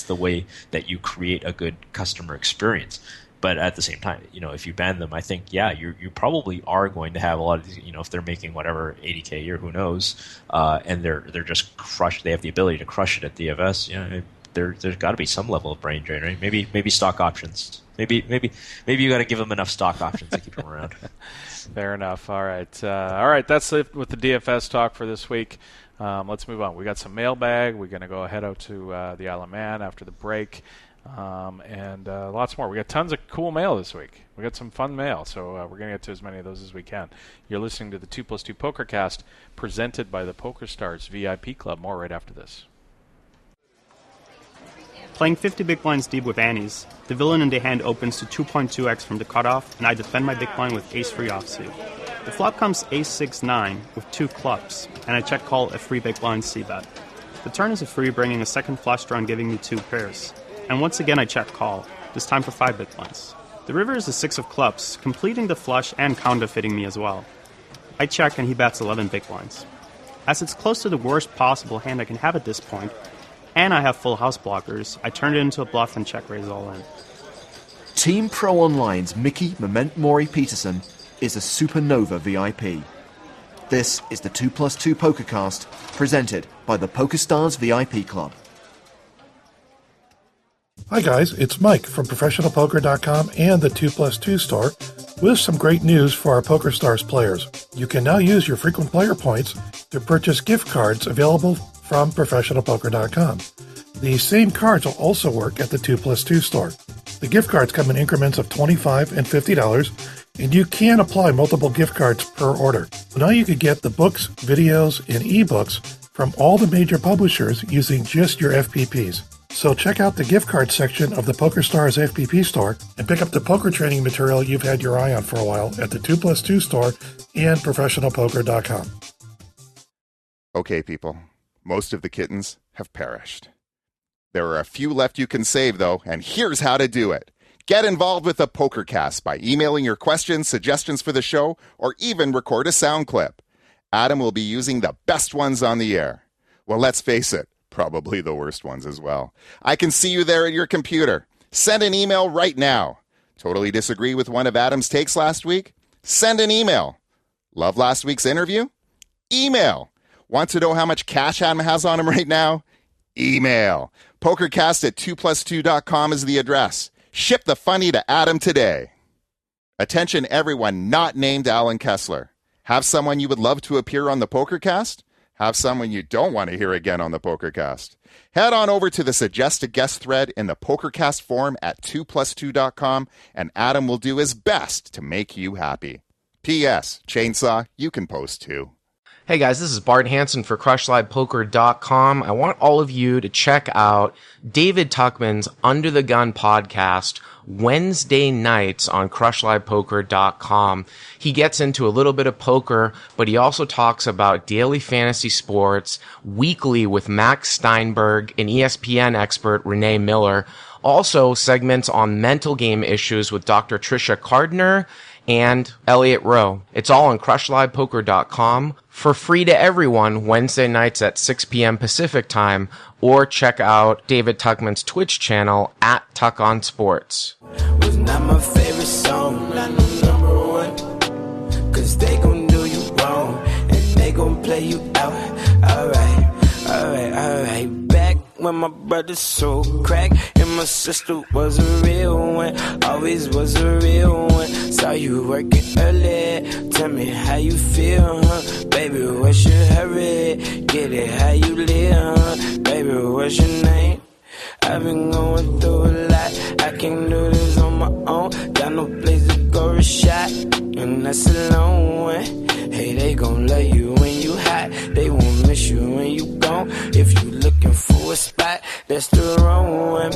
the way that you create a good customer experience. But at the same time, if you ban them, I think, yeah, you probably are going to have a lot of these, if they're making whatever $80K a year, who knows, and they're just crushed. They have the ability to crush it at DFS. There's got to be some level of brain drain, right? Maybe stock options. Maybe you got to give them enough stock options to keep them around. Fair enough. All right. That's it with the DFS talk for this week. let's move on. We got some mailbag. We're going to go head out to the Isle of Man after the break. And lots more. We got tons of cool mail this week. We got some fun mail, so we're going to get to as many of those as we can. You're listening to the 2+2 Pokercast, presented by the PokerStars VIP Club. More right after this. Playing 50 big blinds deep with annies, the villain in the hand opens to 2.2x from the cutoff, and I defend my big blind with ace-3 offsuit. The flop comes ace-6-9 with 2 clubs, and I check call a free big blind c-bet. The turn is a free, bringing a second flush draw and giving me 2 pairs. And once again I check call, this time for 5 big blinds. The river is a 6 of clubs, completing the flush and counterfeiting me as well. I check and he bets 11 big blinds. As it's close to the worst possible hand I can have at this point, and I have full house blockers, I turn it into a bluff and check raise all in. Team Pro Online's Mickey Memento Mori Peterson is a Supernova VIP. This is the 2+2 Pokercast, presented by the PokerStars VIP Club. Hi guys, it's Mike from ProfessionalPoker.com and the 2+2 store with some great news for our PokerStars players. You can now use your frequent player points to purchase gift cards available from ProfessionalPoker.com. These same cards will also work at the 2+2 store. The gift cards come in increments of $25 and $50, and you can apply multiple gift cards per order. Now you can get the books, videos, and ebooks from all the major publishers using just your FPPs. So check out the gift card section of the PokerStars FPP store and pick up the poker training material you've had your eye on for a while at the 2+2 store and ProfessionalPoker.com. Okay, people. Most of the kittens have perished. There are a few left you can save, though, and here's how to do it. Get involved with the PokerCast by emailing your questions, suggestions for the show, or even record a sound clip. Adam will be using the best ones on the air. Well, let's face it, probably the worst ones as well. I can see you there at your computer. Send an email right now. Totally disagree with one of Adam's takes last week? Send an email. Love last week's interview? Email. Want to know how much cash Adam has on him right now? Email. Pokercast at 2plus2.com is the address. Ship the funny to Adam today. Attention everyone not named Alan Kessler. Have someone you would love to appear on the PokerCast? Have someone you don't want to hear again on the PokerCast? Head on over to the Suggest a Guest thread in the PokerCast forum at 2plus2.com, and Adam will do his best to make you happy. P.S. Chainsaw, you can post too. Hey guys, this is Bart Hansen for CrushLivePoker.com. I want all of you to check out David Tuckman's Under the Gun podcast Wednesday nights on CrushLivePoker.com. He gets into a little bit of poker, but he also talks about daily fantasy sports weekly with Max Steinberg and ESPN expert Renee Miller. Also segments on mental game issues with Dr. Tricia Cardner and Elliot Rowe. It's all on CrushLivePoker.com for free to everyone Wednesday nights at 6 p.m. Pacific time, or check out David Tuckman's Twitch channel at Tuck on Sports. Was not my favorite song, not no number one, cause they gon' do you wrong, and they gon' play you out. Alright, back when my brother sold crack, and my sister was a real one, always was a real one. Saw you working early, tell me how you feel, huh? Baby, what's your hurry? Get it how you live, huh? Baby, what's your name? I've been going through a lot, I can't do this on my own. Got no place to go or shot, and that's a long one. Hey, they gon' love you when you hot, they won't miss you when you gone. If you looking for a spot, that's the wrong one.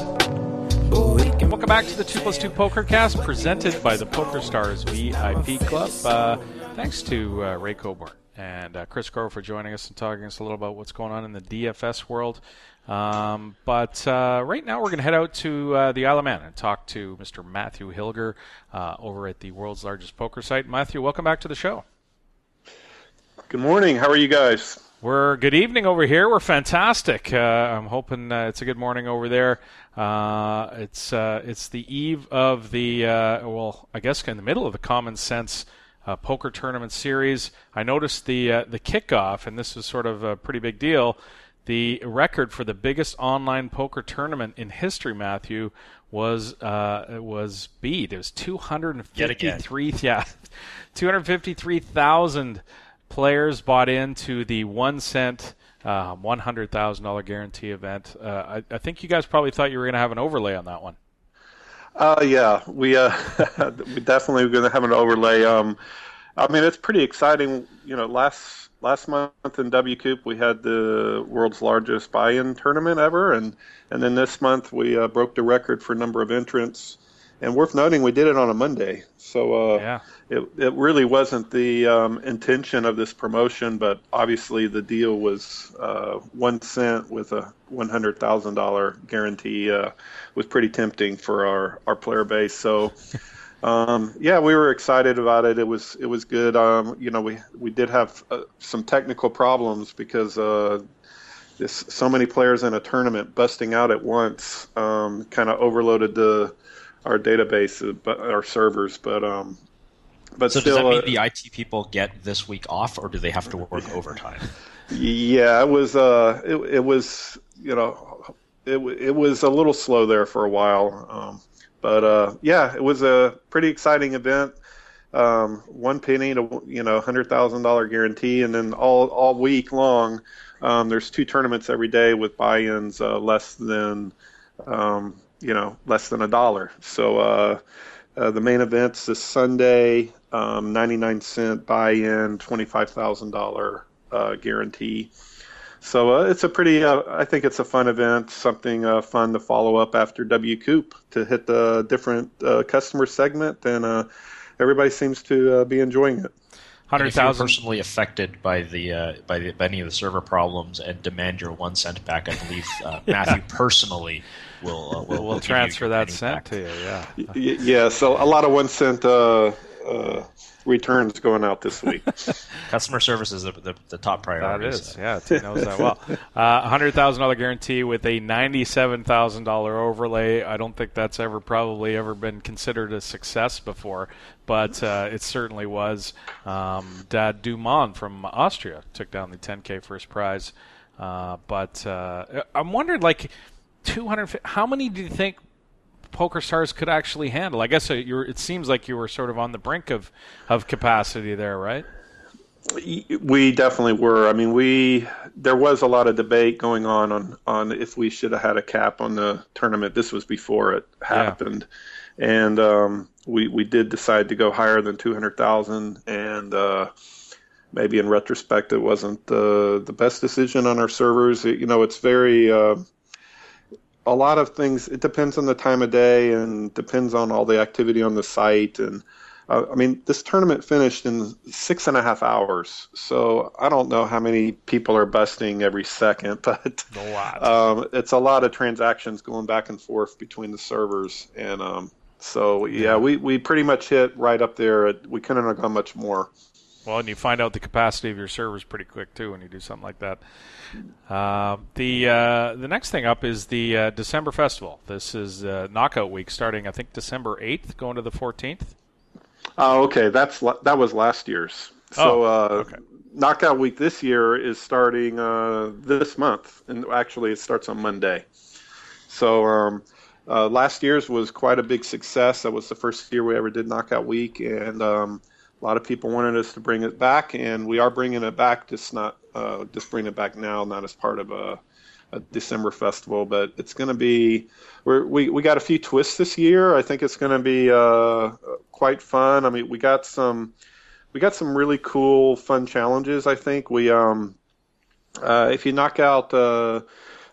Welcome back to the 2+2 Pokercast, presented by the PokerStars VIP Club. Thanks to Ray Coburn and Chris Grove for joining us and talking us a little about what's going on in the DFS world. But right now we're going to head out to the Isle of Man and talk to Mr. Matthew Hilger over at the world's largest poker site. Matthew, welcome back to the show. Good morning. How are you guys? We're good evening over here. We're fantastic. I'm hoping it's a good morning over there. It's the eve of the I guess in the middle of the Common Sense poker tournament series. I noticed the kickoff, and this is sort of a pretty big deal. The record for the biggest online poker tournament in history, Matthew, was beat. It was 253,000 players bought into the 1 cent $100,000 guarantee event. I think you guys probably thought you were going to have an overlay on that one. Yeah, we we definitely were going to have an overlay. I mean, it's pretty exciting. You know, last month in WCOOP we had the world's largest buy-in tournament ever, and then this month we broke the record for number of entrants. And worth noting, we did it on a Monday, so it really wasn't the intention of this promotion, but obviously the deal was 1 cent with a $100,000 guarantee was pretty tempting for our player base. So. Yeah, we were excited about it. It was good. You know, we did have some technical problems because so many players in a tournament busting out at once kind of overloaded our database, our servers. But so still, does that mean the IT people get this week off, or do they have to work overtime? Yeah, it was. It was. You know, it was a little slow there for a while. But yeah, it was a pretty exciting event. 1 penny to $100,000 guarantee, and then all week long, there's 2 tournaments every day with buy-ins less than $1. So the main event's this Sunday, 99-cent buy-in, $25,000 guarantee. So it's a pretty, I think it's a fun event, something fun to follow up after WCOOP to hit the different customer segment, and everybody seems to be enjoying it. 100,000. If you're personally affected by any of the server problems and demand your 1 cent back, I believe Matthew personally will transfer that cent to you. Yeah. Yeah. So a lot of 1 cent returns going out this week. Customer service is the top priority. That is, yeah, T knows that well. $100,000 guarantee with a $97,000 overlay. I don't think that's probably ever been considered a success before, but it certainly was. Dad Dumont from Austria took down the 10K first prize. But I'm wondering, like, 250. How many do you think PokerStars could actually handle? I guess it seems like you were sort of on the brink of capacity there, right? We definitely were. I mean, there was a lot of debate going on if we should have had a cap on the tournament. This was before it happened, and we did decide to go higher than 200,000, and maybe in retrospect it wasn't the best decision on our servers. It's very a lot of things. It depends on the time of day and depends on all the activity on the site. And I mean, this tournament finished in 6.5 hours. So I don't know how many people are busting every second, but a lot. It's a lot of transactions going back and forth between the servers. And we pretty much hit right up there. We couldn't have gone much more. Well, and you find out the capacity of your servers pretty quick too when you do something like that. The next thing up is the December festival. This is Knockout Week, starting I think December 8th, going to the 14th. Oh, okay. That was last year's. So okay. Knockout Week this year is starting this month, and actually it starts on Monday. So last year's was quite a big success. That was the first year we ever did Knockout Week, and a lot of people wanted us to bring it back, and we are bringing it back. Just bring it back now, not as part of a December festival, but it's going to be. We got a few twists this year. I think it's going to be quite fun. I mean, we got some really cool, fun challenges. I think if you knock out,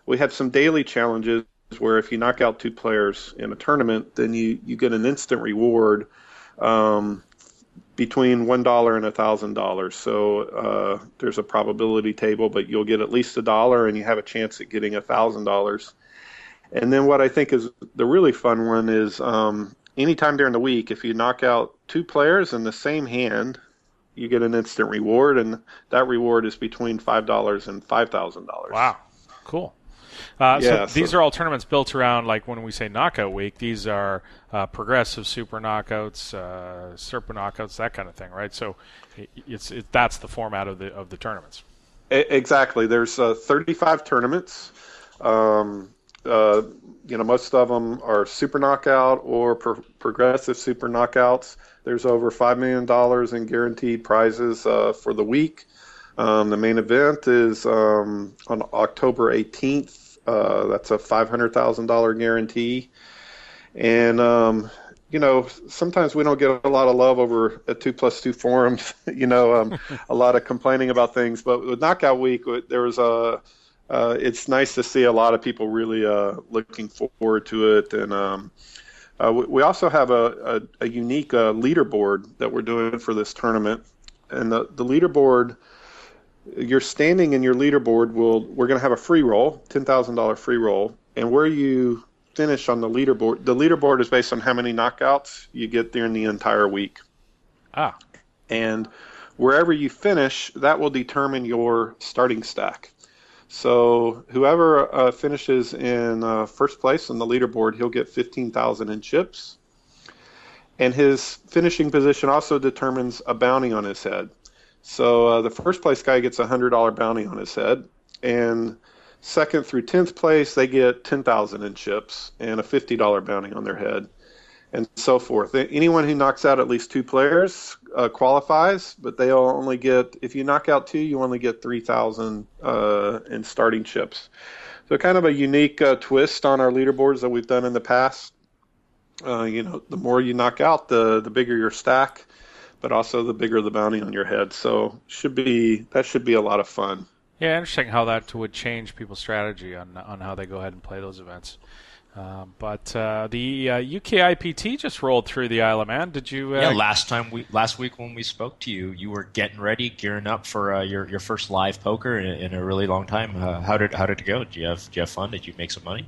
we had some daily challenges where if you knock out 2 players in a tournament, then you get an instant reward. Between $1 and $1,000. So there's a probability table, but you'll get at least $1 and you have a chance at getting $1,000. And then what I think is the really fun one is anytime during the week, if you knock out 2 players in the same hand, you get an instant reward, and that reward is between $5 and $5,000. Wow, cool. These are all tournaments built around, like when we say Knockout Week, these are progressive super knockouts, Serpa knockouts, that kind of thing, right? So that's the format of the tournaments. Exactly. There's 35 tournaments. Most of them are super knockout or progressive super knockouts. There's over $5 million in guaranteed prizes for the week. The main event is on October 18th. That's a $500,000 guarantee. And, sometimes we don't get a lot of love over at 2+2 forums, a lot of complaining about things. But with Knockout Week, there was it's nice to see a lot of people really looking forward to it. And we also have a unique leaderboard that we're doing for this tournament. And the leaderboard, your standing in your leaderboard we're going to have a free roll, $10,000 free roll. And where you finish on the leaderboard is based on how many knockouts you get during the entire week. And wherever you finish, that will determine your starting stack. So whoever finishes in first place on the leaderboard, he'll get 15,000 in chips. And his finishing position also determines a bounty on his head. So the first place guy gets a $100 bounty on his head, and second through 10th place, they get 10,000 in chips and a $50 bounty on their head, and so forth. Anyone who knocks out at least 2 players qualifies, but they'll only get, if you knock out 2, you only get 3,000 in starting chips. So kind of a unique twist on our leaderboards that we've done in the past. The more you knock out, the bigger your stack, but also the bigger the bounty on your head. So that should be a lot of fun. Yeah, interesting how that would change people's strategy on how they go ahead and play those events. But the UKIPT just rolled through the Isle of Man. Did you? Last week when we spoke to you, you were getting ready, gearing up for your first live poker in a really long time. How did it go? Did you have fun? Did you make some money?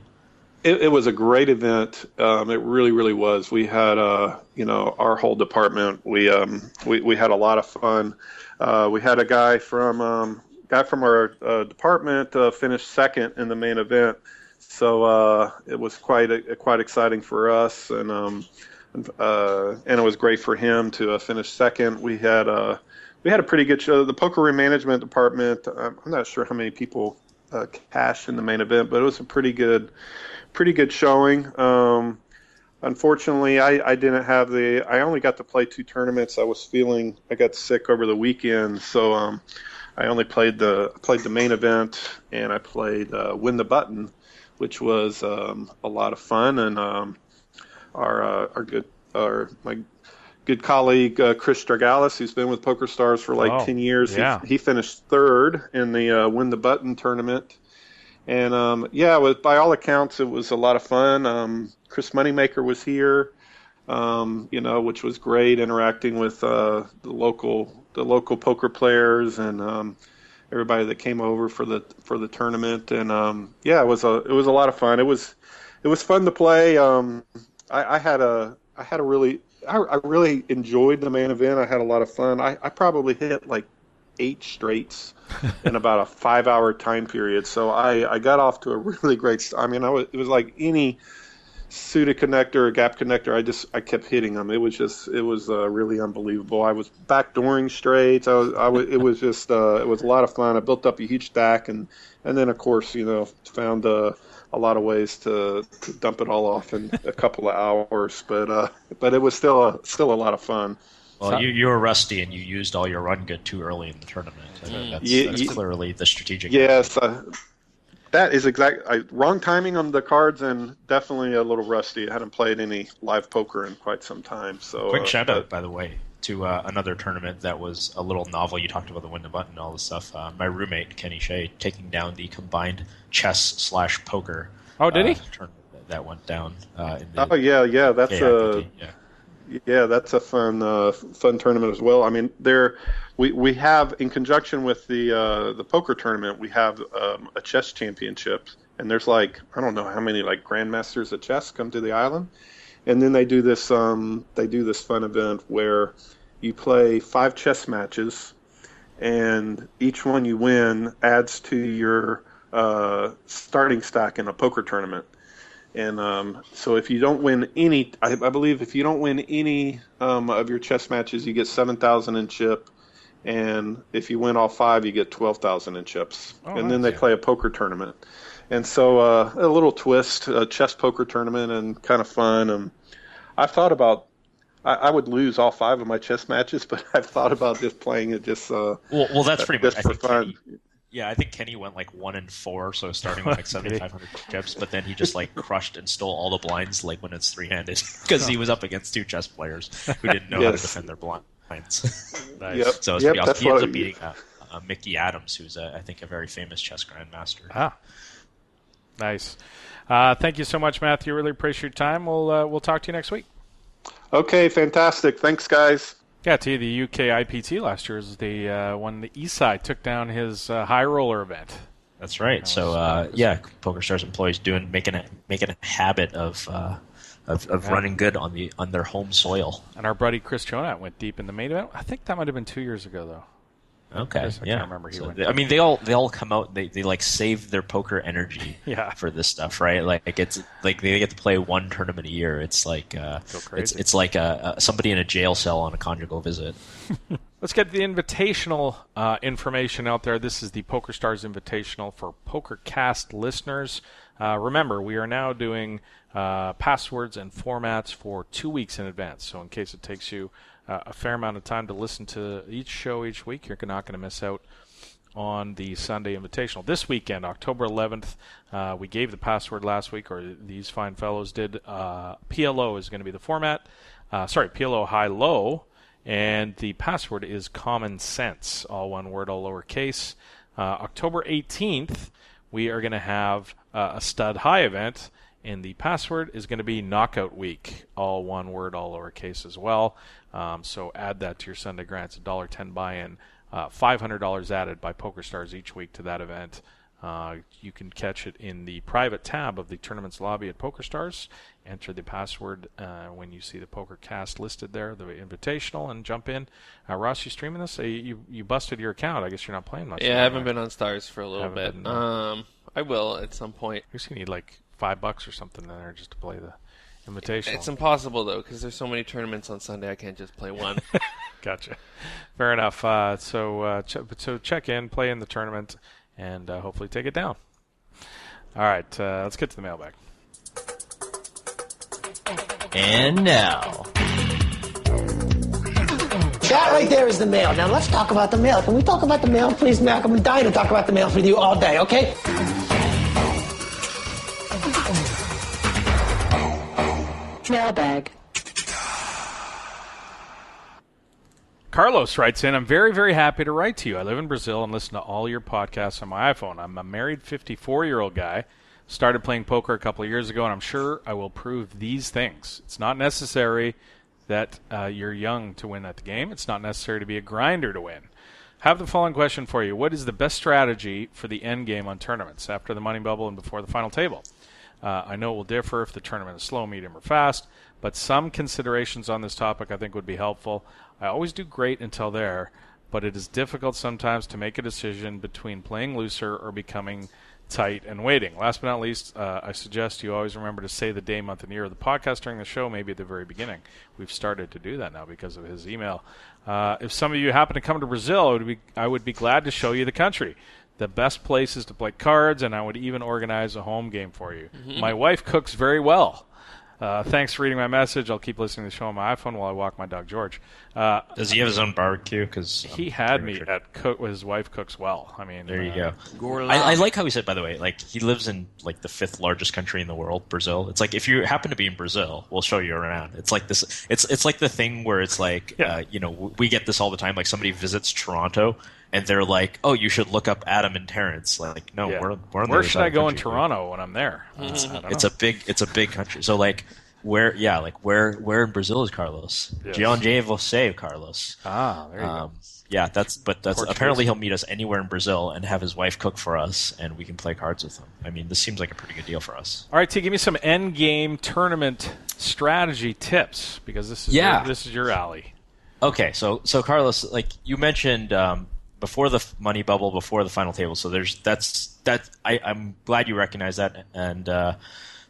It was a great event. It really, really was. We had, our whole department. We had a lot of fun. We had a guy from our department finish second in the main event. So it was quite exciting for us, and it was great for him to finish second. We had a pretty good show. The poker room management department. I'm not sure how many people cashed in the main event, but it was a pretty good showing. Unfortunately, I didn't have I only got to play 2 tournaments. I got sick over the weekend, so I only played the main event, and I played Win the Button, which was a lot of fun. And my good colleague Chris Stragalis, who's been with PokerStars for 10 years, he finished third in the Win the Button tournament. And by all accounts, it was a lot of fun. Chris Moneymaker was here, which was great, interacting with the local poker players and everybody that came over for the tournament. And it was a lot of fun. It was fun to play. I really enjoyed the main event. I had a lot of fun. I probably hit 8 straights in about a 5-hour time period. So I got off to a really great start. It was like any suited connector or gap connector. I kept hitting them. It was really unbelievable. I was backdooring straights. It was a lot of fun. I built up a huge stack, and then of course, found a lot of ways to dump it all off in a couple of hours. But it was still a lot of fun. Well, you were rusty, and you used all your run good too early in the tournament. That's clearly the strategic. Yes, that is wrong timing on the cards, and definitely a little rusty. I hadn't played any live poker in quite some time. So quick shout out, by the way, to another tournament that was a little novel. You talked about the Win the Button and all this stuff. My roommate Kenny Shea taking down the combined chess/poker. Oh, did he? Tournament that went down. That's a fun tournament as well. We have, in conjunction with the poker tournament, we have a chess championship, and there's I don't know how many grandmasters of chess come to the island, and then they do this fun event where you play 5 chess matches, and each one you win adds to your starting stack in a poker tournament. And so if you don't win any, I believe if you don't win any of your chess matches, you get 7,000 in chip. And if you win all 5, you get 12,000 in chips. And then they play a poker tournament. And so a little twist, a chess poker tournament, and kind of fun. And I've thought about I would lose all 5 of my chess matches, but I've thought about just playing it just well, that's pretty much just for fun. I think Kenny went like 1-4, so starting with like 7,500 chips, but then he just like crushed and stole all the blinds like when it's 3-handed because he was up against 2 chess players who didn't know how to defend their blinds. Nice. Yep. So he ends up beating Mickey Adams, who's I think a very famous chess grandmaster. Ah, nice. Thank you so much, Matthew. Really appreciate your time. We'll talk to you next week. Okay, fantastic. Thanks, guys. Yeah, to the UK IPT last year is the when the Eastside took down his high roller event. That's right. So PokerStars employees making a habit of running good on their home soil. And our buddy Chris Jonat went deep in the main event. I think that might have been 2 years ago though. Okay, I can't remember. They all come out. They like save their poker energy for this stuff, right? Like it's like they get to play one tournament a year. It's like it's like somebody in a jail cell on a conjugal visit. Let's get the invitational information out there. This is the PokerStars Invitational for Pokercast listeners. Remember, we are now doing passwords and formats for 2 weeks in advance. So in case it takes you a fair amount of time to listen to each show each week, you're not going to miss out on the Sunday Invitational. This weekend, October 11th, we gave the password last week, or these fine fellows did. PLO is going to be the format. PLO high-low, and the password is common sense, all one word, all lowercase. October 18th, we are going to have a stud high event, and the password is going to be Knockout Week, all one word, all lowercase as well. So add that to your Sunday grants, $1.10 buy-in, $500 added by PokerStars each week to that event. You can catch it in the private tab of the tournament's lobby at PokerStars. Enter the password when you see the PokerCast listed there, the invitational, and jump in. Ross, you streaming this? You busted your account. I guess you're not playing much. Yeah, I haven't been on Stars for a little bit. I will at some point. I guess you need like $5 or something in there just to play the invitational. It's impossible though because there's so many tournaments on Sunday. I can't just play one. Gotcha. Fair enough. So check in, play in the tournament, and hopefully take it down. All right, let's get to the mailbag. And now, that right there is the mail. Now let's talk about the mail. Can we talk about the mail, please, Mac? I'm dying to talk about the mail with you all day. Okay. Mailbag. Carlos writes in, I'm very, very happy to write to you. I live in Brazil and listen to all your podcasts on my iPhone. I'm a married 54-year-old guy. Started playing poker a couple of years ago, and I'm sure I will prove these things. It's not necessary that you're young to win at the game. It's not necessary to be a grinder to win. I have the following question for you. What is the best strategy for the end game on tournaments after the money bubble and before the final table? I know it will differ if the tournament is slow, medium, or fast, but some considerations on this topic I think would be helpful. I always do great until there, but it is difficult sometimes to make a decision between playing looser or becoming tight and waiting. Last but not least, I suggest you always remember to say the day, month, and year of the podcast during the show, maybe at the very beginning. We've started to do that now because of his email. If some of you happen to come to Brazil, I would be glad to show you the country. The best places to play cards, and I would even organize a home game for you. Mm-hmm. My wife cooks very well. Thanks for reading my message. I'll keep listening to the show on my iPhone while I walk my dog, George. Does he have his own barbecue? Because he had me at cook. His wife cooks well. I mean, there you go. I like how he said, by the way, like he lives in like the 5th largest country in the world, Brazil. It's like if you happen to be in Brazil, we'll show you around. It's like this. It's like the thing where it's like we get this all the time. Like somebody visits Toronto. And they're like, "Oh, you should look up Adam and Terrence." Like, no, we're on the Where should I go in Toronto when I'm there? It's a big country. So like, where in Brazil is Carlos? Yes. De onde você, Carlos? Ah, there you go. Yeah, that's apparently he'll meet us anywhere in Brazil and have his wife cook for us, and we can play cards with him. I mean, this seems like a pretty good deal for us. All right, T, give me some end game tournament strategy tips because this is your alley. Okay, so Carlos, like you mentioned. Before the money bubble, before the final table. So I'm glad you recognize that. And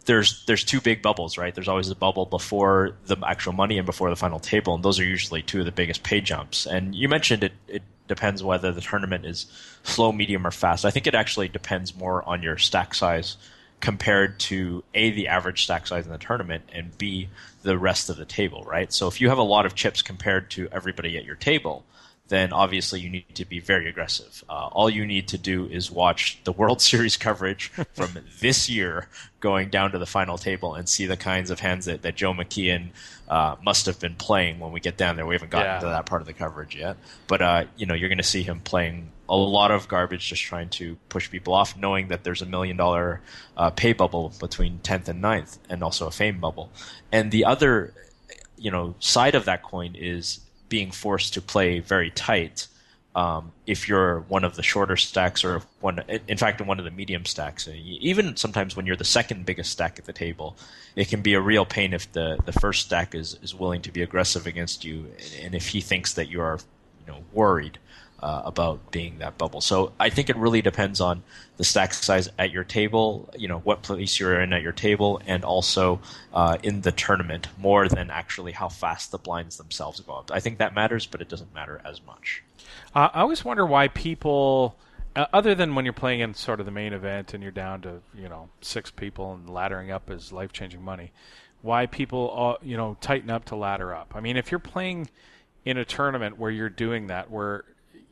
there's 2 big bubbles, right? There's always the bubble before the actual money and before the final table, and those are usually 2 of the biggest pay jumps. And you mentioned it depends whether the tournament is slow, medium, or fast. I think it actually depends more on your stack size compared to A, the average stack size in the tournament, and B, the rest of the table, right? So if you have a lot of chips compared to everybody at your table, then obviously you need to be very aggressive. All you need to do is watch the World Series coverage from this year going down to the final table and see the kinds of hands that Joe McKeon must have been playing when we get down there. We haven't gotten to that part of the coverage yet. But, you're going to see him playing a lot of garbage, just trying to push people off, knowing that there's $1 million pay bubble between 10th and 9th, and also a fame bubble. And the other, side of that coin is being forced to play very tight if you're one of the shorter stacks or one of the medium stacks. Even sometimes when you're the second biggest stack at the table, it can be a real pain if the first stack is willing to be aggressive against you, and if he thinks that you are worried about being that bubble. So I think it really depends on the stack size at your table, what place you're in at your table, and also in the tournament, more than actually how fast the blinds themselves go up. I think that matters, but it doesn't matter as much. I always wonder why people, other than when you're playing in sort of the main event and you're down to 6 people and laddering up is life-changing money, why people tighten up to ladder up. I mean, if you're playing in a tournament where you're doing that, where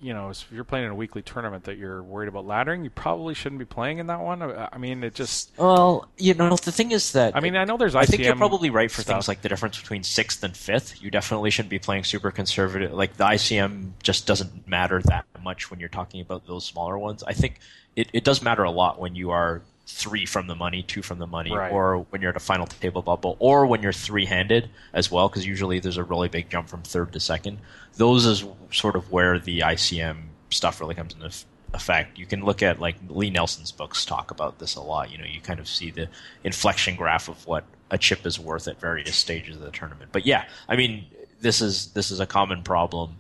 if you're playing in a weekly tournament that you're worried about laddering, you probably shouldn't be playing in that one. I mean, it just... Well, the thing is that... I mean, I know there's ICM I think you're probably right for stuff. Things like the difference between 6th and 5th. You definitely shouldn't be playing super conservative. Like, the ICM just doesn't matter that much when you're talking about those smaller ones. I think it does matter a lot when you are 3 from the money, 2 from the money, right, or when you're at a final table bubble, or when you're 3-handed as well, because usually there's a really big jump from 3rd to 2nd. Those is sort of where the ICM stuff really comes into effect. You can look at, like, Lee Nelson's books talk about this a lot. You kind of see the inflection graph of what a chip is worth at various stages of the tournament. But yeah, I mean, this is a common problem.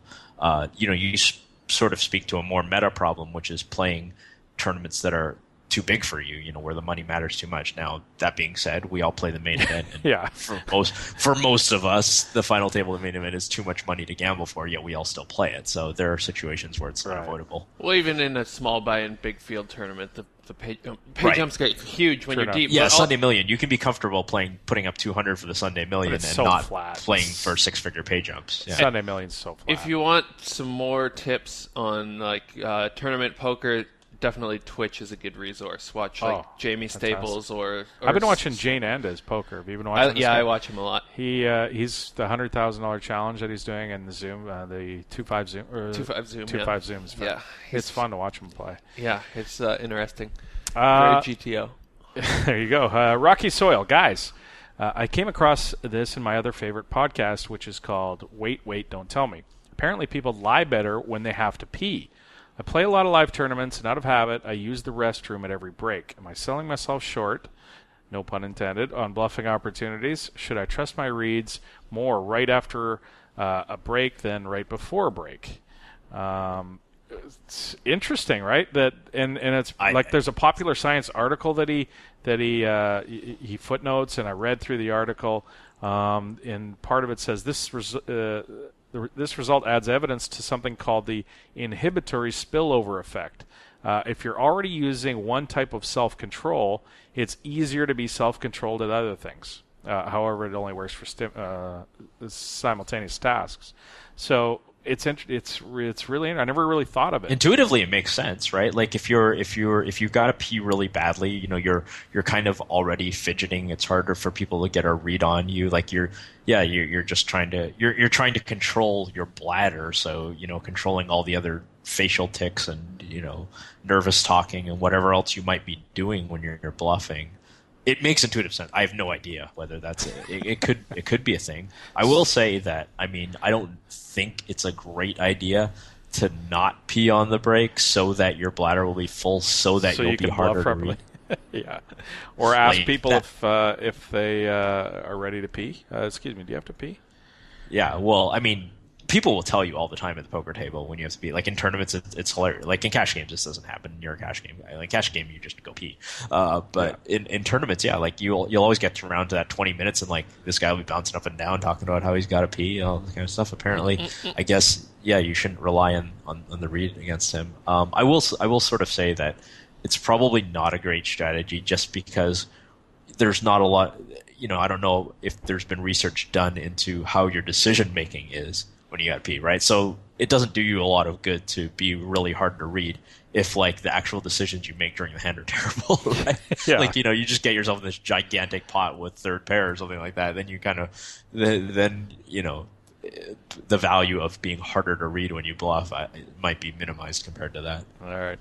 You sort of speak to a more meta problem, which is playing tournaments that are too big for you, where the money matters too much. Now, that being said, we all play the main event. And yeah. For most of us, the final table of the main event is too much money to gamble for, yet we all still play it. So there are situations where it's unavoidable. Well, even in a small buy-in big field tournament, the pay jumps get huge when you're deep. Yeah, Sunday Million, you can be comfortable putting up 200 for the Sunday Million and not playing for 6-figure pay jumps. Yeah. Sunday Million's so flat. If you want some more tips on tournament poker, definitely Twitch is a good resource. Watch Jamie Staples or I've been watching Jane Andes poker. Have you been watching? I watch him a lot. He's the $100,000 challenge that he's doing, and the Zoom, the 2.5 Zoom, 2.5 Zoom, 2.5 Zoom is fun. Yeah, it's fun to watch him play. Yeah, it's interesting. Very GTO. There you go, Rocky Soil guys. I came across this in my other favorite podcast, which is called Wait, Don't Tell Me. Apparently, people lie better when they have to pee. I play a lot of live tournaments, and out of habit, I use the restroom at every break. Am I selling myself short, no pun intended, on bluffing opportunities? Should I trust my reads more right after a break than right before a break? It's interesting, right? And it's there's a Popular Science article that he footnotes, and I read through the article, and part of it says this result adds evidence to something called the inhibitory spillover effect. If you're already using one type of self-control, it's easier to be self-controlled at other things. However, it only works for simultaneous tasks. So it's really. I never really thought of it. Intuitively, it makes sense, right? Like if you've got to pee really badly, you're kind of already fidgeting. It's harder for people to get a read on you. Like you're just trying to control your bladder. So controlling all the other facial tics and nervous talking and whatever else you might be doing when you're bluffing. It makes intuitive sense. I have no idea whether that's it. It could be a thing. I will say that I don't think it's a great idea to not pee on the break so that your bladder will be full, so that you'll be harder to read. Yeah, or ask people if they are ready to pee. Excuse me, do you have to pee? Yeah, well, people will tell you all the time at the poker table when you have to pee. Like in tournaments, it's hilarious. Like in cash games, this doesn't happen. You're a cash game guy. Like cash game, you just go pee. But in tournaments, like you'll always get around to that 20 minutes, and like this guy will be bouncing up and down talking about how he's got to pee, all this kind of stuff. Apparently, I guess you shouldn't rely on the read against him. I will sort of say that it's probably not a great strategy just because there's not a lot, I don't know if there's been research done into how your decision making is when you got P, right? So it doesn't do you a lot of good to be really hard to read if like the actual decisions you make during the hand are terrible, right? Yeah. Like, you just get yourself in this gigantic pot with third pair or something like that. Then you kind of, then the value of being harder to read when you bluff might be minimized compared to that. All right.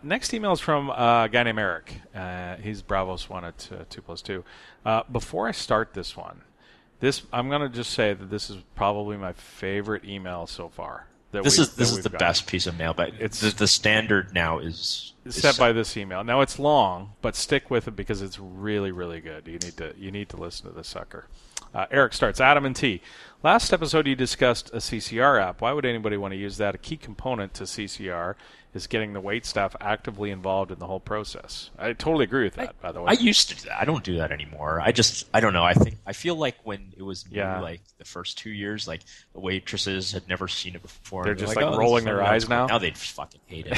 Next email is from a guy named Eric. He's Bravos 1 at 2+2. Before I start this one, I'm going to just say that this is probably my favorite email so far. This is the best piece of mail, but it's the standard now is set by this email. Now it's long, but stick with it because it's really, really good. You need to listen to this sucker. Eric starts, Adam and T. Last episode you discussed a CCR app. Why would anybody want to use that? A key component to CCR is getting the wait staff actively involved in the whole process. I totally agree with that, by the way. I used to do that. I don't do that anymore. I don't know. I feel like when it was new, like the first 2 years, like the waitresses had never seen it before. They're just like rolling their eyes now? Now they'd fucking hate it.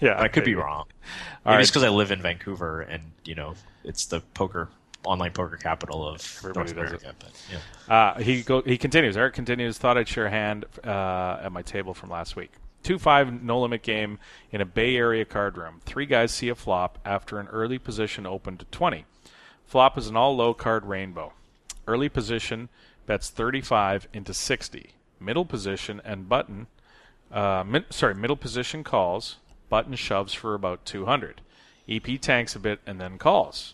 Yeah, I could be wrong. Maybe it's because I live in Vancouver and, it's the online poker capital of North America. But, he continues. Eric continues. Thought I'd share a hand at my table from last week. 2-5 no-limit game in a Bay Area card room. 3 guys see a flop after an early position opened to 20. Flop is an all-low card rainbow. Early position bets 35 into 60. Middle position and button. Middle position calls. Button shoves for about 200. EP tanks a bit and then calls.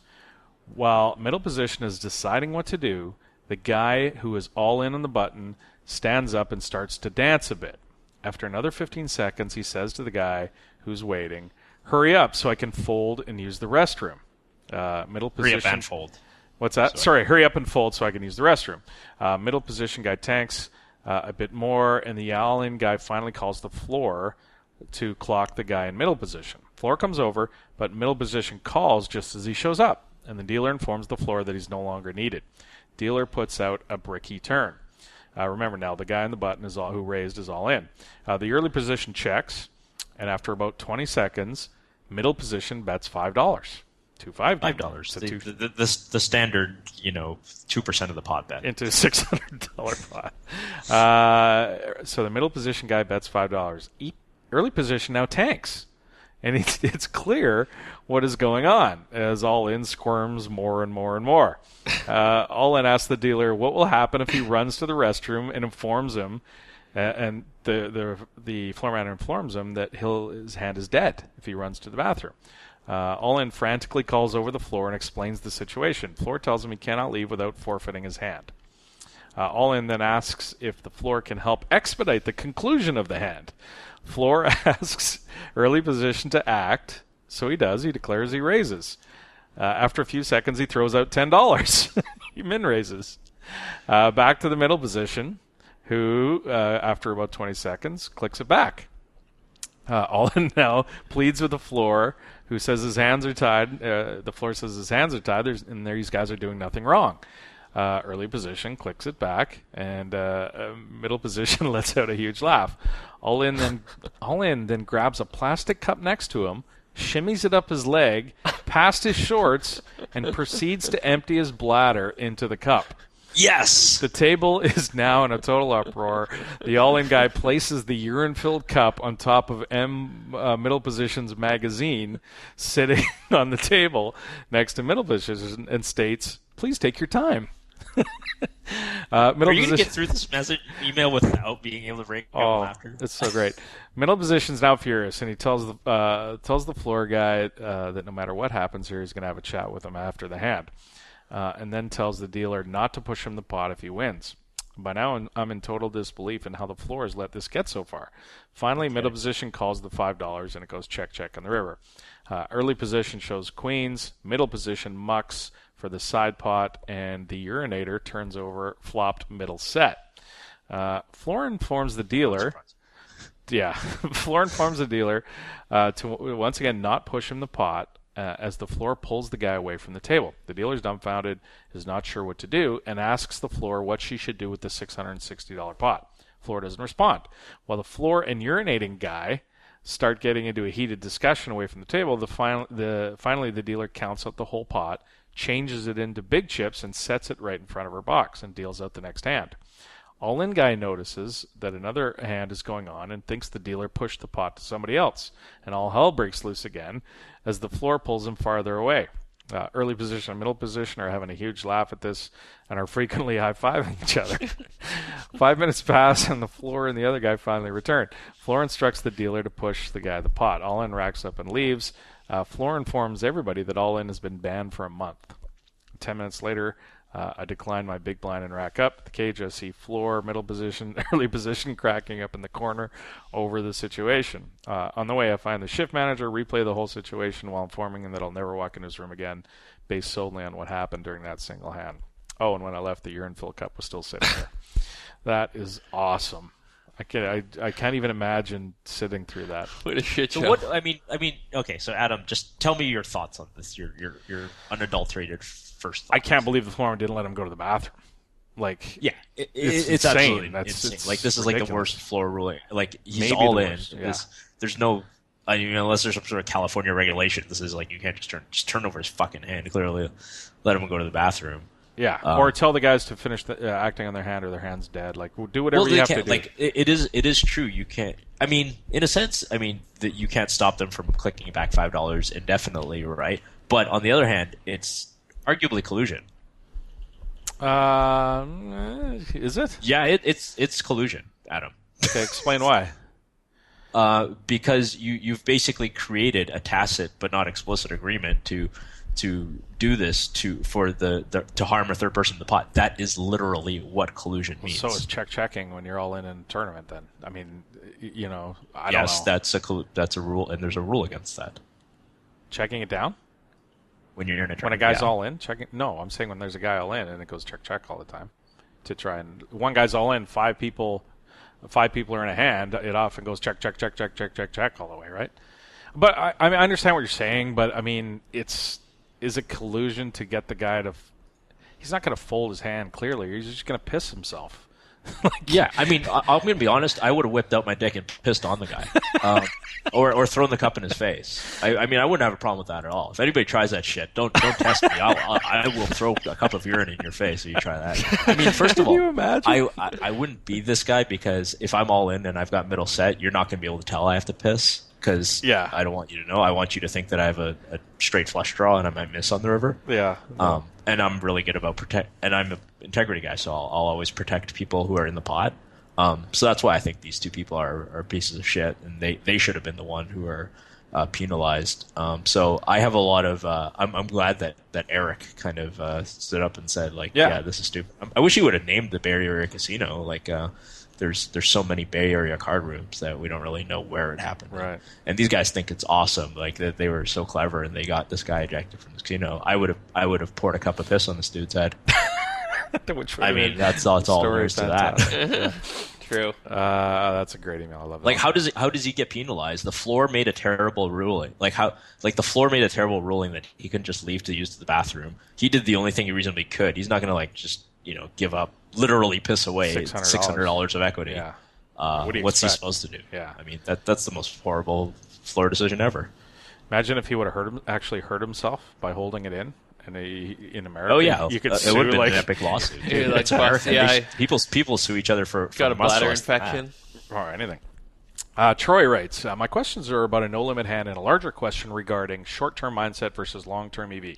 While middle position is deciding what to do, the guy who is all in on the button stands up and starts to dance a bit. After another 15 seconds, he says to the guy who's waiting, "Hurry up so I can fold and use the restroom." Middle position. Hurry up and fold. What's that? Sorry, hurry up and fold so I can use the restroom. Middle position guy tanks a bit more, and the all-in guy finally calls the floor to clock the guy in middle position. Floor comes over, but middle position calls just as he shows up, and the dealer informs the floor that he's no longer needed. Dealer puts out a bricky turn. Remember now, the guy on the button who raised is all in. The early position checks, and after about 20 seconds, middle position bets $5. $5. The standard, 2% of the pot bet. Into a $600 pot. So the middle position guy bets $5. Early position now tanks. And it's clear what is going on as all in squirms more and more and more. All in asks the dealer what will happen if he runs to the restroom and informs him, and the floor manager informs him that his hand is dead if he runs to the bathroom. All in frantically calls over the floor and explains the situation. Floor tells him he cannot leave without forfeiting his hand. All in then asks if the floor can help expedite the conclusion of the hand. Floor asks early position to act, so he does. He declares he raises. After a few seconds, he throws out $10. He min raises. Back to the middle position, who, after about 20 seconds, clicks it back. All in now pleads with the floor, who says his hands are tied. The floor says his hands are tied, and these guys are doing nothing wrong. Early position clicks it back, and middle position lets out a huge laugh. All in then grabs a plastic cup next to him, shimmies it up his leg, past his shorts, and proceeds to empty his bladder into the cup. Yes! The table is now in a total uproar. The all-in guy places the urine-filled cup on top of middle position's magazine sitting on the table next to middle position and states, "Please take your time." Are you going to get through this email without being able to break laughter? It's so great. Middle position's now furious, and he tells the floor guy that no matter what happens here, he's going to have a chat with him after the hand, and then tells the dealer not to push him the pot if he wins. By now, I'm in total disbelief in how the floor has let this get so far. Finally, middle position calls the $5, and it goes check, check on the river. Early position shows queens. Middle position mucks for the side pot, and the urinator turns over flopped middle set. Floor informs the dealer. Yeah, floor informs the dealer to once again not push him the pot as the floor pulls the guy away from the table. The dealer's dumbfounded, is not sure what to do, and asks the floor what she should do with the $660 pot. Floor doesn't respond. While the floor and urinating guy start getting into a heated discussion away from the table, finally the dealer counts out the whole pot, changes it into big chips, and sets it right in front of her box and deals out the next hand. All-in guy notices that another hand is going on and thinks the dealer pushed the pot to somebody else, and all hell breaks loose again as the floor pulls him farther away. Early position and middle position are having a huge laugh at this and are frequently high-fiving each other. 5 minutes pass, and the floor and the other guy finally return. Floor instructs the dealer to push the guy the pot. All-in racks up and leaves. Floor informs everybody that All-in has been banned for a month. 10 minutes later, I decline my big blind and rack up. The cage, I see floor, middle position, early position cracking up in the corner over the situation. On the way, I find the shift manager, replay the whole situation while informing him that I'll never walk in his room again, based solely on what happened during that single hand. Oh, and when I left, the urine-filled cup was still sitting there. That is awesome. I can't even imagine sitting through that. What a shit show. So what, I mean, okay, so Adam, just tell me your thoughts on this, your unadulterated first thoughts. I can't believe the foreman didn't let him go to the bathroom. Like, yeah, it's insane. Absolutely That's insane. Like, this ridiculous. is like the worst floor ruling. Like, he's Maybe all the in. worst, yeah. There's no, I mean, unless there's some sort of California regulation, this is like, you can't just turn over his fucking hand. Clearly, let him go to the bathroom. Yeah, or tell the guys to finish acting on their hand, or their hand's dead. Like, do whatever you have to do. Like, it is true. You can't. I mean, in a sense, that you can't stop them from clicking back $5 indefinitely, right? But on the other hand, it's arguably collusion. Is it? Yeah, it's collusion, Adam. Okay, explain why. Because you've basically created a tacit but not explicit agreement to do this to harm a third person in the pot. That is literally what collusion means. So is checking when you're all in a tournament. Then I mean, I don't know. Yes, that's a rule, and there's a rule against that. Checking it down when you're in a tournament. When a guy's all in, checking. No, I'm saying when there's a guy all in and it goes check all the time to try and one guy's all in, five people are in a hand. It often goes check all the way, right? But I mean, I understand what you're saying, but I mean, is it collusion to get the guy to... He's not going to fold his hand, clearly. He's just going to piss himself. Yeah, I mean, I'm going to be honest. I would have whipped out my dick and pissed on the guy. Or thrown the cup in his face. I mean, I wouldn't have a problem with that at all. If anybody tries that shit, don't test me. I will throw a cup of urine in your face if you try that. I mean, first of all, you imagine? I wouldn't be this guy because if I'm all in and I've got middle set, you're not going to be able to tell I have to piss. Because I don't want you to know. I want you to think that I have a straight flush draw and I might miss on the river. Yeah. And I'm really good about and I'm an integrity guy, so I'll always protect people who are in the pot. So that's why I think these two people are pieces of shit, and they should have been the one who are penalized. So I have a lot of. I'm glad that Eric kind of stood up and said yeah, this is stupid. I wish he would have named the Bay Area casino There's so many Bay Area card rooms that we don't really know where it happened. Right. And these guys think it's awesome, like that they were so clever and they got this guy ejected from the casino. I would have poured a cup of piss on this dude's head. I mean, that's all there is to that. True. That's a great email. I love it. Like, how does he get penalized? The floor made a terrible ruling. The floor made a terrible ruling that he couldn't just leave to use the bathroom. He did the only thing he reasonably could. He's not going to just give up, literally piss away $600 of equity. Yeah. What's he supposed to do? Yeah. I mean, that's the most horrible floor decision ever. Imagine if he would have actually hurt himself by holding it in. And in America, oh yeah, you could it would have been an epic lawsuit. Dude, it's America. People sue each other for got a bladder infection or anything. Troy writes, my questions are about a no-limit hand and a larger question regarding short-term mindset versus long-term EV.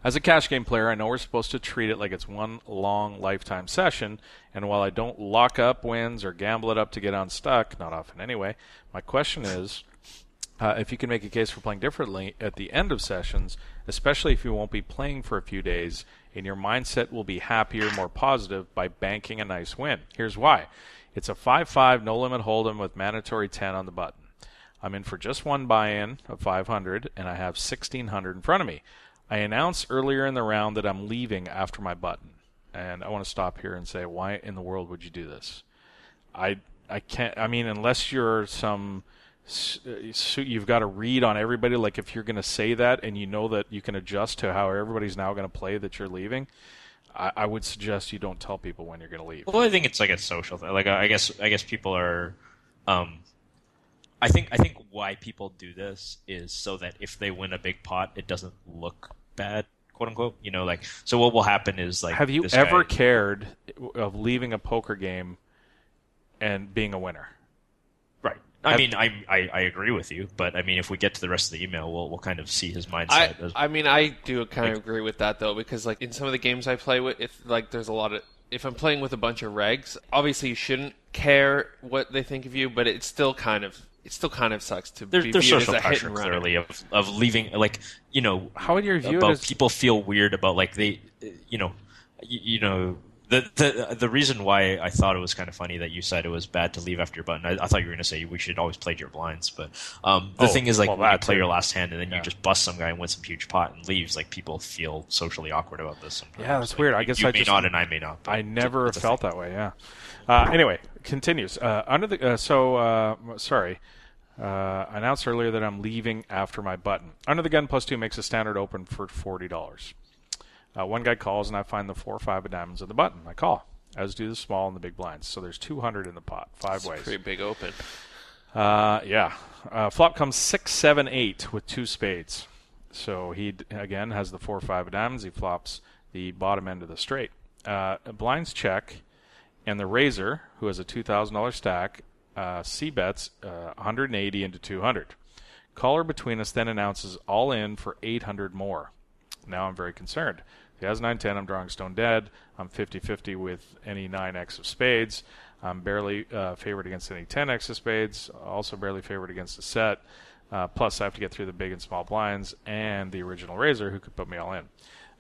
As a cash game player, I know we're supposed to treat it like it's one long lifetime session, and while I don't lock up wins or gamble it up to get unstuck, not often anyway, my question is if you can make a case for playing differently at the end of sessions, especially if you won't be playing for a few days, and your mindset will be happier, more positive by banking a nice win. Here's why. It's a 5-5 no-limit hold'em with mandatory 10 on the button. I'm in for just one buy-in of 500, and I have 1,600 in front of me. I announced earlier in the round that I'm leaving after my button, and I want to stop here and say, why in the world would you do this? I can't. I mean, unless you're some, you've got to read on everybody. Like if you're going to say that and you know that you can adjust to how everybody's now going to play that you're leaving, I would suggest you don't tell people when you're going to leave. Well, I think it's like a social thing. Like I guess people are. I think why people do this is so that if they win a big pot, it doesn't look bad, quote unquote. So what will happen is like. Have you ever cared of leaving a poker game and being a winner? Right. I agree with you, but I mean, if we get to the rest of the email, we'll kind of see his mindset. I do kind of agree with that though, because like in some of the games I play with, if I'm playing with a bunch of regs, obviously you shouldn't care what they think of you, but it still kind of sucks to be viewed social as a hit pressure and runner. clearly of leaving, like, how would you review about it as... people feel weird about like they the reason why I thought it was kind of funny that you said it was bad to leave after your button. I thought you were going to say we should always play to your blinds, but the thing is, like, when you play your last hand and then you just bust some guy and win some huge pot and leaves, like, people feel socially awkward about this sometimes. Yeah, that's weird. I guess you may not and I may not. I never felt that way. Yeah. Anyway, continues. Announced earlier that I'm leaving after my button. Under the gun +2 makes a standard open for $40. One guy calls and I find the 4 or 5 of diamonds in the button. I call, as do the small and the big blinds. So there's 200 in the pot, 5 ways. Pretty big open. Yeah. Flop comes 6, 7, 8 with 2 spades. So he again has the 4 or 5 of diamonds. He flops the bottom end of the straight. Blinds check, and the raiser, who has a $2,000 stack, c-bets 180 into 200. Caller between us then announces all in for 800 more. Now I'm very concerned. If he has 9-10, I'm drawing stone dead. I'm 50-50 with any 9x of spades. I'm barely favored against any 10x of spades. Also barely favored against a set. Plus, I have to get through the big and small blinds and the original raiser, who could put me all in.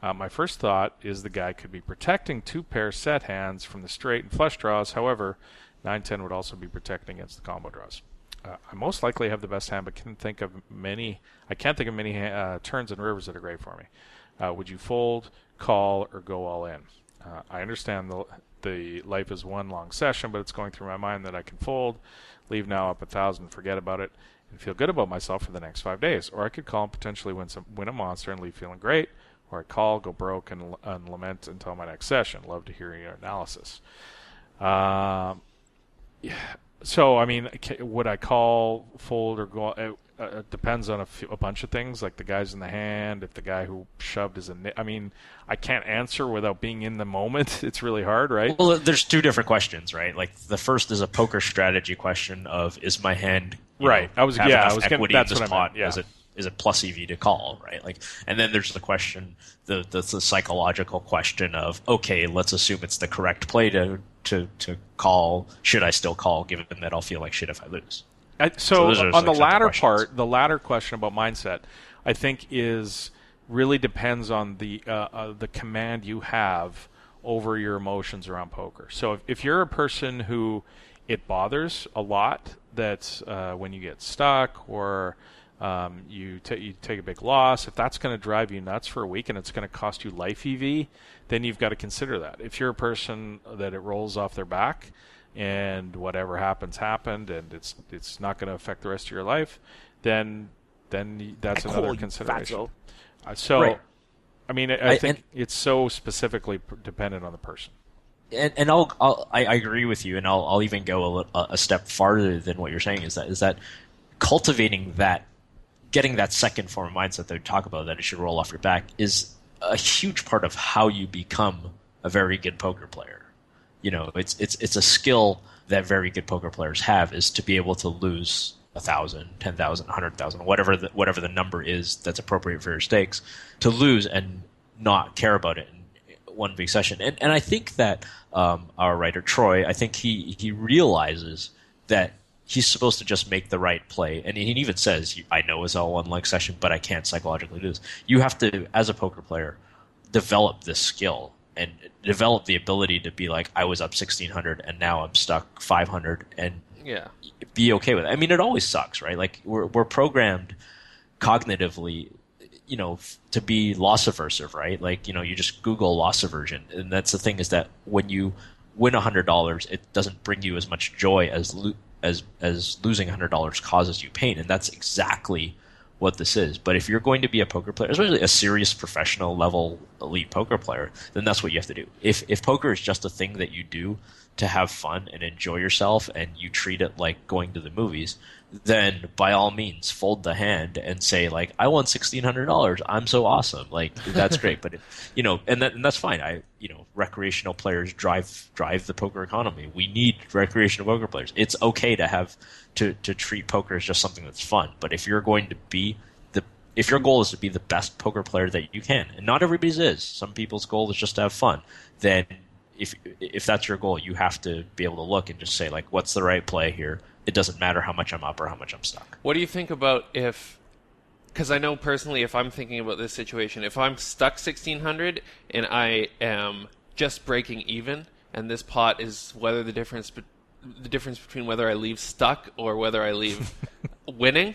My first thought is the guy could be protecting 2-pair set hands from the straight and flush draws. However, 9-10 would also be protecting against the combo draws. I most likely have the best hand, but can't think of many turns and rivers that are great for me. Would you fold, call, or go all in? I understand the life is one long session, but it's going through my mind that I can fold, leave now up 1,000, forget about it, and feel good about myself for the next 5 days. Or I could call and potentially win a monster and leave feeling great. Or I call, go broke, and lament until my next session. Love to hear your analysis. Yeah. So, I mean, would I call, fold, or go? It depends on a bunch of things, like the guys in the hand, if the guy who shoved is I mean, I can't answer without being in the moment. It's really hard, right? Well, there's 2 different questions, right? Like, the first is a poker strategy question of, is my hand right? That's what I meant. Yeah. Is it plus EV to call, right? Like, and then there's the question, the psychological question of, okay, let's assume it's the correct play to call. Should I still call, given that I'll feel like shit if I lose? So on the latter part, the latter question about mindset, I think really depends on the command you have over your emotions around poker. So if you're a person who it bothers a lot that when you get stuck or you take a big loss, if that's going to drive you nuts for a week and it's going to cost you life EV, then you've got to consider that. If you're a person that it rolls off their back and whatever happened and it's not going to affect the rest of your life, then that's another consideration. Right. I mean, I think it's so specifically dependent on the person. And I agree with you, and I'll even go a step farther than what you're saying. Is that cultivating that, getting that second form of mindset that we talk about, that it should roll off your back, is a huge part of how you become a very good poker player. You know, it's a skill that very good poker players have, is to be able to lose 1,000, 10,000, 100,000, whatever the number is that's appropriate for your stakes, to lose and not care about it in one big session. And I think that our writer Troy, I think he realizes that he's supposed to just make the right play. And he even says, I know it's all one leg session, but I can't psychologically do this. You have to, as a poker player, develop this skill and develop the ability to be like, I was up 1,600 and now I'm stuck 500, and be okay with it. I mean, it always sucks, right? Like, we're programmed cognitively, you know, to be loss aversive, right? Like, you know, you just Google loss aversion, and that's the thing, is that when you win $100, it doesn't bring you as much joy as losing $100 causes you pain, and that's exactly what this is. But if you're going to be a poker player, especially a serious professional level elite poker player, then that's what you have to do. If poker is just a thing that you do to have fun and enjoy yourself, and you treat it like going to the movies, then by all means fold the hand and say like, I won $1,600. I'm so awesome. Like, that's great. But and that's fine. Recreational players drive the poker economy. We need recreational poker players. It's okay to have to treat poker as just something that's fun. But if you're going to be if your goal is to be the best poker player that you can, and not everybody's is, some people's goal is just to have fun, then if that's your goal, you have to be able to look and just say like, what's the right play here? It doesn't matter how much I'm up or how much I'm stuck. What do you think about because I know personally, if I'm thinking about this situation, if I'm stuck 1,600 and I am just breaking even, and this pot is whether the difference between whether I leave stuck or whether I leave winning,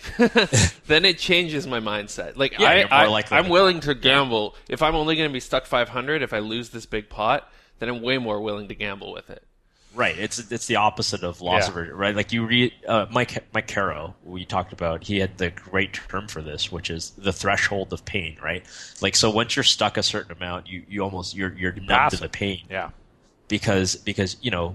then it changes my mindset. Like, I'm willing to gamble. If I'm only going to be stuck 500, if I lose this big pot, then I'm way more willing to gamble with it. Right. It's the opposite of loss aversion, right? Like you read Mike Caro, we talked about, he had the great term for this, which is the threshold of pain, right? Like, so once you're stuck a certain amount, you're numb to the pain. Yeah. Because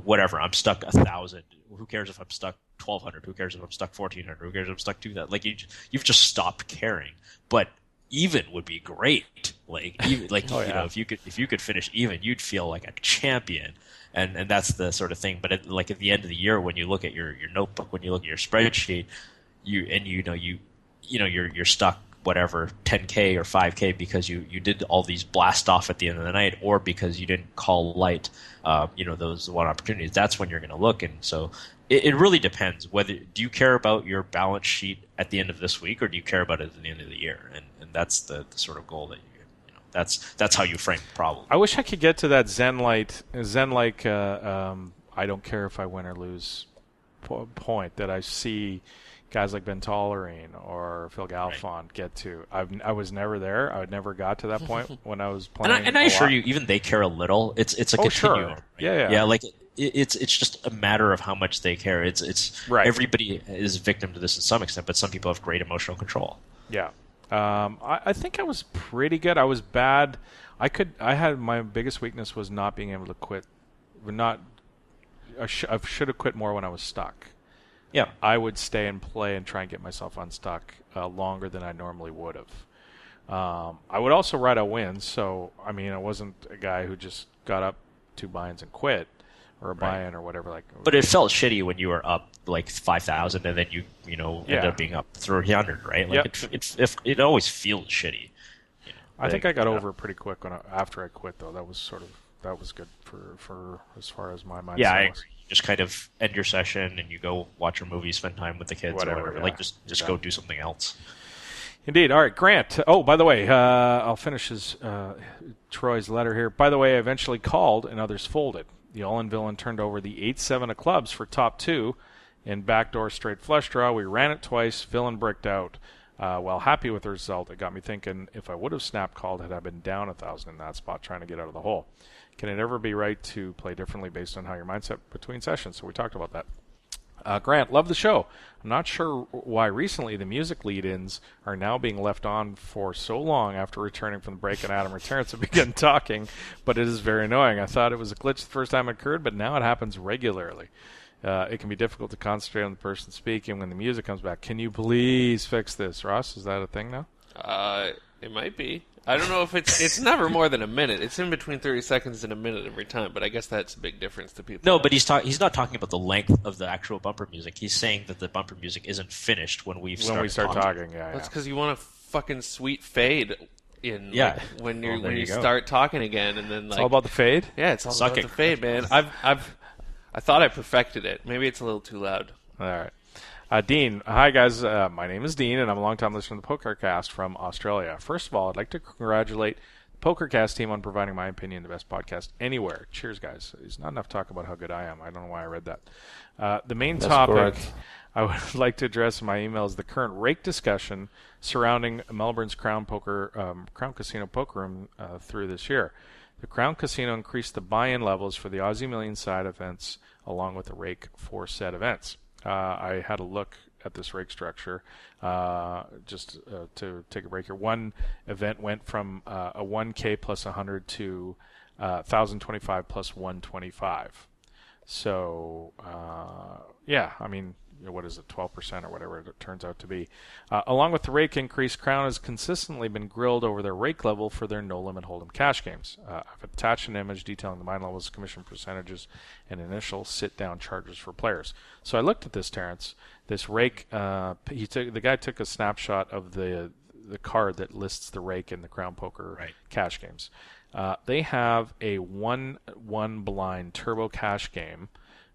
whatever, I'm stuck 1,000. Who cares if I'm stuck 1,200? Who cares if I'm stuck 1,400? Who cares if I'm stuck 2,000? Like, you've just stopped caring. But even would be great. If you could finish even, you'd feel like a champion. And that's the sort of thing. But at the end of the year, when you look at your notebook, when you look at your spreadsheet, you're stuck whatever 10K or 5K because you did all these blast off at the end of the night, or because you didn't call light those one opportunities. That's when you're going to look. And so it really depends. Do you care about your balance sheet at the end of this week, or do you care about it at the end of the year? And that's the sort of goal that that's how you frame the problem. I wish I could get to that Zen-like I don't care if I win or lose point that I see guys like Ben Tollerine or Phil Galfond get to. I was never there. I never got to that point when I was playing. And I assure you, even they care a little. It's a continuum. Sure. Right? Yeah. Like it's just a matter of how much they care. It's right. Everybody is victim to this to some extent, but some people have great emotional control. Yeah. I think I was pretty good. I was bad. I had my biggest weakness was not being able to quit. I should have quit more when I was stuck. Yeah, I would stay and play and try and get myself unstuck longer than I normally would have. I would also ride out wins. So I wasn't a guy who just got up 2 buy-ins and quit, or a buy-in or whatever. But it felt shitty when you were up like 5,000 and then you ended up being up 300, right? Like it always feels shitty. I think I got over it pretty quick after I quit, though. That was good for as far as my mindset. Yeah, I agree. You just kind of end your session and you go watch a movie, spend time with the kids, or whatever. Yeah. Like just go do something else. Indeed. All right, Grant. Oh, by the way, I'll finish Troy's letter here. By the way, I eventually called and others folded. The all-in villain turned over the 8-7 of clubs for top 2 in backdoor straight flush draw. We ran it twice. Villain bricked out. While happy with the result, it got me thinking if I would have snap called had I been down 1,000 in that spot trying to get out of the hole. Can it ever be right to play differently based on how your mindset between sessions? So we talked about that. Grant, love the show. I'm not sure why recently the music lead-ins are now being left on for so long after returning from the break and Adam returns to begin talking, but it is very annoying. I thought it was a glitch the first time it occurred, but now it happens regularly. It can be difficult to concentrate on the person speaking when the music comes back. Can you please fix this, Ross? Is that a thing now? It might be. I don't know if it's never more than a minute. It's in between 30 seconds and a minute every time, but I guess that's a big difference to people. No, but he's not talking about the length of the actual bumper music. He's saying that the bumper music isn't finished when we start talking. Yeah, that's because you want a fucking sweet fade in when you go. Start talking again, and then it's all about the fade. Yeah, it's all about the fade, man. I thought I perfected it. Maybe it's a little too loud. All right. Dean, hi guys. My name is Dean, and I'm a long-time listener to the Pokercast from Australia. First of all, I'd like to congratulate the Pokercast team on providing my opinion the best podcast anywhere. Cheers, guys. There's not enough talk about how good I am. I don't know why I read that. The main topic I would like to address in my email is the current rake discussion surrounding Melbourne's Crown Casino Poker Room through this year. The Crown Casino increased the buy-in levels for the Aussie Million side events along with the rake for said events. I had a look at this rake structure just to take a break here. One event went from a 1K plus 100 to 1,025 plus 125. So, yeah, I mean, what is it, 12% or whatever it turns out to be. Along with the rake increase, Crown has consistently been grilled over their rake level for their no-limit hold'em cash games. I've attached an image detailing the mine levels, commission percentages, and initial sit-down charges for players. So I looked at this, Terrence. This rake, the guy took a snapshot of the card that lists the rake in the Crown Poker cash games. They have a 1-1 blind turbo cash game,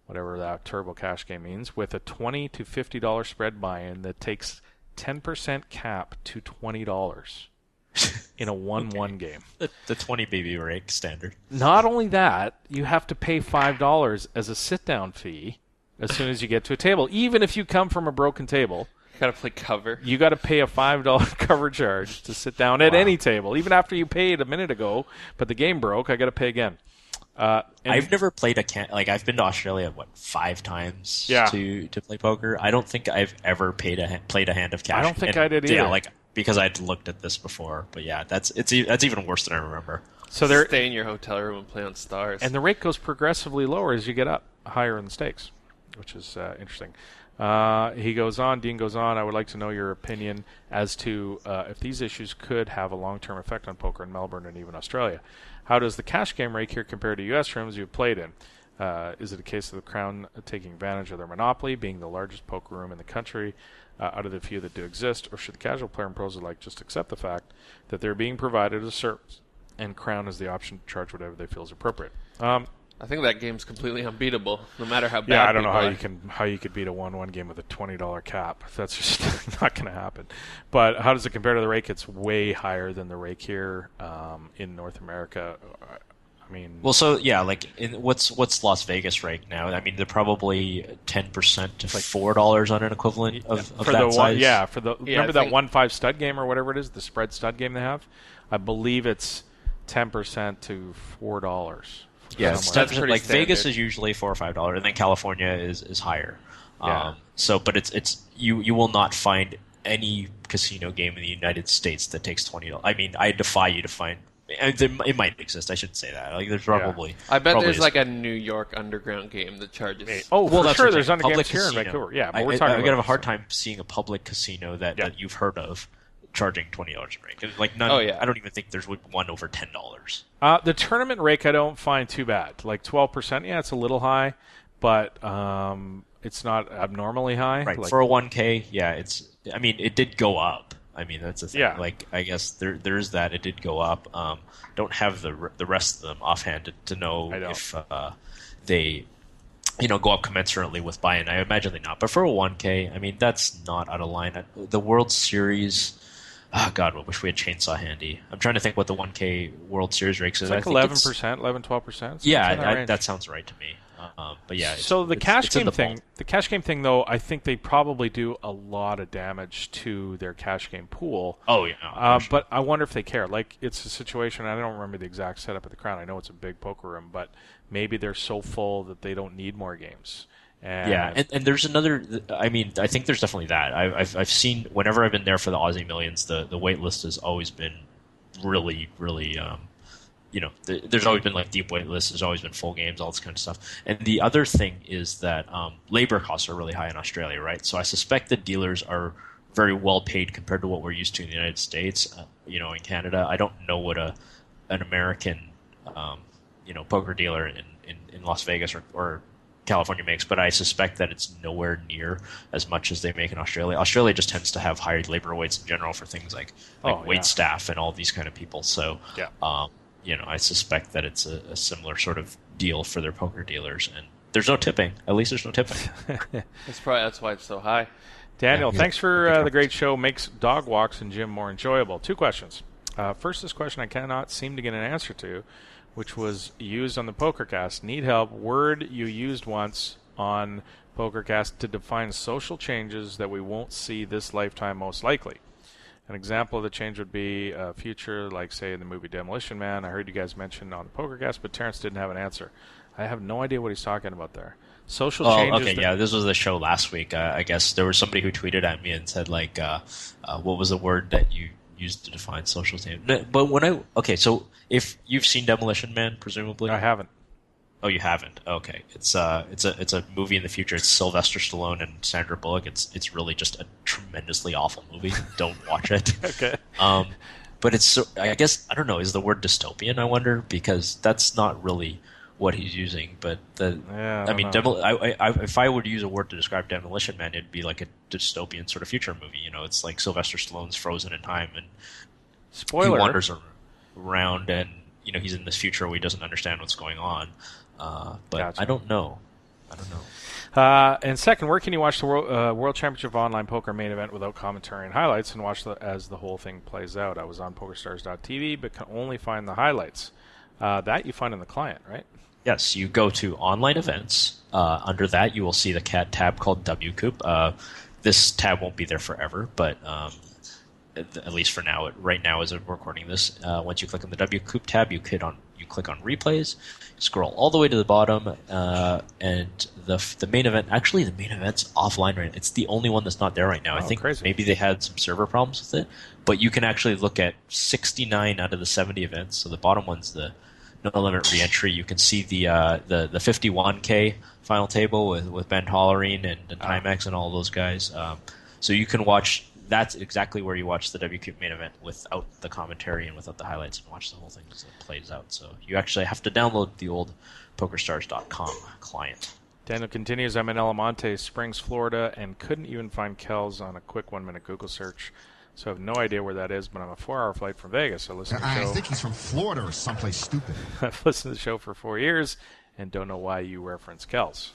whatever that turbo cash game means, with a $20 to $50 spread buy-in that takes 10% cap to $20 in a 1-1 game. The 20 BB rake standard. Not only that, you have to pay $5 as a sit-down fee as soon as you get to a table, even if you come from a broken table. You got to play cover. You got to pay a $5 cover charge to sit down at any table, even after you paid a minute ago. But the game broke. I got to pay again. I've never played I've been to Australia 5 times to play poker. I don't think I've ever played a hand of cash. I don't think I did either. Yeah, because I'd looked at this before. But yeah, that's even worse than I remember. So stay in your hotel room and play on stars. And the rate goes progressively lower as you get up higher in the stakes, which is interesting. Dean goes on, I would like to know your opinion as to if these issues could have a long-term effect on poker in Melbourne and even Australia. How does the cash game rate here compare to U.S. rooms you've played in? Is it a case of the Crown taking advantage of their monopoly, being the largest poker room in the country out of the few that do exist, or should the casual player and pros alike just accept the fact that they're being provided a service and Crown has the option to charge whatever they feel is appropriate? I think that game's completely unbeatable, no matter how bad. Yeah, I don't know how you could beat a 1-1 game with a $20 cap. That's just not going to happen. But how does it compare to the rake? It's way higher than the rake here in North America. I mean, well, so yeah, what's Las Vegas rake now? I mean, they're probably 10% to $4 on an equivalent of that size. Remember that 1-5 stud game or whatever it is, the spread stud game they have. I believe it's 10% to $4. Yeah, that's pretty Vegas is usually $4 or $5, and then California is higher. Yeah. But it's you will not find any casino game in the United States that takes $20. I mean, I defy you to find. It might exist. I shouldn't say that. There's probably. Yeah. I bet there's a New York underground game that charges. Oh, well, that's sure. There's underground here in Vancouver. Yeah, but we're talking. I'm gonna have a hard time seeing a public casino that you've heard of charging $20 a rake. None. Oh, yeah. I don't even think there's one over $10. The tournament rake I don't find too bad. 12%. Yeah, it's a little high, but it's not abnormally high. Right. For a 1K, yeah, I mean, it did go up. I mean, that's the thing. Yeah. I guess there's that. It did go up. Don't have the rest of them offhand to know if they go up commensurately with buy-in. I imagine they not. But for a 1K, I mean, that's not out of line. The World Series. Oh, God, I wish we had Chainsaw handy. I'm trying to think what the 1K World Series rake is. It's 11%, 11-12%. Yeah, that sounds right to me. But yeah. So the cash game thing, though, I think they probably do a lot of damage to their cash game pool. Oh yeah. But I wonder if they care. It's a situation. I don't remember the exact setup at the Crown. I know it's a big poker room, but maybe they're so full that they don't need more games. And there's another. I mean, I think there's definitely that. I've seen whenever I've been there for the Aussie Millions, the wait list has always been really, really. There's always been deep wait lists. There's always been full games, all this kind of stuff. And the other thing is that labor costs are really high in Australia, right? So I suspect that dealers are very well paid compared to what we're used to in the United States. In Canada, I don't know what an American, poker dealer in Las Vegas or California makes, but I suspect that it's nowhere near as much as they make in Australia. Australia just tends to have higher labor weights in general for things like wait staff and all these kind of people. So, I suspect that it's a similar sort of deal for their poker dealers. And there's no tipping. At least there's no tipping. That's why it's so high. Daniel, thanks for the great show. Makes dog walks and gym more enjoyable. 2 questions. First, this question I cannot seem to get an answer to, which was used on the Pokercast. Need help. Word you used once on Pokercast to define social changes that we won't see this lifetime most likely. An example of the change would be a future, like, say, in the movie Demolition Man. I heard you guys mention on the Pokercast, but Terrence didn't have an answer. I have no idea what he's talking about there. Social changes. Okay, yeah, this was the show last week. I guess there was somebody who tweeted at me and said, what was the word that you used to define social change? But so if you've seen Demolition Man, presumably? I haven't. Oh, you haven't? Okay. It's a movie in the future. It's Sylvester Stallone and Sandra Bullock. It's really just a tremendously awful movie. Don't watch it. Okay. But it's so, I guess, I don't know, is the word dystopian, I wonder? Because that's not really what he's using. But if I were to use a word to describe Demolition Man, it'd be like a dystopian sort of future movie. It's like Sylvester Stallone's frozen in time, and spoiler, he wanders around, and he's in this future where he doesn't understand what's going on. But gotcha. I don't know. And second, where can you watch the World Championship of Online Poker main event without commentary and highlights and watch as the whole thing plays out? I was on PokerStars.tv, but can only find the highlights. That you find in the client, right? Yes, you go to online events. Under that, you will see the tab called WCoop. This tab won't be there forever, but at least for now, right now as I'm recording this, once you click on the WCoop tab, you click on replays, scroll all the way to the bottom, and the main event. Actually, the main event's offline right now. It's the only one that's not there right now. I think maybe they had some server problems with it, but you can actually look at 69 out of the 70 events. So the bottom one's the no limit reentry. You can see the 51K final table with Ben Hollerine and Timex and all those guys. So you can watch. That's exactly where you watch the WCUP main event without the commentary and without the highlights, and watch the whole thing as it plays out. So you actually have to download the old PokerStars.com client. Daniel continues, I'm in El Monte Springs, Florida, and couldn't even find Kells on a quick 1-minute Google search. So I have no idea where that is, but I'm a 4-hour flight from Vegas. So listen to the show. I think he's from Florida or someplace stupid. I've listened to the show for 4 years and don't know why you reference Kells.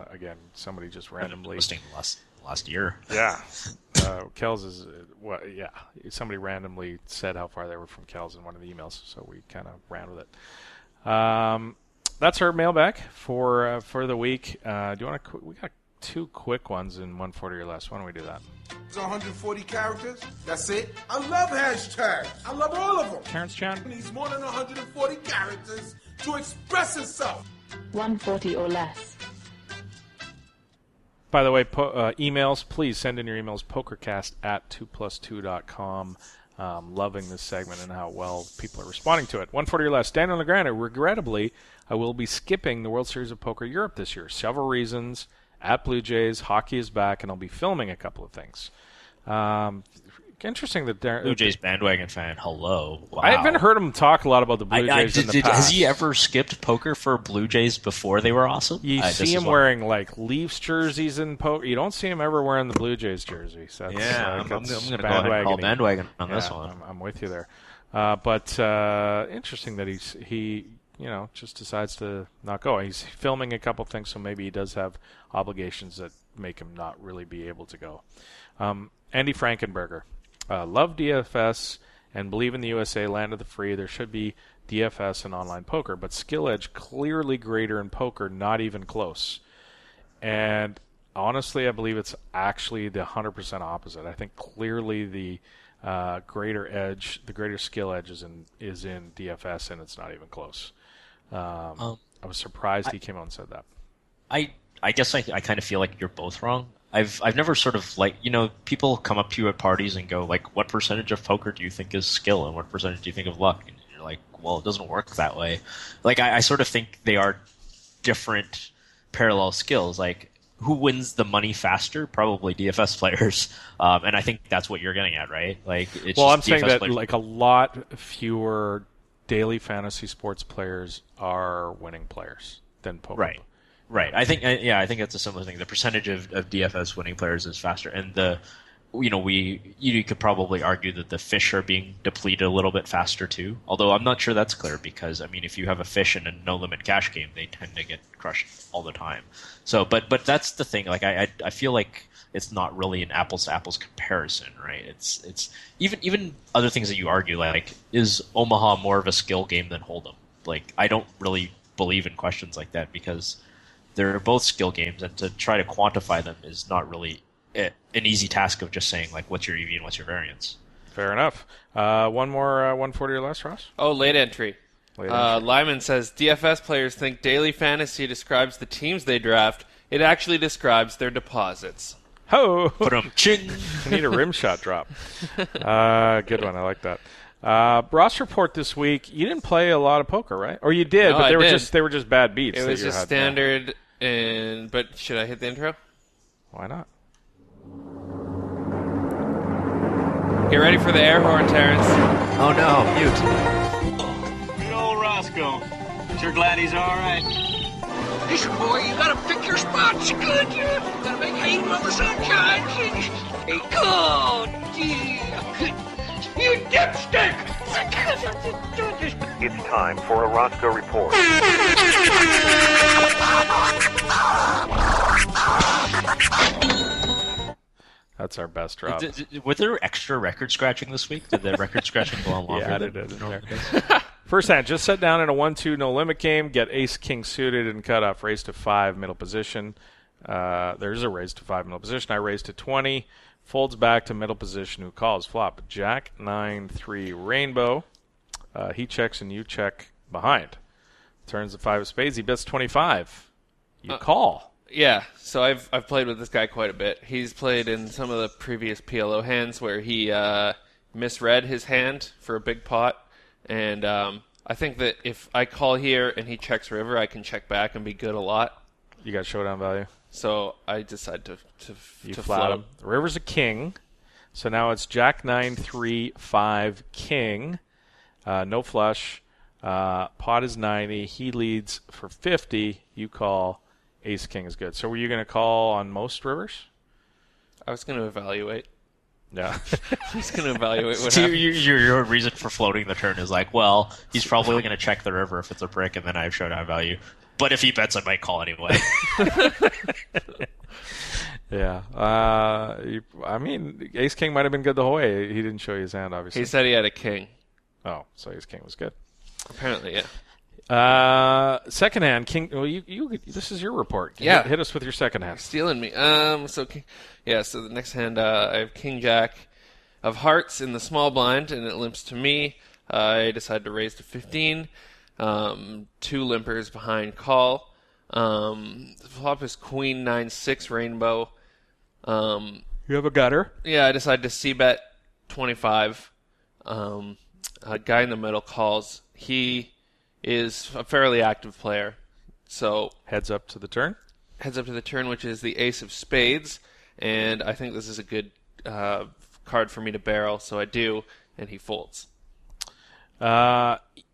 Again, somebody just randomly... listening last year. Yeah. Kells is... somebody randomly said how far they were from Kells in one of the emails, so we kind of ran with it. That's our mailbag for the week. Do you want to... We got 2 quick ones in 140 or less. Why don't we do that? It's 140 characters. That's it. I love hashtags. I love all of them. Terrence Chan needs more than 140 characters to express himself. 140 or less. By the way, emails, please send in your emails, pokercast@2plus2.com. Loving this segment and how well people are responding to it. 140 or less. Daniel Negrano, regrettably, I will be skipping the World Series of Poker Europe this year. Several reasons. At Blue Jays, hockey is back, and I'll be filming a couple of things. Interesting that Blue Jays bandwagon fan. Hello. Wow. I haven't heard him talk a lot about the Blue Jays in the past. Has he ever skipped poker for Blue Jays before they were awesome? You see him wearing like Leafs jerseys in poker. You don't see him ever wearing the Blue Jays jersey. So I'm going to go ahead and call bandwagon on this one. I'm with you there. But interesting that he just decides to not go. He's filming a couple things, so maybe he does have obligations that make him not really be able to go. Andy Frankenberger. Love DFS and believe in the USA, land of the free. There should be DFS in online poker, but skill edge clearly greater in poker, not even close. And honestly, I believe it's actually the 100% opposite. I think clearly the greater edge, the greater skill edge is in DFS, and it's not even close. I was surprised he came out and said that. I guess I kind of feel like you're both wrong. I've never sort of people come up to you at parties and go like, what percentage of poker do you think is skill and what percentage do you think of luck? And you're like, well, it doesn't work that way. Like I sort of think they are different parallel skills. Like who wins the money faster? Probably DFS players. And I think that's what you're getting at, right? Like it's I'm DFS saying that players. Like a lot fewer daily fantasy sports players are winning players than poker. Right. I think it's a similar thing. The percentage of DFS winning players is faster, and you could probably argue that the fish are being depleted a little bit faster too. Although I'm not sure that's clear because if you have a fish in a no limit cash game, they tend to get crushed all the time. So, but that's the thing. Like I feel like it's not really an apples to apples comparison, right? It's even other things that you argue like is Omaha more of a skill game than Hold'em? Like I don't really believe in questions like that because they're both skill games, and to try to quantify them is not really an easy task of just saying, like, what's your EV and what's your variance. Fair enough. One more 140 or less, Ross? Oh, late entry. Lyman says, DFS players think daily fantasy describes the teams they draft. It actually describes their deposits. Ho! Ching! I need a rim shot drop. Good one. I like that. Ross report this week. You didn't play a lot of poker, right? Or you did, No, but I did. they were just bad beats. It that was you just had. standard. But should I hit the intro? Why not? Get ready for the air horn, Terrence. Oh no, mute. Good old Roscoe. Sure glad he's all right. Listen, boy, you gotta pick your spots good. You gotta make hay while the sun shines. Hey, good. You dipstick! It's time for a Roscoe report. That's our best drop. Were there extra record scratching this week? Did the record scratching go on longer? Yeah, it did. First hand, just set down in a 1-2 no limit game. Get ace king suited and cut off. Raise to 5 middle position. There's a raise to 5 middle position. I raise to 20. Folds back to middle position. Who calls flop? Jack 9-3 rainbow. He checks and you check behind. Turns the 5 of spades. He bets 25. You call. Yeah, so I've played with this guy quite a bit. He's played in some of the previous PLO hands where he misread his hand for a big pot, and I think that if I call here and he checks river, I can check back and be good a lot. You got showdown value. So I decide to flat float him. The river's a king, so now it's Jack 9-3-5 king. No flush. Pot is 90. He leads for 50. You call. Ace king is good. So were you going to call on most rivers? I was going to evaluate. Yeah. I was going to evaluate what So happened. your reason for floating the turn is like, well, he's probably going to check the river if it's a brick, and then I have showdown value. But if he bets, I might call anyway. Yeah. I mean, ace king might have been good the whole way. He didn't show you his hand, obviously. He said he had a king. Oh, so ace king was good. Apparently, yeah. Second hand, king. Well, you. This is your report. Yeah, hit us with your second hand. Stealing me. So the next hand, I have king jack of hearts in the small blind, and it limps to me. I decide to raise to 15. 2 limpers behind call. The flop is queen 9-6 rainbow. You have a gutter. Yeah, I decide to c-bet 25. A guy in the middle calls. He is a fairly active player. So heads up to the turn? Heads up to the turn, which is the ace of spades. And I think this is a good card for me to barrel, so I do, and he folds.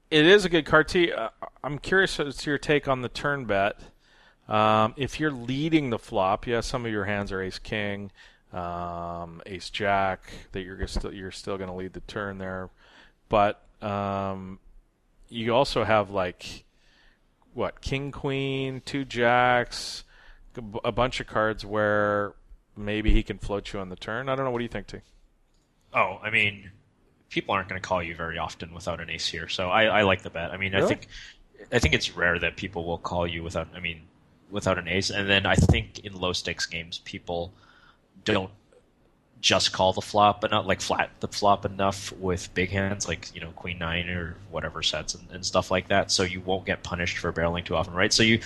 It is a good card, T. I'm curious as to your take on the turn bet. If you're leading the flop, some of your hands are ace king, ace jack, that you're still going to lead the turn there. But you also have king queen, 2 jacks, a bunch of cards where maybe he can float you on the turn. I don't know. What do you think, T? Oh, I mean, people aren't going to call you very often without an ace here, so I like the bet. I mean, really? I think it's rare that people will call you without an ace, and then I think in low stakes games people don't just call the flop, but not flat the flop enough with big hands like queen 9 or whatever sets and stuff like that. So you won't get punished for barreling too often, right? So you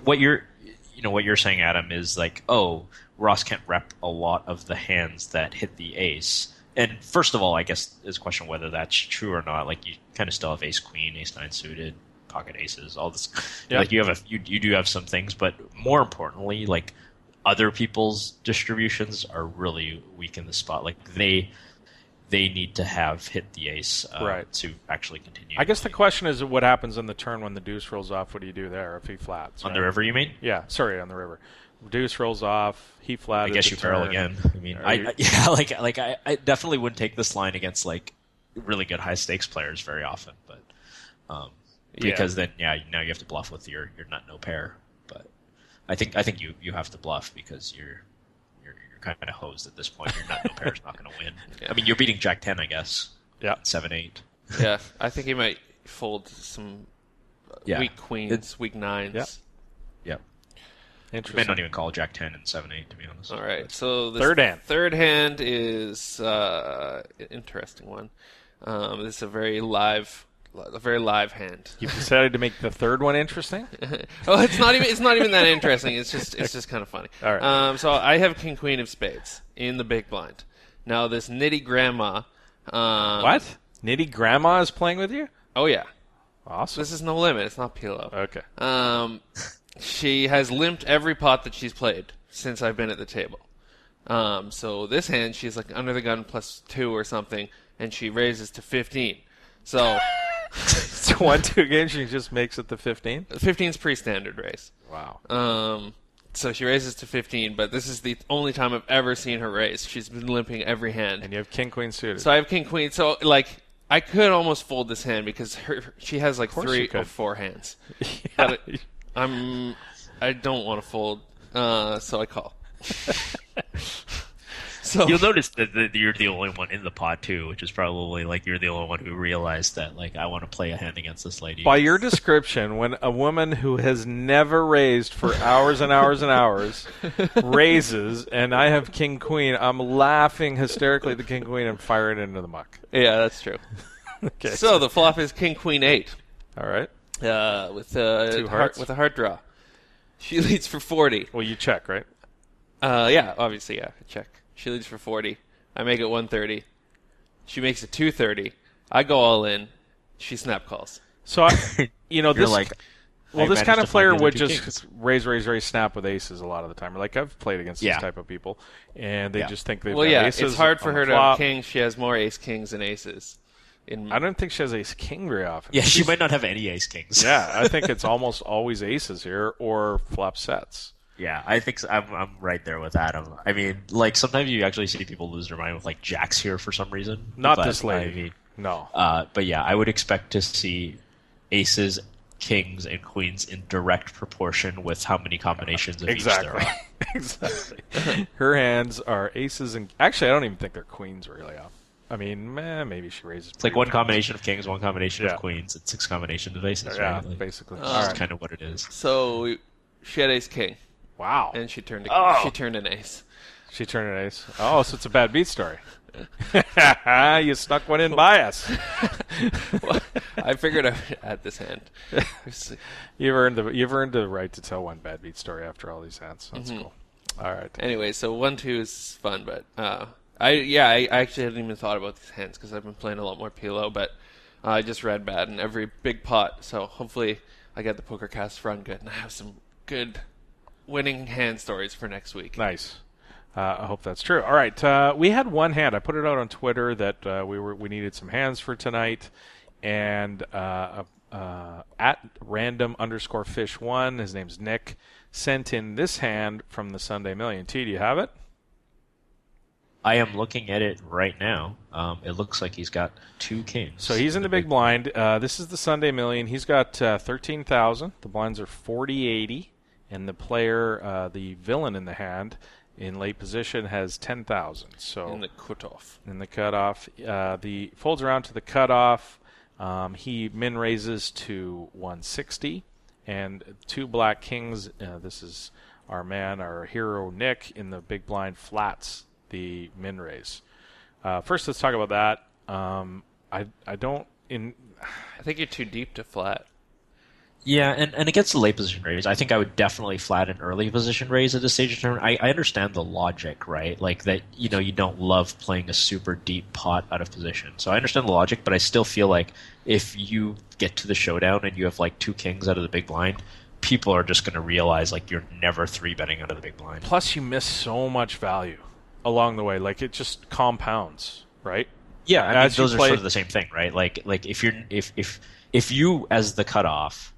what you're saying, Adam, is oh, Ross can't rep a lot of the hands that hit the ace. And first of all, I guess is a question whether that's true or not. You kind of still have ace queen, ace 9 suited, pocket aces, all this. Yeah. You do have some things, but more importantly, other people's distributions are really weak in the spot. They need to have hit the ace right. to actually continue. I guess the question is what happens on the turn when the deuce rolls off. What do you do there if he flats? On the river, you mean? Yeah, sorry, on the river. Deuce rolls off. He flatted. I guess you barrel again. I mean, I definitely wouldn't take this line against really good high stakes players very often, but because then now you have to bluff with your nut no pair. But I think you have to bluff because you're kind of hosed at this point. Your nut no pair is not going to win. Yeah. I mean, you're beating Jack 10, I guess. Yeah, 7-8. Yeah, I think he might fold some weak queens, weak 9s. Yeah. Yep. You may not even call Jack 10 and 7-8, to be honest. All right, so this third hand is an interesting one. This is a very live hand. You've decided to make the third one interesting? Oh, it's not even that interesting. It's just kind of funny. All right. So I have king queen of spades in the big blind. Now this nitty grandma. What? Nitty Grandma is playing with you? Oh, yeah. Awesome. This is No Limit. It's not Pilo. Okay. She has limped every pot that she's played since I've been at the table. So this hand, she's like under the gun +2 or something, and she raises to 15. So it's 1-2 game. She just makes it to 15? 15's pre-standard raise. Wow. So she raises to 15, but this is the only time I've ever seen her raise. She's been limping every hand. And you have King Queen suited. So I have King Queen. So like I could almost fold this hand because she has like 3 or 4 hands. Yeah. But I don't want to fold, so I call. So you'll notice that you're the only one in the pot too, which is probably like you're the only one who realized that like I want to play a hand against this lady. By your description, when a woman who has never raised for hours and hours and hours raises, and I have King Queen, I'm laughing hysterically at the King Queen and fire it into the muck. Yeah, that's true. Okay. So the flop is King Queen 8. All right. With a heart draw. She leads for 40. Well, you check, right? Yeah, obviously, yeah. Check. She leads for 40. I make it 130. She makes it 230. I go all in. She snap calls. So, this like, this kind of player would just raise, snap with aces a lot of the time. Like, I've played against this type of people, and they just think they've got aces. It's hard for her to have kings. She has more ace-kings than aces. I don't think she has ace-king very often. Yeah, she might not have any ace-kings. Yeah, I think it's almost always aces here or flop sets. Yeah, I think I'm right there with Adam. I mean, like, sometimes you actually see people lose their mind with, like, jacks here for some reason. Not this lady. No. But yeah, I would expect to see aces, kings, and queens in direct proportion with how many combinations of each there are. Exactly. Her hands are aces and... Actually, I don't even think they're queens really off. I mean, maybe she raises... It's like one combination of kings, one combination of queens, and 6 combinations of aces, right? Like, basically. That's kind of what it is. So she had ace-king. Wow. And she turned She turned an ace. She turned an ace. Oh, so it's a bad beat story. You snuck one in by us. Well, I figured I would add this hand. You've earned the right to tell one bad beat story after all these hands. That's cool. All right. Anyway, so 1-2 is fun, but I actually hadn't even thought about these hands because I've been playing a lot more Pilo, but I just read bad in every big pot. So hopefully I get the Pokercast run good and I have some good winning hand stories for next week. Nice. I hope that's true. All right, we had one hand. I put it out on Twitter that we needed some hands for tonight, and at random_fish1, his name's Nick, sent in this hand from the Sunday Million. T, do you have it? I am looking at it right now. It looks like he's got 2 kings. So he's in the big blind. This is the Sunday Million. He's got 13,000. The blinds are 40-80. And the player, the villain in the hand, in late position, has 10,000. So in the cutoff. The folds around to the cutoff. He min raises to 160, and 2 black kings. This is our hero Nick in the big blind flats the min raise. First, let's talk about that. I think you're too deep to flat. Yeah, and against the late position raise, I think I would definitely flat an early position raise at this stage of tournament. I understand the logic, right? Like that, you don't love playing a super deep pot out of position. So I understand the logic, but I still feel like if you get to the showdown and you have like 2 kings out of the big blind, people are just going to realize like you're never 3-betting out of the big blind. Plus, you miss so much value along the way. Like it just compounds, right? Yeah, I mean, those are sort of the same thing, right? Like if you as the cutoff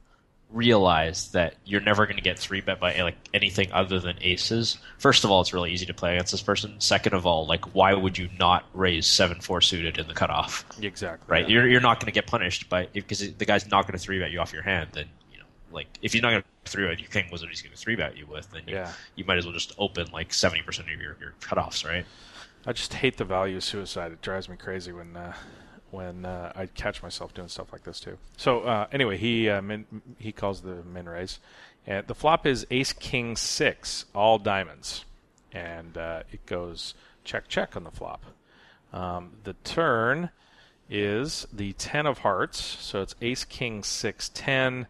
realize that you're never going to get 3-bet by like anything other than aces. First of all, it's really easy to play against this person. Second of all, like why would you not raise 7-4 suited in the cutoff? Exactly. Right. Yeah. You're not going to get punished because the guy's not going to 3-bet you off your hand. Then like if you're not going to 3-bet your king, was what he's going to 3-bet you with? Then you might as well just open like 70% of your cutoffs, right? I just hate the value of suicide. It drives me crazy when I catch myself doing stuff like this too. So anyway, he calls the min raise, and the flop is Ace King 6, all diamonds, and it goes check on the flop. The turn is the 10 of hearts, so it's Ace King 6 10.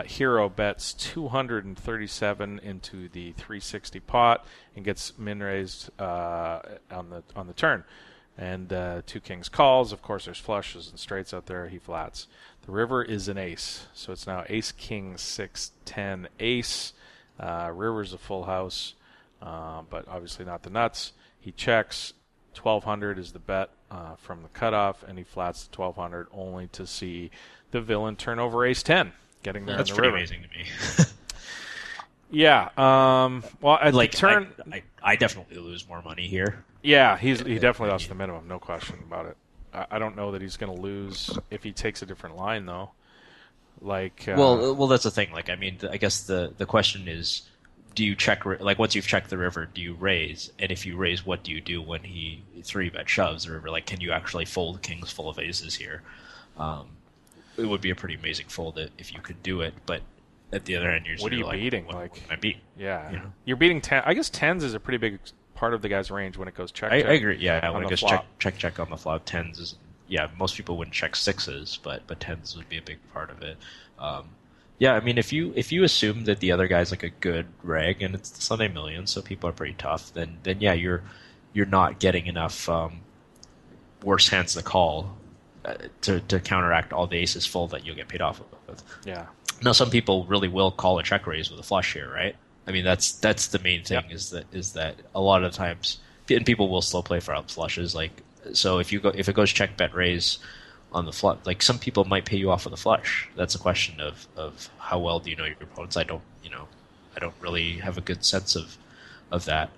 Hero bets 237 into the 360 pot and gets min raised on the turn. And 2 kings calls. Of course, there's flushes and straights out there. He flats. The river is an ace. So it's now ace, king, 6, 10, ace. River's a full house, but obviously not the nuts. He checks. 1,200 is the bet from the cutoff, and he flats the 1,200 only to see the villain turn over ace 10, getting there. That's in the pretty river. amazing to me. Yeah. Well, at the turn, I definitely lose more money here. Yeah, he definitely lost the minimum, no question about it. I don't know that he's going to lose if he takes a different line, though. Well, that's the thing. Like, I mean, I guess the question is, do you check, like, once you've checked the river, do you raise? And if you raise, what do you do when he 3-bet shoves the river? Like, can you actually fold kings full of aces here? It would be a pretty amazing fold if you could do it, but at the other end, you're just what are you like, beating? What can I beat? Yeah, you know? You're beating 10. I guess 10s is a pretty big part of the guy's range when it goes check. I agree. Yeah, when it goes flop. check on the flop, 10s is, yeah. Most people wouldn't check 6s, but 10s would be a big part of it. Yeah, I mean, if you assume that the other guy's like a good reg and it's the Sunday Million, so people are pretty tough, then yeah, you're not getting enough worse hands to call to counteract all the aces full that you'll get paid off with. Yeah. Now, some people really will call a check raise with a flush here, right? I mean, that's the main thing. Yep. is that a lot of times, and people will slow play for out flushes. Like, so if it goes check bet raise on the flush, like, some people might pay you off with a flush. That's a question of how well do you know your opponents. I don't really have a good sense of that,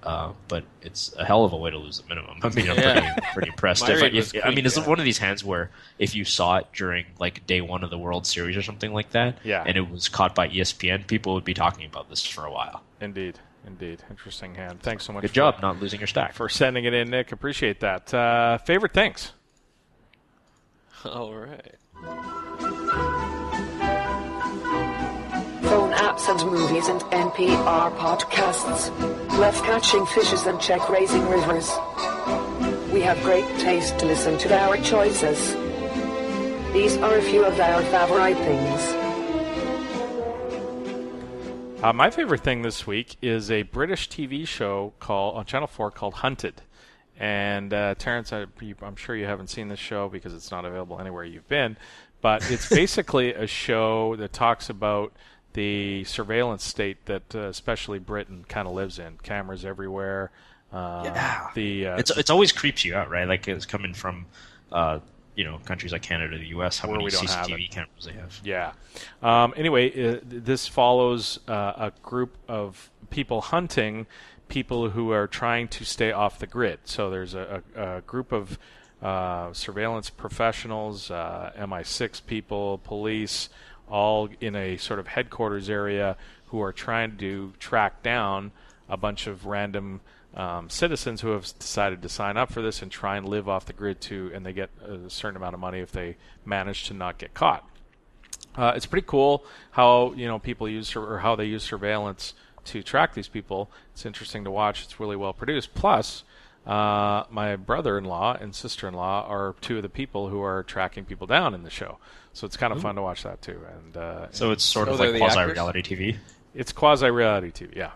but it's a hell of a way to lose the minimum. I mean, I'm pretty impressed. It's one of these hands where if you saw it during like day 1 of the World Series or something like that, and it was caught by ESPN, people would be talking about this for a while. Indeed. Interesting hand. Thanks so much. Good job not losing your stack. For sending it in, Nick. Appreciate that. Favorite things? All right. Phone apps and movies and NPR podcasts. Left catching fishes and check raising rivers. We have great taste to listen to our choices. These are a few of our favorite things. My favorite thing this week is a British TV show on Channel 4 called Hunted. And Terrence, I'm sure you haven't seen this show because it's not available anywhere you've been, but it's basically a show that talks about the surveillance state that especially Britain kind of lives in. Cameras everywhere. It's always creeps you out, right? Like, it's coming from countries like Canada, the U.S., how many CCTV cameras they have. Yeah. Anyway, this follows a group of people hunting people who are trying to stay off the grid. So there's a group of surveillance professionals, MI6 people, police, all in a sort of headquarters area who are trying to track down a bunch of random citizens who have decided to sign up for this and try and live off the grid too, and they get a certain amount of money if they manage to not get caught. It's pretty cool how people use or how they use surveillance to track these people. It's interesting to watch. It's really well produced. Plus, my brother-in-law and sister-in-law are 2 of the people who are tracking people down in the show. So it's kind of fun to watch that too. And so it's sort of like quasi-reality TV? It's quasi-reality TV, yeah.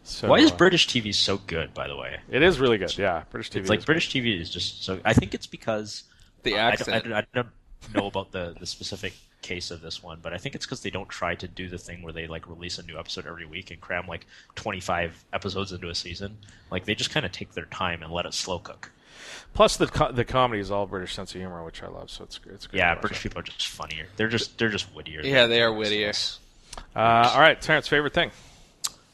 So, why is British TV so good, by the way? It is really good, yeah. British TV. It's like British TV is just so. I think it's because the accent. I don't know about the specific case of this one, but I think it's because they don't try to do the thing where they like release a new episode every week and cram like 25 episodes into a season. Like, they just kind of take their time and let it slow cook. Plus, the comedy is all British sense of humor, which I love. So it's good. Yeah, British people are just funnier. They're just wittier. Yeah, they are wittier. All right, Terrence, favorite thing.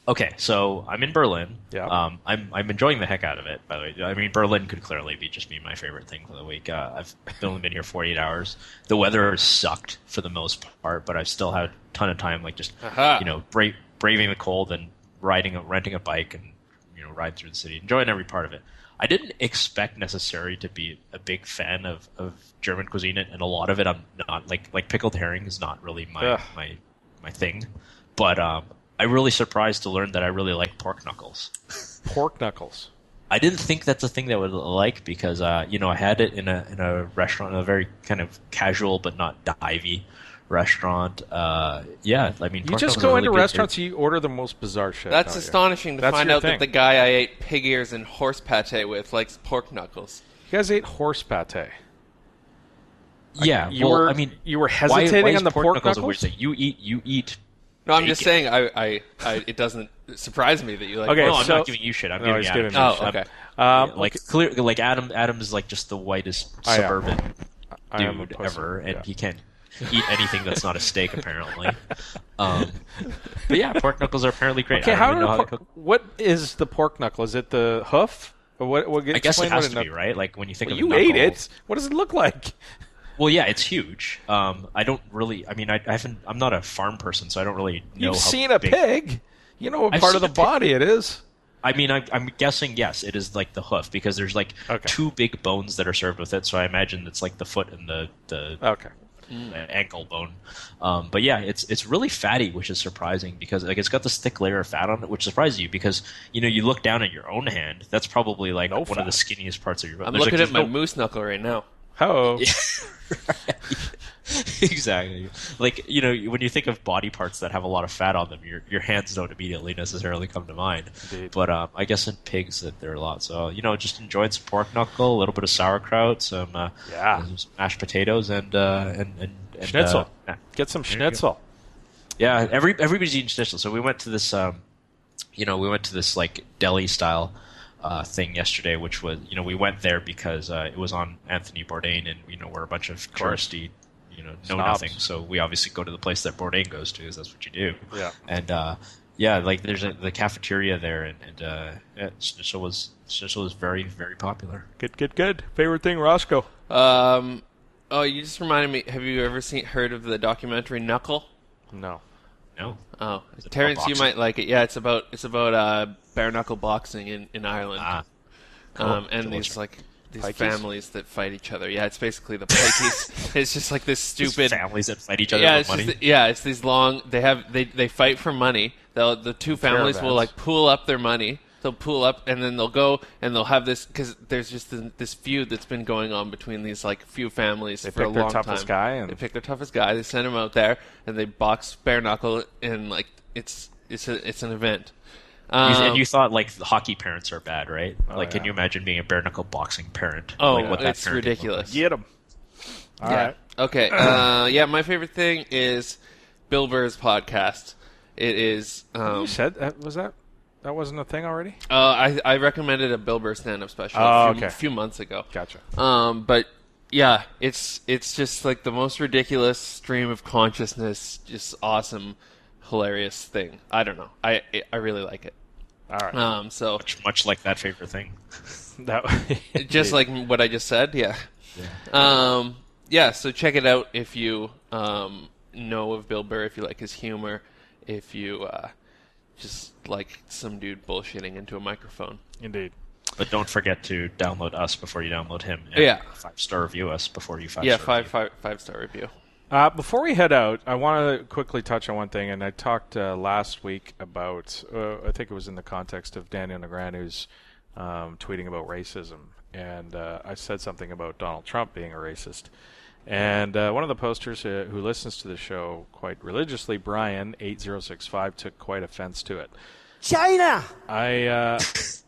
Okay, so I'm in Berlin. Yeah. I'm enjoying the heck out of it, by the way. I mean, Berlin could clearly be my favorite thing for the week. I've only been here 48 hours. The weather has sucked for the most part, but I've still had a ton of time, like, just braving the cold and renting a bike and ride through the city, enjoying every part of it. I didn't expect necessarily to be a big fan of German cuisine, and a lot of it I'm not. Like pickled herring is not really my thing, but I'm really surprised to learn that I really like pork knuckles. Pork knuckles. I didn't think that's a thing that I would like because I had it in a restaurant, a very kind of casual but not divey restaurant. Yeah, I mean, you just go into restaurants, you order the most bizarre shit. That's astonishing to find out that the guy I ate pig ears and horse pate with likes pork knuckles. You guys ate horse pate. Yeah, you were hesitating on the pork knuckles. You eat. No, I'm just saying. I it doesn't surprise me that you like. Okay, no, I'm not giving you shit. I'm giving Adam shit. Oh, okay. Like clearly, like Adam is like just the whitest suburban dude ever, and he can't eat anything that's not a steak apparently. But yeah, pork knuckles are apparently great. Okay, what is the pork knuckle? Is it the hoof? Or what? I guess it has to be, right? Like when you think of you a knuckle, ate it. What does it look like? Well, yeah, it's huge. I don't really. I mean, I'm not a farm person, so I don't really know. You've seen a pig. You know what part of the body it is. I mean, I'm guessing yes, it is like the hoof because there's like two big bones that are served with it. So I imagine it's like the foot and the ankle bone. But yeah, it's really fatty, which is surprising because like it's got this thick layer of fat on it, which surprises you because you look down at your own hand. That's probably like one of the skinniest parts of your body. I'm looking at my moose knuckle right now. Oh. Exactly. Like, when you think of body parts that have a lot of fat on them, your hands don't immediately necessarily come to mind. Indeed. But I guess in pigs that there are a lot. So, just enjoyed some pork knuckle, a little bit of sauerkraut, some mashed potatoes, and schnitzel. Get some schnitzel. Yeah, everybody's eating schnitzel. So we went to this, like deli style thing yesterday, which was, we went there because it was on Anthony Bourdain, and we're a bunch of touristy, know Snobs. nothing. So we obviously go to the place that Bourdain goes to, because that's what you do. Yeah. And like there's the cafeteria there, and schnitzel was very, very popular. Good. Favorite thing, Roscoe? Oh, you just reminded me. Have you ever heard of the documentary Knuckle? No. Oh, Terrence, you might like it. Yeah, it's about bare knuckle boxing in Ireland. Cool. And these families that fight each other. Yeah, it's basically the Pikeys. It's just like this stupid families that fight each other for money. It's these long. They fight for money. The two families will like pool up their money. They'll pool up, and then they'll go and they'll have this, because there's just this feud that's been going on between these like few families for a long time. They pick their toughest guy. They pick their toughest guy. They send him out there, and they box bare knuckle, and like it's an event. And you thought like the hockey parents are bad, right? Can you imagine being a bare knuckle boxing parent? Oh, like, what that it's ridiculous. Get them. All right. Okay. My favorite thing is Bill Burr's podcast. It is. You said that wasn't a thing already? I recommended a Bill Burr stand-up special a few months ago. Gotcha. But yeah, it's just like the most ridiculous stream of consciousness, just awesome, hilarious thing. I don't know. I really like it. All right. So much like that favorite thing. Just like what I just said. Yeah. So check it out if you know of Bill Burr, if you like his humor, if you just like some dude bullshitting into a microphone. Indeed. But don't forget to download us before you download him. And 5-star review us before you 5-star review. 5-star review. Before we head out, I want to quickly touch on one thing, and I talked last week about, I think it was in the context of Daniel Negreanu's tweeting about racism, and I said something about Donald Trump being a racist. And one of the posters who listens to the show quite religiously, Brian8065, took quite offense to it. China!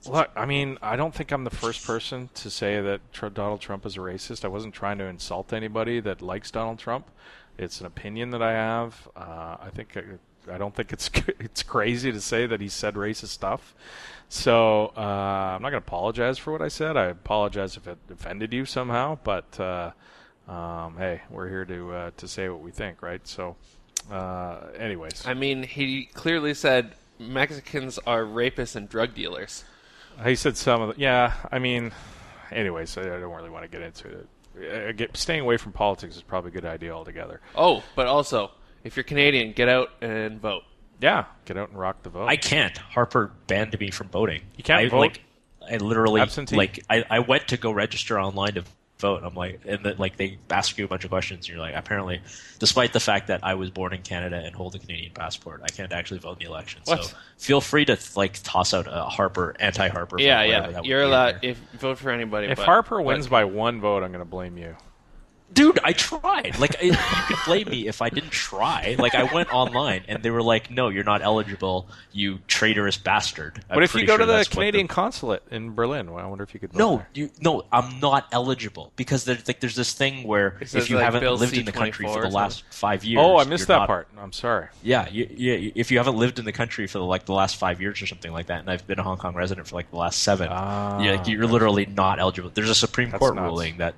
Look, I mean, I don't think I'm the first person to say that Donald Trump is a racist. I wasn't trying to insult anybody that likes Donald Trump. It's an opinion that I have. I don't think it's crazy to say that he said racist stuff. So I'm not going to apologize for what I said. I apologize if it offended you somehow. But hey, we're here to say what we think, right? So, anyways, I mean, he clearly said Mexicans are rapists and drug dealers. He said some of the... Yeah, I mean... Anyways, I don't really want to get into it. Staying away from politics is probably a good idea altogether. Oh, but also, if you're Canadian, get out and vote. Yeah, get out and rock the vote. I can't. Harper banned me from voting. You can't vote? I literally... Absentee? I went to go register online to vote. I'm like, and they ask you a bunch of questions, and you're like, apparently, despite the fact that I was born in Canada and hold a Canadian passport, I can't actually vote in the election. What? So feel free to toss out a anti-Harper. Yeah. You're allowed. Vote for anybody. If Harper wins by one vote, I'm going to blame you. Dude, I tried. Like, you could blame me if I didn't try. Like, I went online, and they were like, no, you're not eligible, you traitorous bastard. What if you go to the Canadian consulate in Berlin? Well, I wonder if you could vote No, I'm not eligible. Because there's this thing where if you haven't lived in the country for the last 5 years... Oh, I missed that part. I'm sorry. Yeah, if you haven't lived in the country for the last 5 years or something like that, and I've been a Hong Kong resident for the last 7, you're literally not eligible. There's a Supreme Court ruling that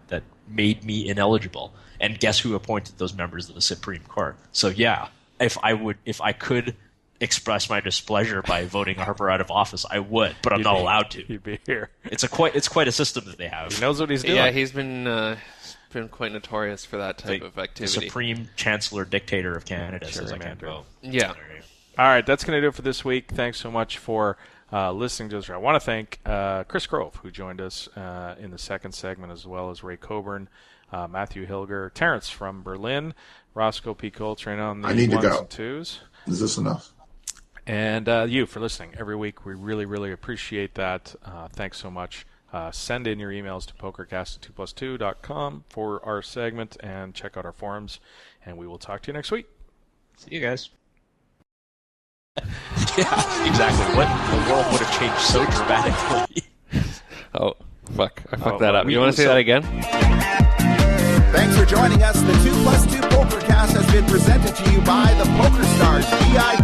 made me ineligible, and guess who appointed those members of the Supreme Court? So yeah, if I could express my displeasure by voting Harper out of office, I would, but I'm not allowed to. You'd be here. It's quite a system that they have. He knows what he's doing. Yeah, he's been quite notorious for that type of activity. The Supreme Chancellor Dictator of Canada says I can't vote. Yeah. All right, that's going to do it for this week. Thanks so much for listening to us. I want to thank Chris Grove, who joined us in the second segment, as well as Ray Coburn, Matthew Hilger, Terrence from Berlin, Roscoe P. Coltrane on the ones and twos. Is this enough? And you for listening every week. We really, really appreciate that. Thanks so much. Send in your emails to pokercast@2plus2.com for our segment, and check out our forums, and we will talk to you next week. See you guys. Yeah, exactly. What the world would have changed so dramatically. Oh, fuck. I fucked that up. You want to say that again? Thanks for joining us. The 2+2 Pokercast has been presented to you by the PokerStars VIP